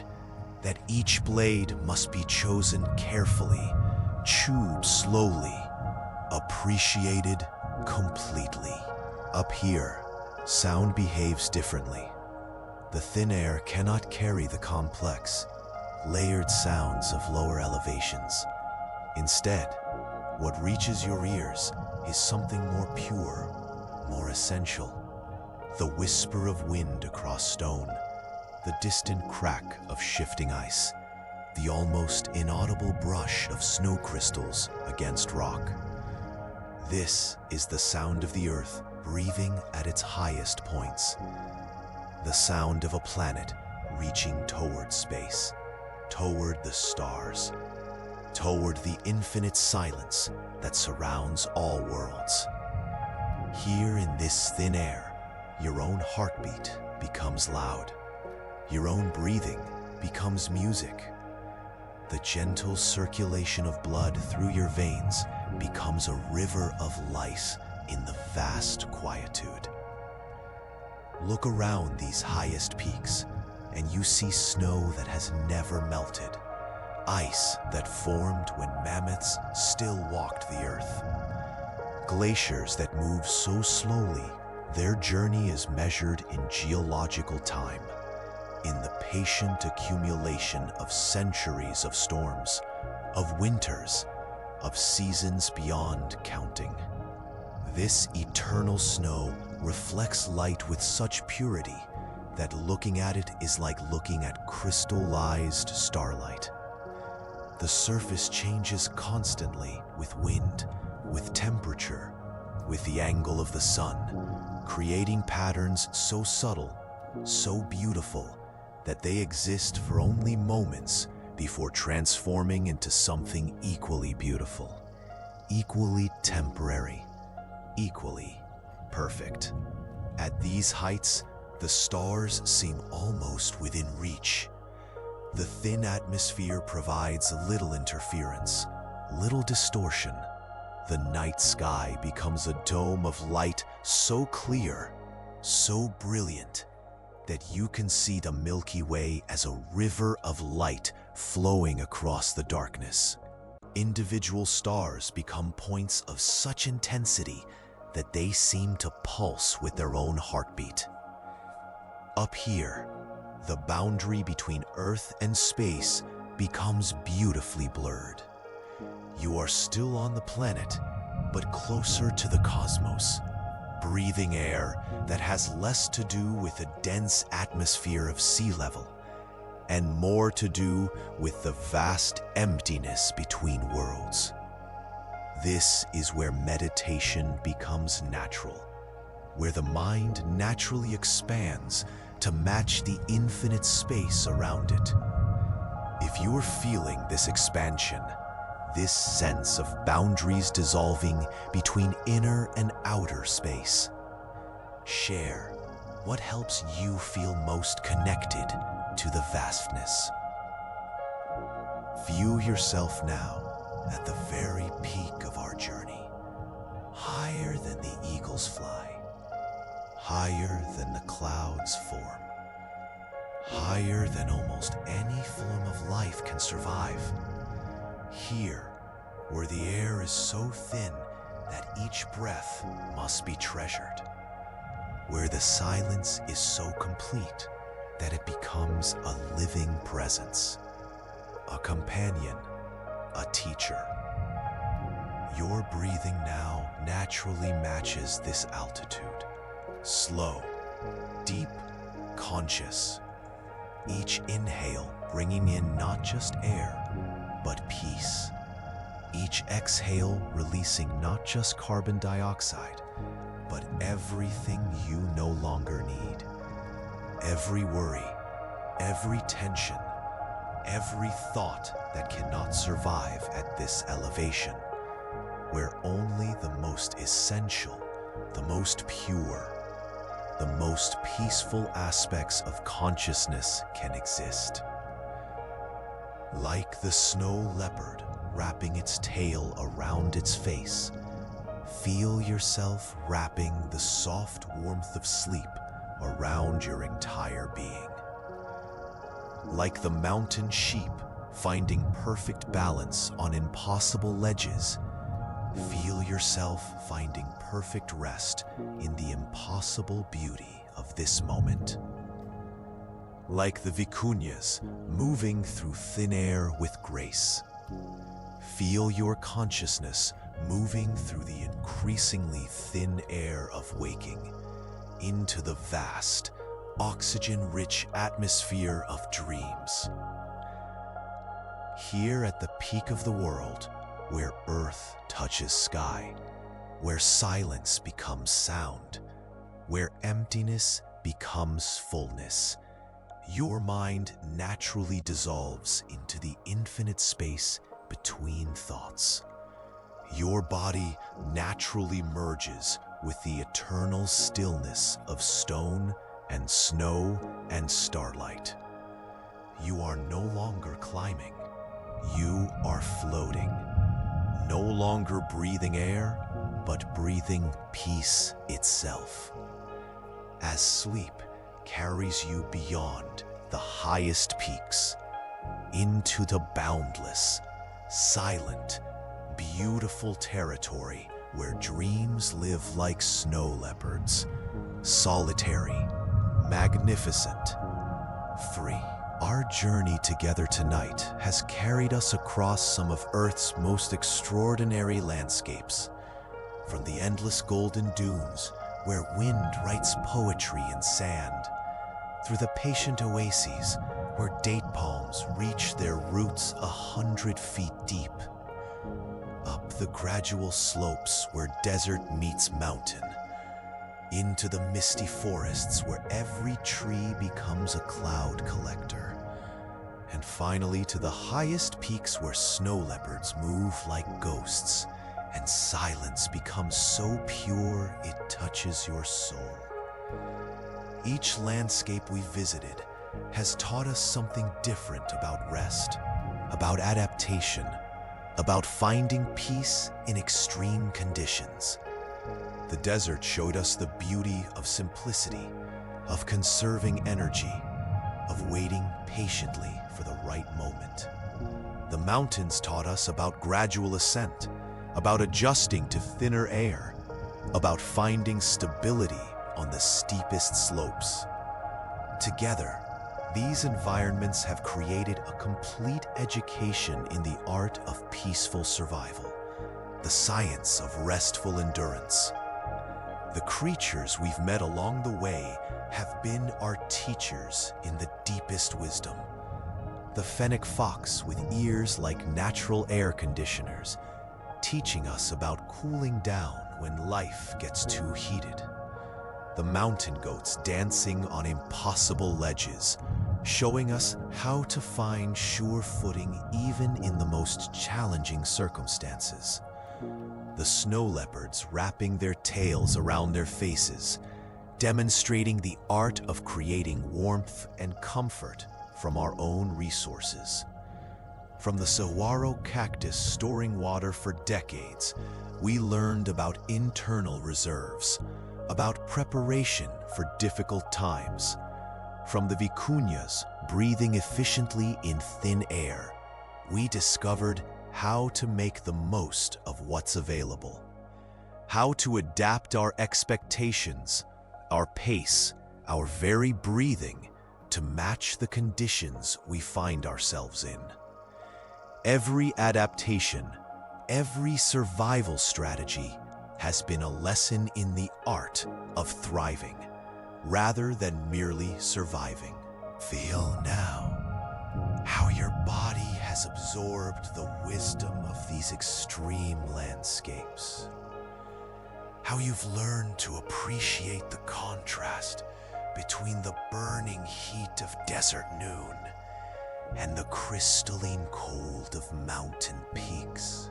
that each blade must be chosen carefully, chewed slowly, appreciated completely. Up here, sound behaves differently. The thin air cannot carry the complex, layered sounds of lower elevations. Instead, what reaches your ears is something more pure, more essential. The whisper of wind across stone, the distant crack of shifting ice, the almost inaudible brush of snow crystals against rock. This is the sound of the earth breathing at its highest points. The sound of a planet reaching toward space, toward the stars, toward the infinite silence that surrounds all worlds. Here in this thin air, your own heartbeat becomes loud. Your own breathing becomes music. The gentle circulation of blood through your veins becomes a river of life in the vast quietude. Look around these highest peaks, and you see snow that has never melted, ice that formed when mammoths still walked the earth, glaciers that move so slowly their journey is measured in geological time, in the patient accumulation of centuries of storms, of winters, of seasons beyond counting. This eternal snow reflects light with such purity that looking at it is like looking at crystallized starlight. The surface changes constantly with wind, with temperature, with the angle of the sun, creating patterns so subtle, so beautiful, that they exist for only moments before transforming into something equally beautiful, equally temporary, equally perfect. At these heights, the stars seem almost within reach. The thin atmosphere provides little interference, little distortion. The night sky becomes a dome of light so clear, so brilliant, that you can see the Milky Way as a river of light flowing across the darkness. Individual stars become points of such intensity that they seem to pulse with their own heartbeat. Up here, the boundary between Earth and space becomes beautifully blurred. You are still on the planet, but closer to the cosmos, breathing air that has less to do with the dense atmosphere of sea level and more to do with the vast emptiness between worlds. This is where meditation becomes natural, where the mind naturally expands to match the infinite space around it. If you are feeling this expansion, this sense of boundaries dissolving between inner and outer space, share what helps you feel most connected to the vastness. View yourself now at the very peak of our journey, higher than the eagles fly, higher than the clouds form, higher than almost any form of life can survive. Here, where the air is so thin that each breath must be treasured, where the silence is so complete that it becomes a living presence, a companion, a teacher. Your breathing now naturally matches this altitude. Slow, deep, conscious. Each inhale bringing in not just air, but peace. Each exhale releasing not just carbon dioxide, but everything you no longer need. Every worry, every tension, every thought that cannot survive at this elevation, where only the most essential, the most pure, the most peaceful aspects of consciousness can exist. Like the snow leopard wrapping its tail around its face, feel yourself wrapping the soft warmth of sleep around your entire being. Like the mountain sheep finding perfect balance on impossible ledges, feel yourself finding perfect rest in the impossible beauty of this moment. Like the vicuñas moving through thin air with grace, feel your consciousness moving through the increasingly thin air of waking into the vast, oxygen-rich atmosphere of dreams. Here at the peak of the world, where earth touches sky, where silence becomes sound, where emptiness becomes fullness, your mind naturally dissolves into the infinite space between thoughts. Your body naturally merges with the eternal stillness of stone and snow and starlight. You are no longer climbing. You are floating. No longer breathing air, but breathing peace itself. As sleep carries you beyond the highest peaks, into the boundless, silent, beautiful territory where dreams live like snow leopards, solitary, magnificent, free. Our journey together tonight has carried us across some of Earth's most extraordinary landscapes, from the endless golden dunes where wind writes poetry in sand, through the patient oases where date palms reach their roots 100 feet deep, up the gradual slopes where desert meets mountain, into the misty forests where every tree becomes a cloud collector, and finally to the highest peaks where snow leopards move like ghosts and silence becomes so pure it touches your soul. Each landscape we visited has taught us something different about rest, about adaptation, about finding peace in extreme conditions. The desert showed us the beauty of simplicity, of conserving energy, of waiting patiently for the right moment. The mountains taught us about gradual ascent, about adjusting to thinner air, about finding stability on the steepest slopes. Together, these environments have created a complete education in the art of peaceful survival, the science of restful endurance. The creatures we've met along the way have been our teachers in the deepest wisdom. The fennec fox with ears like natural air conditioners, teaching us about cooling down when life gets too heated. The mountain goats dancing on impossible ledges, showing us how to find sure footing even in the most challenging circumstances. The snow leopards wrapping their tails around their faces, demonstrating the art of creating warmth and comfort from our own resources. From the saguaro cactus storing water for decades, we learned about internal reserves, about preparation for difficult times. From the vicuñas breathing efficiently in thin air, we discovered how to make the most of what's available, how to adapt our expectations, our pace, our very breathing to match the conditions we find ourselves in. Every adaptation, every survival strategy has been a lesson in the art of thriving, rather than merely surviving. Feel now how your body has absorbed the wisdom of these extreme landscapes, how you've learned to appreciate the contrast between the burning heat of desert noon and the crystalline cold of mountain peaks.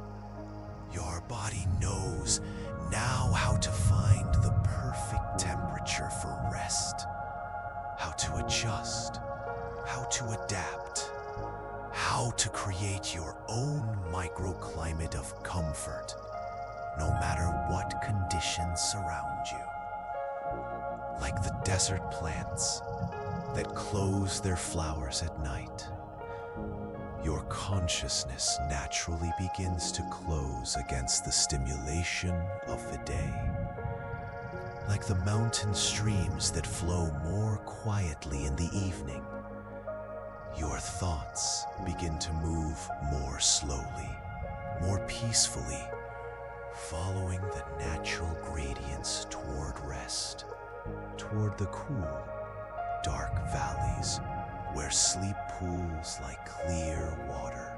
Your body knows now how to find the perfect temperature for rest, how to adjust, how to adapt, how to create your own microclimate of comfort, no matter what conditions surround you. Like the desert plants that close their flowers at night, your consciousness naturally begins to close against the stimulation of the day. Like the mountain streams that flow more quietly in the evening, your thoughts begin to move more slowly, more peacefully, following the natural gradients toward rest, toward the cool, dark valleys where sleep pools like clear water,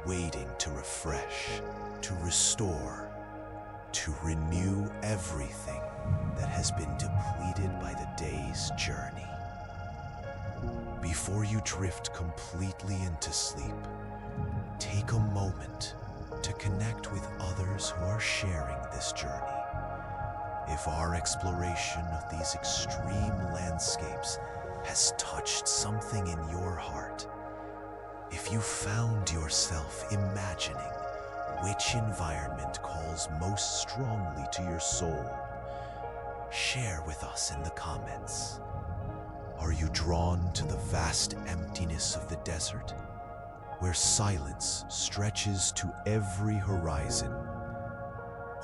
waiting to refresh, to restore, to renew everything that has been depleted by the day's journey. Before you drift completely into sleep, take a moment to connect with others who are sharing this journey. If our exploration of these extreme landscapes has touched something in your heart, if you found yourself imagining which environment calls most strongly to your soul, share with us in the comments. Are you drawn to the vast emptiness of the desert, where silence stretches to every horizon?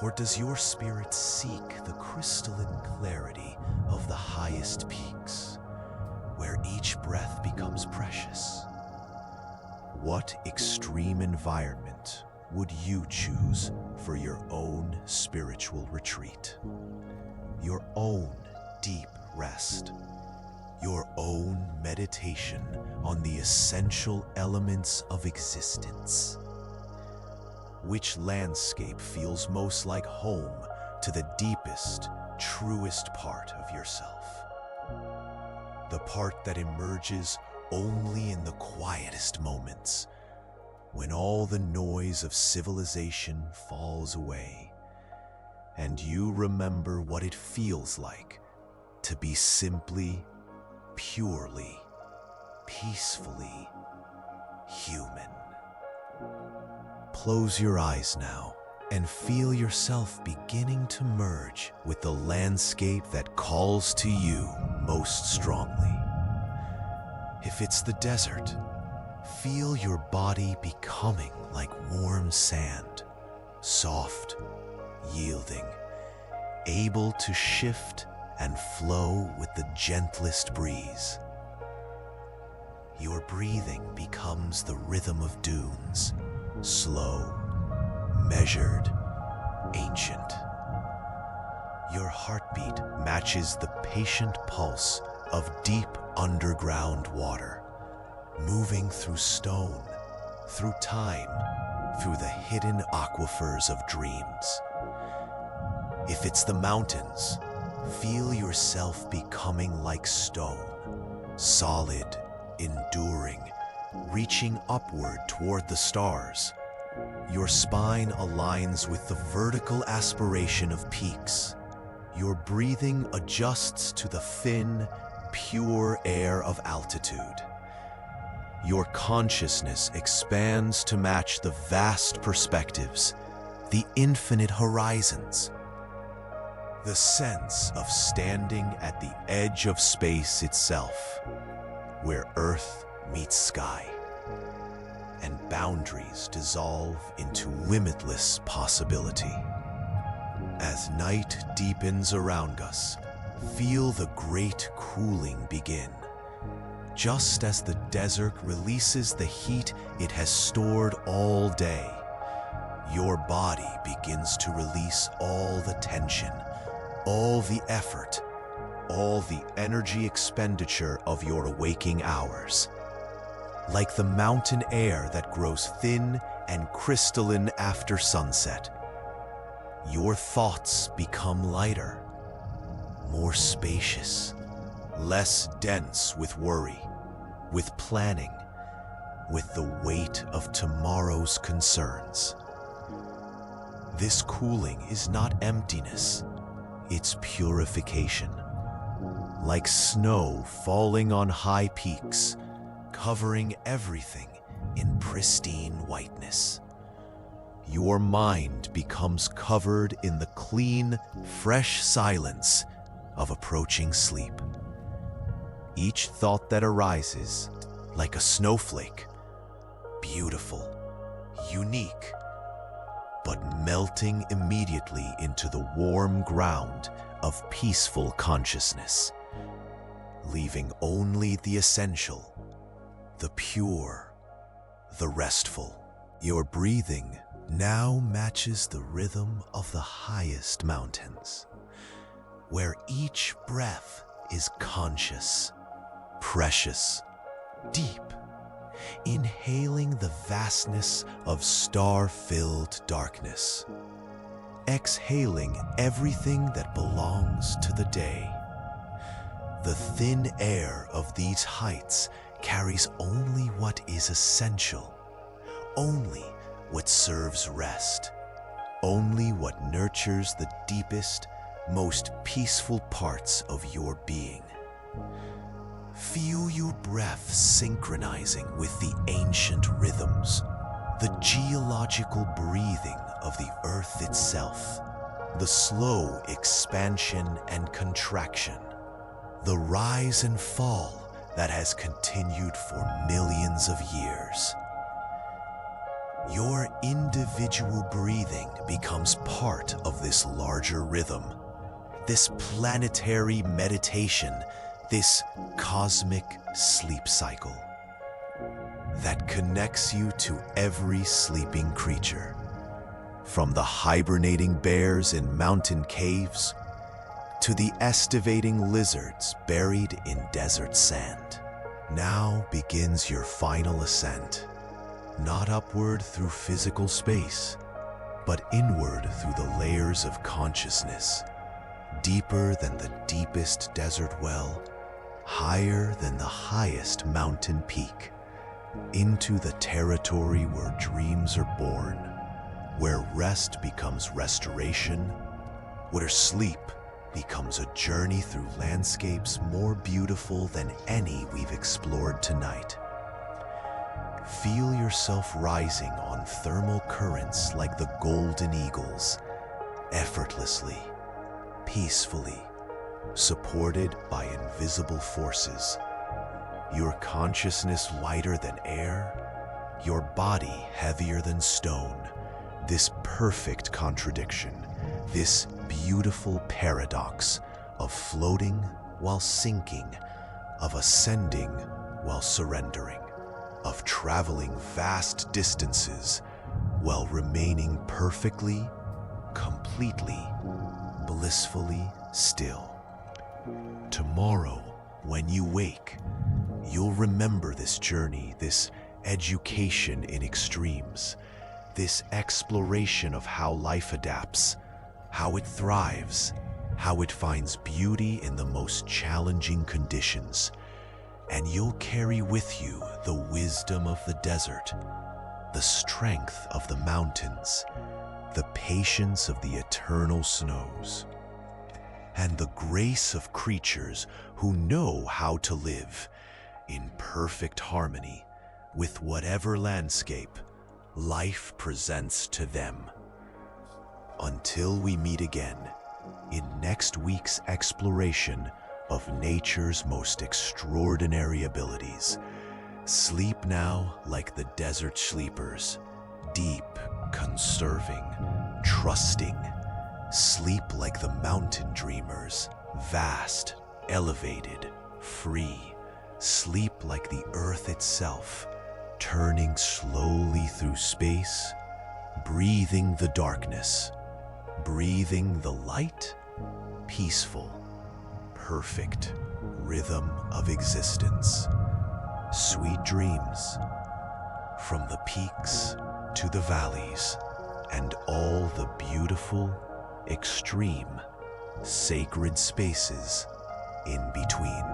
Or does your spirit seek the crystalline clarity of the highest peaks, where each breath becomes precious? What extreme environment would you choose for your own spiritual retreat? Your own deep rest? Your own meditation on the essential elements of existence? Which landscape feels most like home to the deepest, truest part of yourself? The part that emerges only in the quietest moments, when all the noise of civilization falls away, and you remember what it feels like to be simply, purely peacefully human. Close your eyes now and feel yourself beginning to merge with the landscape that calls to you most strongly. If it's the desert, feel your body becoming like warm sand, soft, yielding, able to shift and flow with the gentlest breeze. Your breathing becomes the rhythm of dunes, slow, measured, ancient. Your heartbeat matches the patient pulse of deep underground water, moving through stone, through time, through the hidden aquifers of dreams. If it's the mountains, feel yourself becoming like stone, solid, enduring, reaching upward toward the stars. Your spine aligns with the vertical aspiration of peaks. Your breathing adjusts to the thin, pure air of altitude. Your consciousness expands to match the vast perspectives, the infinite horizons. The sense of standing at the edge of space itself, where Earth meets sky, and boundaries dissolve into limitless possibility. As night deepens around us, feel the great cooling begin. Just as the desert releases the heat it has stored all day, your body begins to release all the tension, all the effort, all the energy expenditure of your waking hours. Like the mountain air that grows thin and crystalline after sunset, your thoughts become lighter, more spacious, less dense with worry, with planning, with the weight of tomorrow's concerns. This cooling is not emptiness, it's purification. Like snow falling on high peaks, covering everything in pristine whiteness. Your mind becomes covered in the clean, fresh silence of approaching sleep. Each thought that arises, like a snowflake, beautiful, unique, but melting immediately into the warm ground of peaceful consciousness, leaving only the essential, the pure, the restful. Your breathing now matches the rhythm of the highest mountains, where each breath is conscious, precious, deep, inhaling the vastness of star-filled darkness, exhaling everything that belongs to the day. The thin air of these heights carries only what is essential, only what serves rest, only what nurtures the deepest, most peaceful parts of your being. Feel your breath synchronizing with the ancient rhythms, the geological breathing of the earth itself, the slow expansion and contraction, the rise and fall that has continued for millions of years. Your individual breathing becomes part of this larger rhythm, this planetary meditation, this cosmic sleep cycle that connects you to every sleeping creature, from the hibernating bears in mountain caves to the estivating lizards buried in desert sand. Now begins your final ascent, not upward through physical space, but inward through the layers of consciousness, deeper than the deepest desert well, higher than the highest mountain peak, into the territory where dreams are born, where rest becomes restoration, where sleep becomes a journey through landscapes more beautiful than any we've explored tonight. Feel yourself rising on thermal currents like the golden eagles, effortlessly, peacefully, supported by invisible forces. Your consciousness lighter than air, your body heavier than stone. This perfect contradiction, this beautiful paradox of floating while sinking, of ascending while surrendering, of traveling vast distances while remaining perfectly, completely, blissfully still. Tomorrow, when you wake, you'll remember this journey, this education in extremes, this exploration of how life adapts, how it thrives, how it finds beauty in the most challenging conditions. And you'll carry with you the wisdom of the desert, the strength of the mountains, the patience of the eternal snows, and the grace of creatures who know how to live in perfect harmony with whatever landscape life presents to them. Until we meet again in next week's exploration of nature's most extraordinary abilities, sleep now like the desert sleepers, deep, conserving, trusting. Sleep like the mountain dreamers, vast, elevated, free. Sleep like the earth itself, turning slowly through space, breathing the darkness, breathing the light, peaceful, perfect rhythm of existence. Sweet dreams, from the peaks to the valleys, and all the beautiful, extreme, sacred spaces in between.